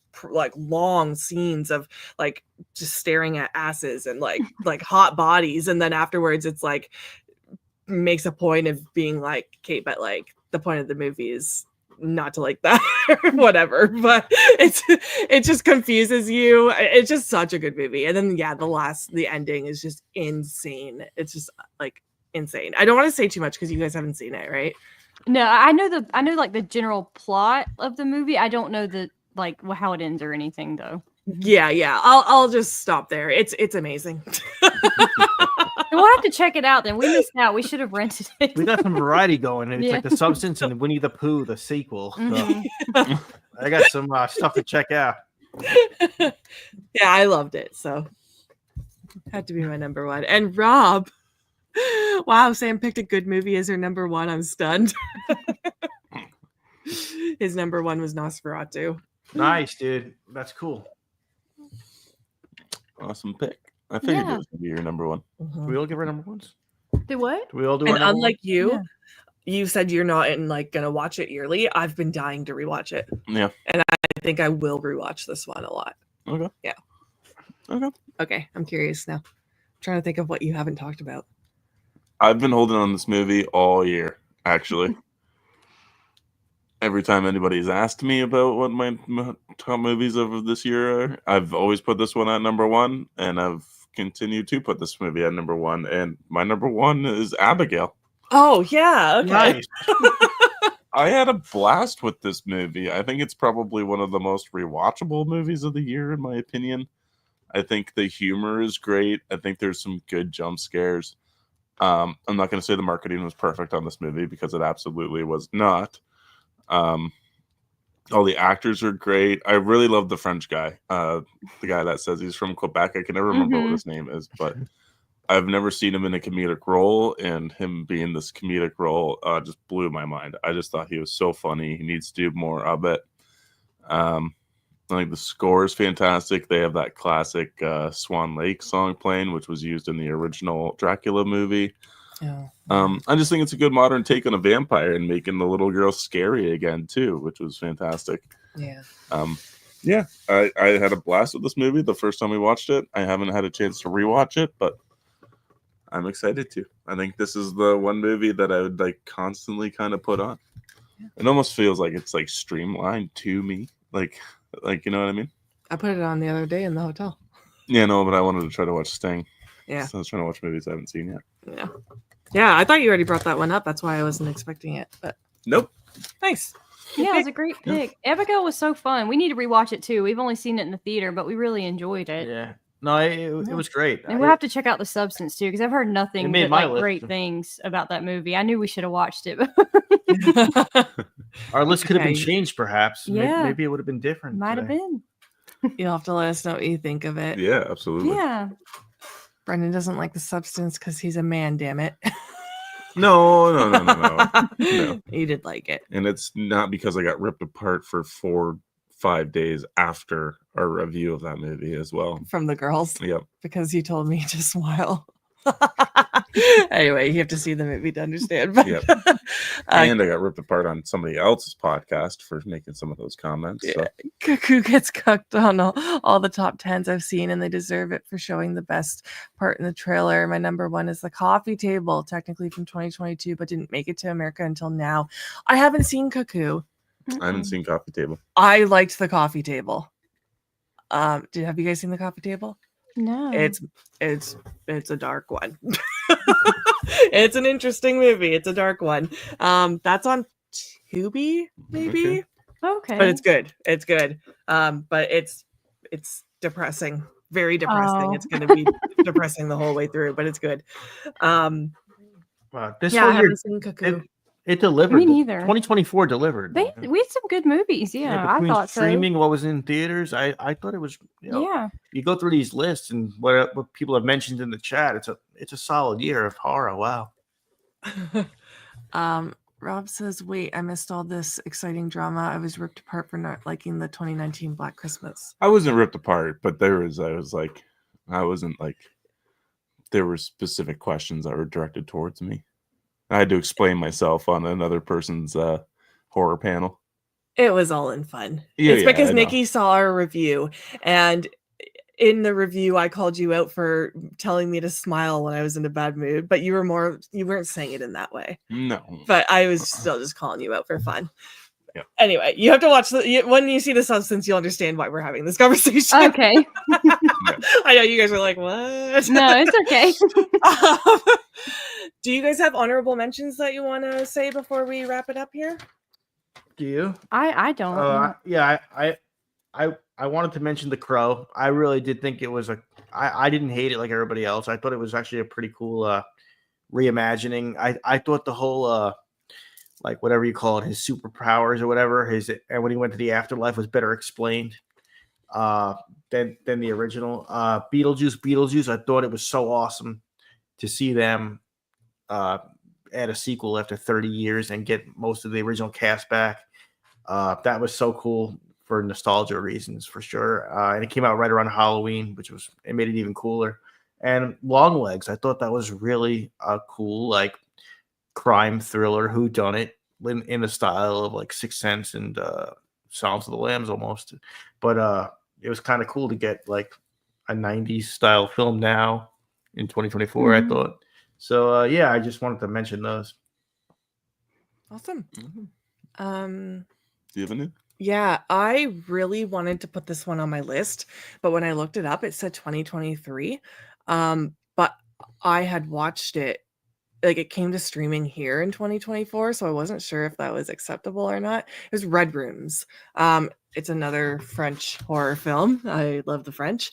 scenes of like just staring at asses and like hot bodies, and then afterwards it's like makes a point of being like, Kate, but like the point of the movie is not to like that or whatever, but it just confuses you. It's just such a good movie. And then the ending is just insane. It's just like insane. I don't want to say too much because you guys haven't seen it, right? No, I know like the general plot of the movie. I don't know how it ends or anything though. Yeah. I'll just stop there. It's amazing. We'll have to check it out then. We missed out. We should have rented it. we got some variety going. It's Yeah. like The Substance and Winnie the Pooh, the sequel. So Mhm. I got some stuff to check out. Yeah, I loved it. So had to be my number one. And Rob, wow, Sam picked a good movie as her number one. I'm stunned. His number one was Nosferatu. Nice, dude. That's cool. Awesome pick. I figured Yeah. it was gonna be your number one. Do we all give our number ones? Do what? Do we all do And our number unlike you, Yeah. you said you're not gonna watch it yearly. I've been dying to rewatch it. Yeah. And I think I will rewatch this one a lot. Okay. Yeah. Okay. Okay, I'm curious now. I'm trying to think of what you haven't talked about. I've been holding on this movie all year, actually. Every time anybody's asked me about what my top movies of this year are, I've always put this one at number one, and I've continued to put this movie at number one. And my number one is Abigail. Oh yeah, okay. Nice. I had a blast with this movie. I think it's probably one of the most rewatchable movies of the year, in my opinion. I think the humor is great. I think there's some good jump scares. I'm not going to say the marketing was perfect on this movie because it absolutely was not. All the actors are great. I really love the French guy, the guy that says he's from Quebec. I can never remember what his name is, but I've never seen him in a comedic role, and him being this comedic role just blew my mind. I just thought he was so funny. He needs to do more of it. Like the score is fantastic. They have that classic Swan Lake song playing, which was used in the original Dracula movie. I just think it's a good modern take on a vampire and making the little girl scary again too, which was fantastic. Yeah. I had a blast with this movie the first time we watched it. I haven't had a chance to rewatch it, but I'm excited to. I think this is the one movie that I would like constantly kind of put on. It almost feels like it's like streamlined to me, like you know what I mean? I put it on the other day in the hotel. Yeah, no, but I wanted to try to watch Sting. Yeah. So I was trying to watch movies I haven't seen yet. Yeah, I thought you already brought that one up. That's why I wasn't expecting it. But Nope. nice. Yeah, it was a great pick. Abigail was so fun. We need to rewatch it too. We've only seen it in the theater, but we really enjoyed it. Yeah. No, it was great. And we'll have to check out The Substance too, because I've heard nothing made but my like list. great things about that movie. I knew we should have watched it, but Our list could have been Okay. changed, perhaps. Yeah. Maybe it would have been different. might have today. been. You'll have to let us know what you think of it. Yeah, absolutely. Yeah. Brendan doesn't like The Substance because he's a man, damn it. No. You did like it. And it's not because I got ripped apart for 4-5 days after our review of that movie as well. From the girls. Yep. Because you told me to smile. Anyway, you have to see the movie to understand. But, Yep. And I got ripped apart on somebody else's podcast for making some of those comments. So. Cuckoo gets cooked on all the top 10s I've seen, and they deserve it for showing the best part in the trailer. My number one is The Coffee Table, technically from 2022, but didn't make it to America until now. I haven't seen Cuckoo. I haven't seen Coffee Table. I liked The Coffee Table. Have you guys seen The Coffee Table? No. It's a dark one. It's an interesting movie. It's a dark one. That's on Tubi, maybe. Okay. But it's good. It's good. But it's depressing. Very depressing. Oh. It's gonna be depressing the whole way through, but it's good. This Yeah, I whole year haven't seen Cuckoo. it delivered. Me neither. 2024 delivered. we had some good movies. Yeah, I between thought streaming, what was in theaters, I thought it was. so. Yeah. You go through these lists and what people have mentioned in the chat. It's a solid year of horror. Wow. Rob says, "Wait, I missed all this exciting drama. I was ripped apart for not liking the 2019 Black Christmas." I wasn't ripped apart, but there were specific questions that were directed towards me. I had to explain myself on another person's horror panel. It was all in fun. Yeah, it's yeah, because I know. Nikki saw our review, and in the review, I called you out for telling me to smile when I was in a bad mood, but you weren't saying it in that way. No. But I was still just calling you out for fun. Yeah. Anyway, you have to watch when you see the substance, you'll understand why we're having this conversation. Okay. I know you guys are like, what? No, it's okay. Do you guys have honorable mentions that you want to say before we wrap it up here? Do you? I don't. Yeah, I wanted to mention The Crow. I really did think it was I didn't hate it like everybody else. I thought it was actually a pretty cool reimagining. I thought the whole like whatever you call it, his superpowers or whatever, and when he went to the afterlife was better explained than the original. Beetlejuice. I thought it was so awesome to see them add a sequel after 30 years and get most of the original cast back. That was so cool for nostalgia reasons, for sure. And it came out right around Halloween, it made it even cooler. And Longlegs, I thought that was really cool, like crime thriller, whodunit in the style of like Sixth Sense and Silence of the Lambs almost. But it was kind of cool to get like a 90s style film now in 2024, I thought. So yeah, I just wanted to mention those. Awesome. Do you have any? Yeah, I really wanted to put this one on my list, but when I looked it up, it said 2023. But I had watched it, like it came to streaming here in 2024, so I wasn't sure if that was acceptable or not. It was Red Rooms. It's another French horror film. I love the French.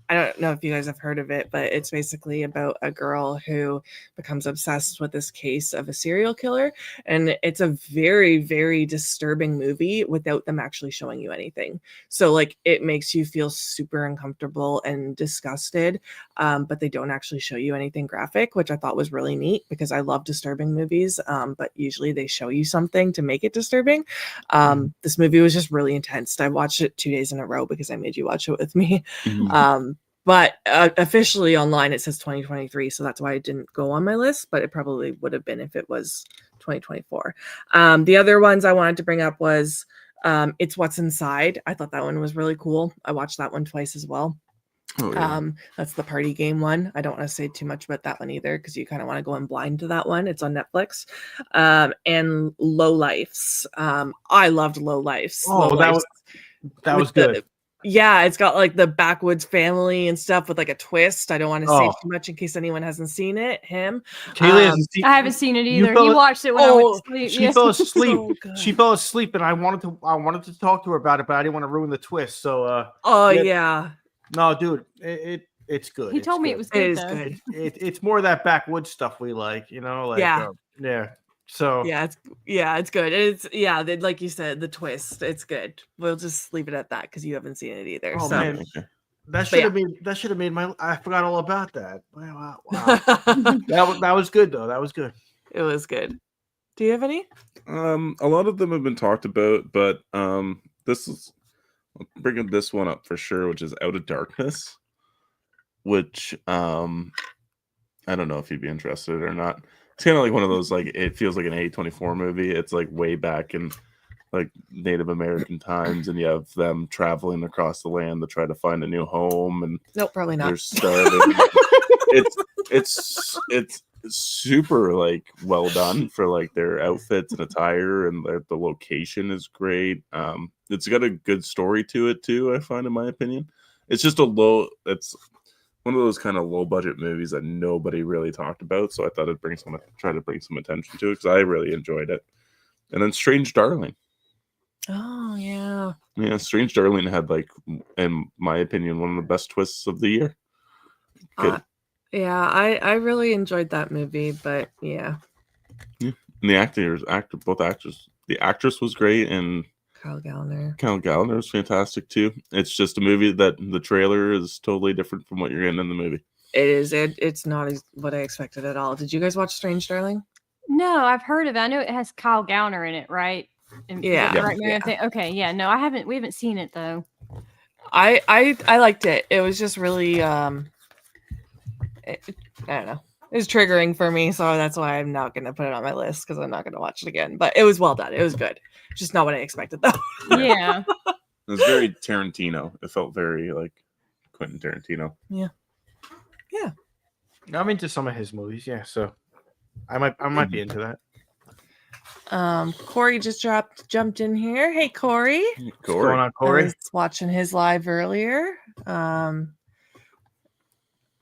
I don't know if you guys have heard of it, but it's basically about a girl who becomes obsessed with this case of a serial killer. And it's a very, very disturbing movie without them actually showing you anything. So like it makes you feel super uncomfortable and disgusted, but they don't actually show you anything graphic, which I thought was really neat because I love disturbing movies, but usually they show you something to make it disturbing. This movie was just really intense. I watched it 2 days in a row because I made you watch it with me. But officially online, it says 2023. So that's why it didn't go on my list, but it probably would have been if it was 2024. The other ones I wanted to bring up was It's What's Inside. I thought that one was really cool. I watched that one twice as well. Oh, yeah. That's the party game one. I don't want to say too much about that one either because you kind of want to go in blind to that one. It's on Netflix. And Low Lifes. I loved Low Lifes. Oh, that was good. Yeah, it's got like the backwoods family and stuff with like a twist. I don't want to say too much in case anyone hasn't seen it. Kaylee hasn't seen. I haven't seen it either. He watched it when I went to sleep. She fell asleep. She fell asleep, and I wanted to talk to her about it, but I didn't want to ruin the twist. So. Yeah. No, dude, it's good. He told me it was good. It is though. good. It's more of that backwoods stuff we like, like Yeah. yeah. So it's good. It's like you said, the twist. It's good. We'll just leave it at that because you haven't seen it either. Oh, so man. That But should have made my. I forgot all about that. Wow. That was good though. That was good. It was good. Do you have any? A lot of them have been talked about, but this is bringing this one up for sure, which is Out of Darkness, which I don't know if you'd be interested or not. It's kind of like one of those, like, it feels like an A24 movie. It's like way back in like Native American times, and you have them traveling across the land to try to find a new home, and Nope, probably not. they're starving. it's super like well done for like their outfits and attire, and the location is great. It's got a good story to it too, I find, in my opinion. It's just it's one of those kind of low budget movies that nobody really talked about, so I thought I'd try to bring some attention to it because I really enjoyed it. And then Strange Darling. Oh yeah. Yeah, Strange Darling had, like, in my opinion, one of the best twists of the year. Good. Yeah, I really enjoyed that movie, but yeah. And both actors. The actress was great, and Kyle Gallner. Kyle Gallner was fantastic too. It's just a movie that the trailer is totally different from what you're getting in the movie. It is. It's not what I expected at all. Did you guys watch Strange Darling? No, I've heard of it. I know it has Kyle Gallner in it, right? Yeah. Right. Yeah. Okay. Yeah. No, I haven't. We haven't seen it though. I liked it. It was just really I don't know. It was triggering for me, so that's why I'm not going to put it on my list because I'm not going to watch it again. But it was well done. It was good. Just not what I expected though. Yeah. It was very Tarantino. It felt very like Quentin Tarantino. Yeah. I'm into some of his movies. Yeah, so I might be into that. Corey just jumped in here. Hey, Corey. What's going on, I Corey? was watching his live earlier.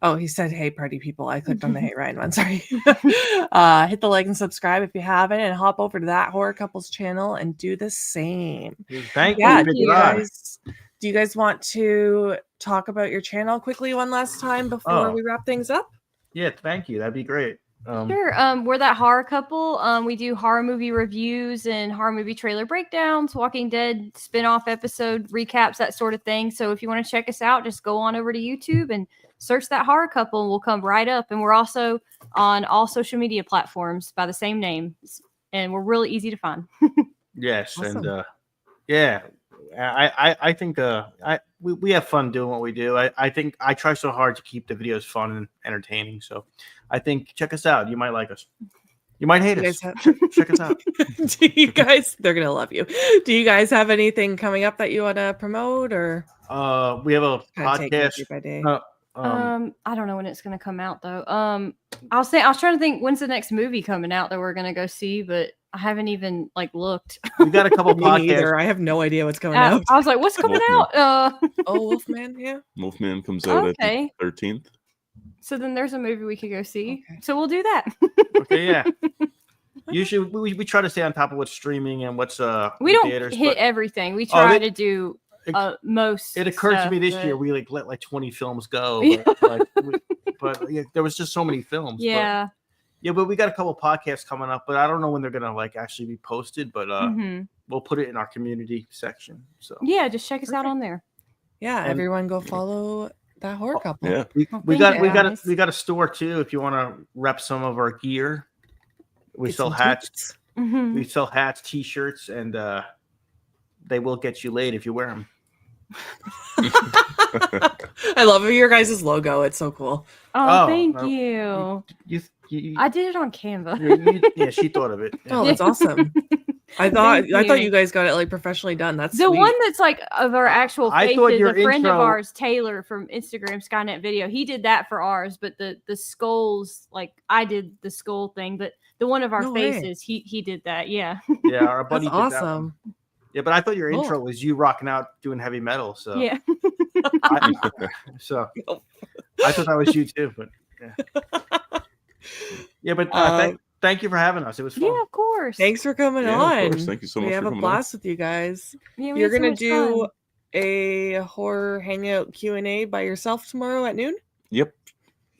Oh, he said, "Hey, party people." I clicked on the "Hey Ryan" one. Sorry. Hit the like and subscribe if you haven't, and hop over to That Horror Couples channel and do the same. Thank Yeah. you. Do Big you rock. do you guys want to talk about your channel quickly one last time before we wrap things up? Yeah, thank you. That'd be great. Sure. We're That Horror Couple. We do horror movie reviews and horror movie trailer breakdowns, Walking Dead spin-off episode recaps, that sort of thing. So if you want to check us out, just go on over to YouTube and search That Horror Couple, and we'll come right up. And we're also on all social media platforms by the same name, and we're really easy to find. Yes, Awesome. and yeah, I think we have fun doing what we do. I think I try so hard to keep the videos fun and entertaining. So I think check us out. You might like us. You might hate You us. guys have- Check us out. Do you guys? They're gonna love you. Do you guys have anything coming up that you want to promote, or We have a kind of take it podcast. day by day? I don't know when it's gonna come out though. I was trying to think when's the next movie coming out that we're gonna go see, but I haven't even like looked. We got a couple Me podcasts. neither. I have no idea what's coming out. I was like, what's coming Wolfman. out? Oh, Wolfman, yeah. Wolfman comes out I Okay. think 13th. So then there's a movie we could go see. Okay. So we'll do that. Okay, yeah. Usually we try to stay on top of what's streaming and what's We don't theaters, hit but everything. We try they- to do most. it occurred to stuff, me this but- year we let like 20 films go, Yeah. but yeah, there was just so many films. but- Yeah. but we got a couple podcasts coming up, but I don't know when they're gonna like actually be posted. But Mhm. we'll put it in our community section. So Yeah, just check us out on there. Yeah, And- everyone go follow That Horror Couple. Yeah. we Well, got thank we you, got guys. we got a store too. If you want to rep some of our gear, we Get sell some hats. tips. Mhm. We sell hats, t-shirts, and they will get you laid if you wear them. I love your guys' logo. It's so cool. Oh, Oh, thank no. you. You, I did it on Canva. yeah, she thought of it. Oh, that's awesome. I thought Thank you you. guys got it like professionally done. That's The sweet. one that's like of our actual I faces, thought a your friend of intro- ours, Taylor from Instagram Skynet Video, he did that for ours. But the skulls, like I did the skull thing, but the one of our No way. faces, he did that. Yeah. Yeah, our buddy That's did that one. awesome. Yeah, but I thought your Cool. intro was you rocking out doing heavy metal. So Yeah. I, so I thought that was you too. But yeah, but thank you for having us. It was fun. Yeah, of course. Thanks for coming Yeah, of on. course. Thank you so much We for have a coming on. blast with you guys. Yeah, we You're had so gonna much do fun. a horror hangout Q&A by yourself tomorrow at noon. Yep.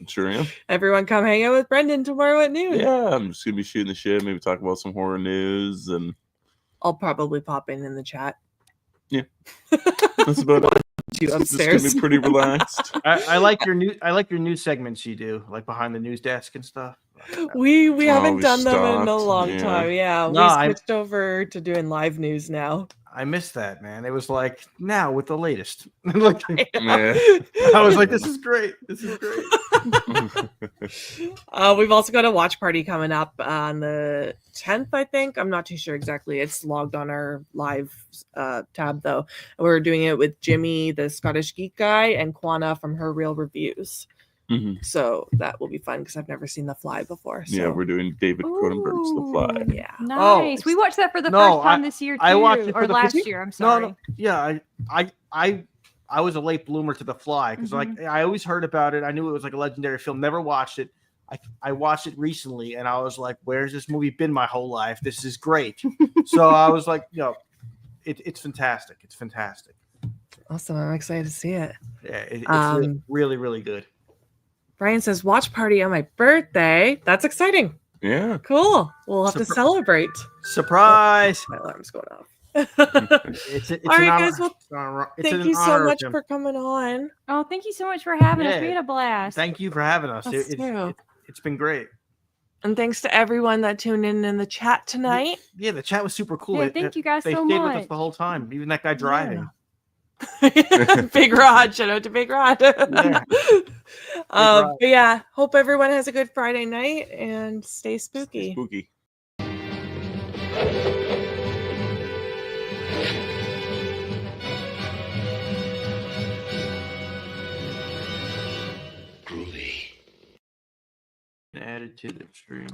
Sure am. Everyone come hang out with Brendan tomorrow at noon. Yeah, I'm just gonna be shooting the shit, maybe talk about some horror news, and I'll probably pop in the chat. that's about it. you It's gonna upstairs. be pretty relaxed. I like your new segments you do, like behind the news desk and stuff. We haven't we done them in a stopped, long yeah. time. Yeah, No, we switched over to doing live news now. I missed that, man. It was like now with the latest. Like, Yeah. I was like, this is great. This is great. We've also got a watch party coming up on the 10th, I think. I'm not too sure exactly. It's logged on our live tab, though. We're doing it with Jimmy, the Scottish Geek guy, and Quana from Her Real Reviews. Mhm. So that will be fun because I've never seen The Fly before. So. Yeah, we're doing David Cronenberg's The Fly. Yeah. Nice. We watched that for the No, first time this year too, I watched it for or the last 50 year. I'm No, sorry. no, yeah, I was a late bloomer to The Fly because like I always heard about it. I knew it was like a legendary film. Never watched it. I watched it recently and I was like, "Where's this movie been my whole life? This is great." So I was like, it's fantastic. It's fantastic. Awesome. I'm excited to see it. Yeah, it's really, really good. Brian says, watch party on my birthday. That's exciting. Yeah. Cool. We'll have to celebrate. Surprise! My alarm's going off. It's All an right, honor. guys. Well, It's thank an you so honor, much Jim. for coming on. Oh, thank you so much for having us. We Yeah. had a blast. Thank you for having us. Us too. It's been great. And thanks to everyone that tuned in the chat tonight. Yeah, the chat was super cool. Yeah, thank you guys They so stayed with us much. the whole time, even that guy driving. Big Rod. Shout out to Big Rod. Yeah. But yeah, hope everyone has a good Friday night and stay spooky. Spooky. Added to the stream.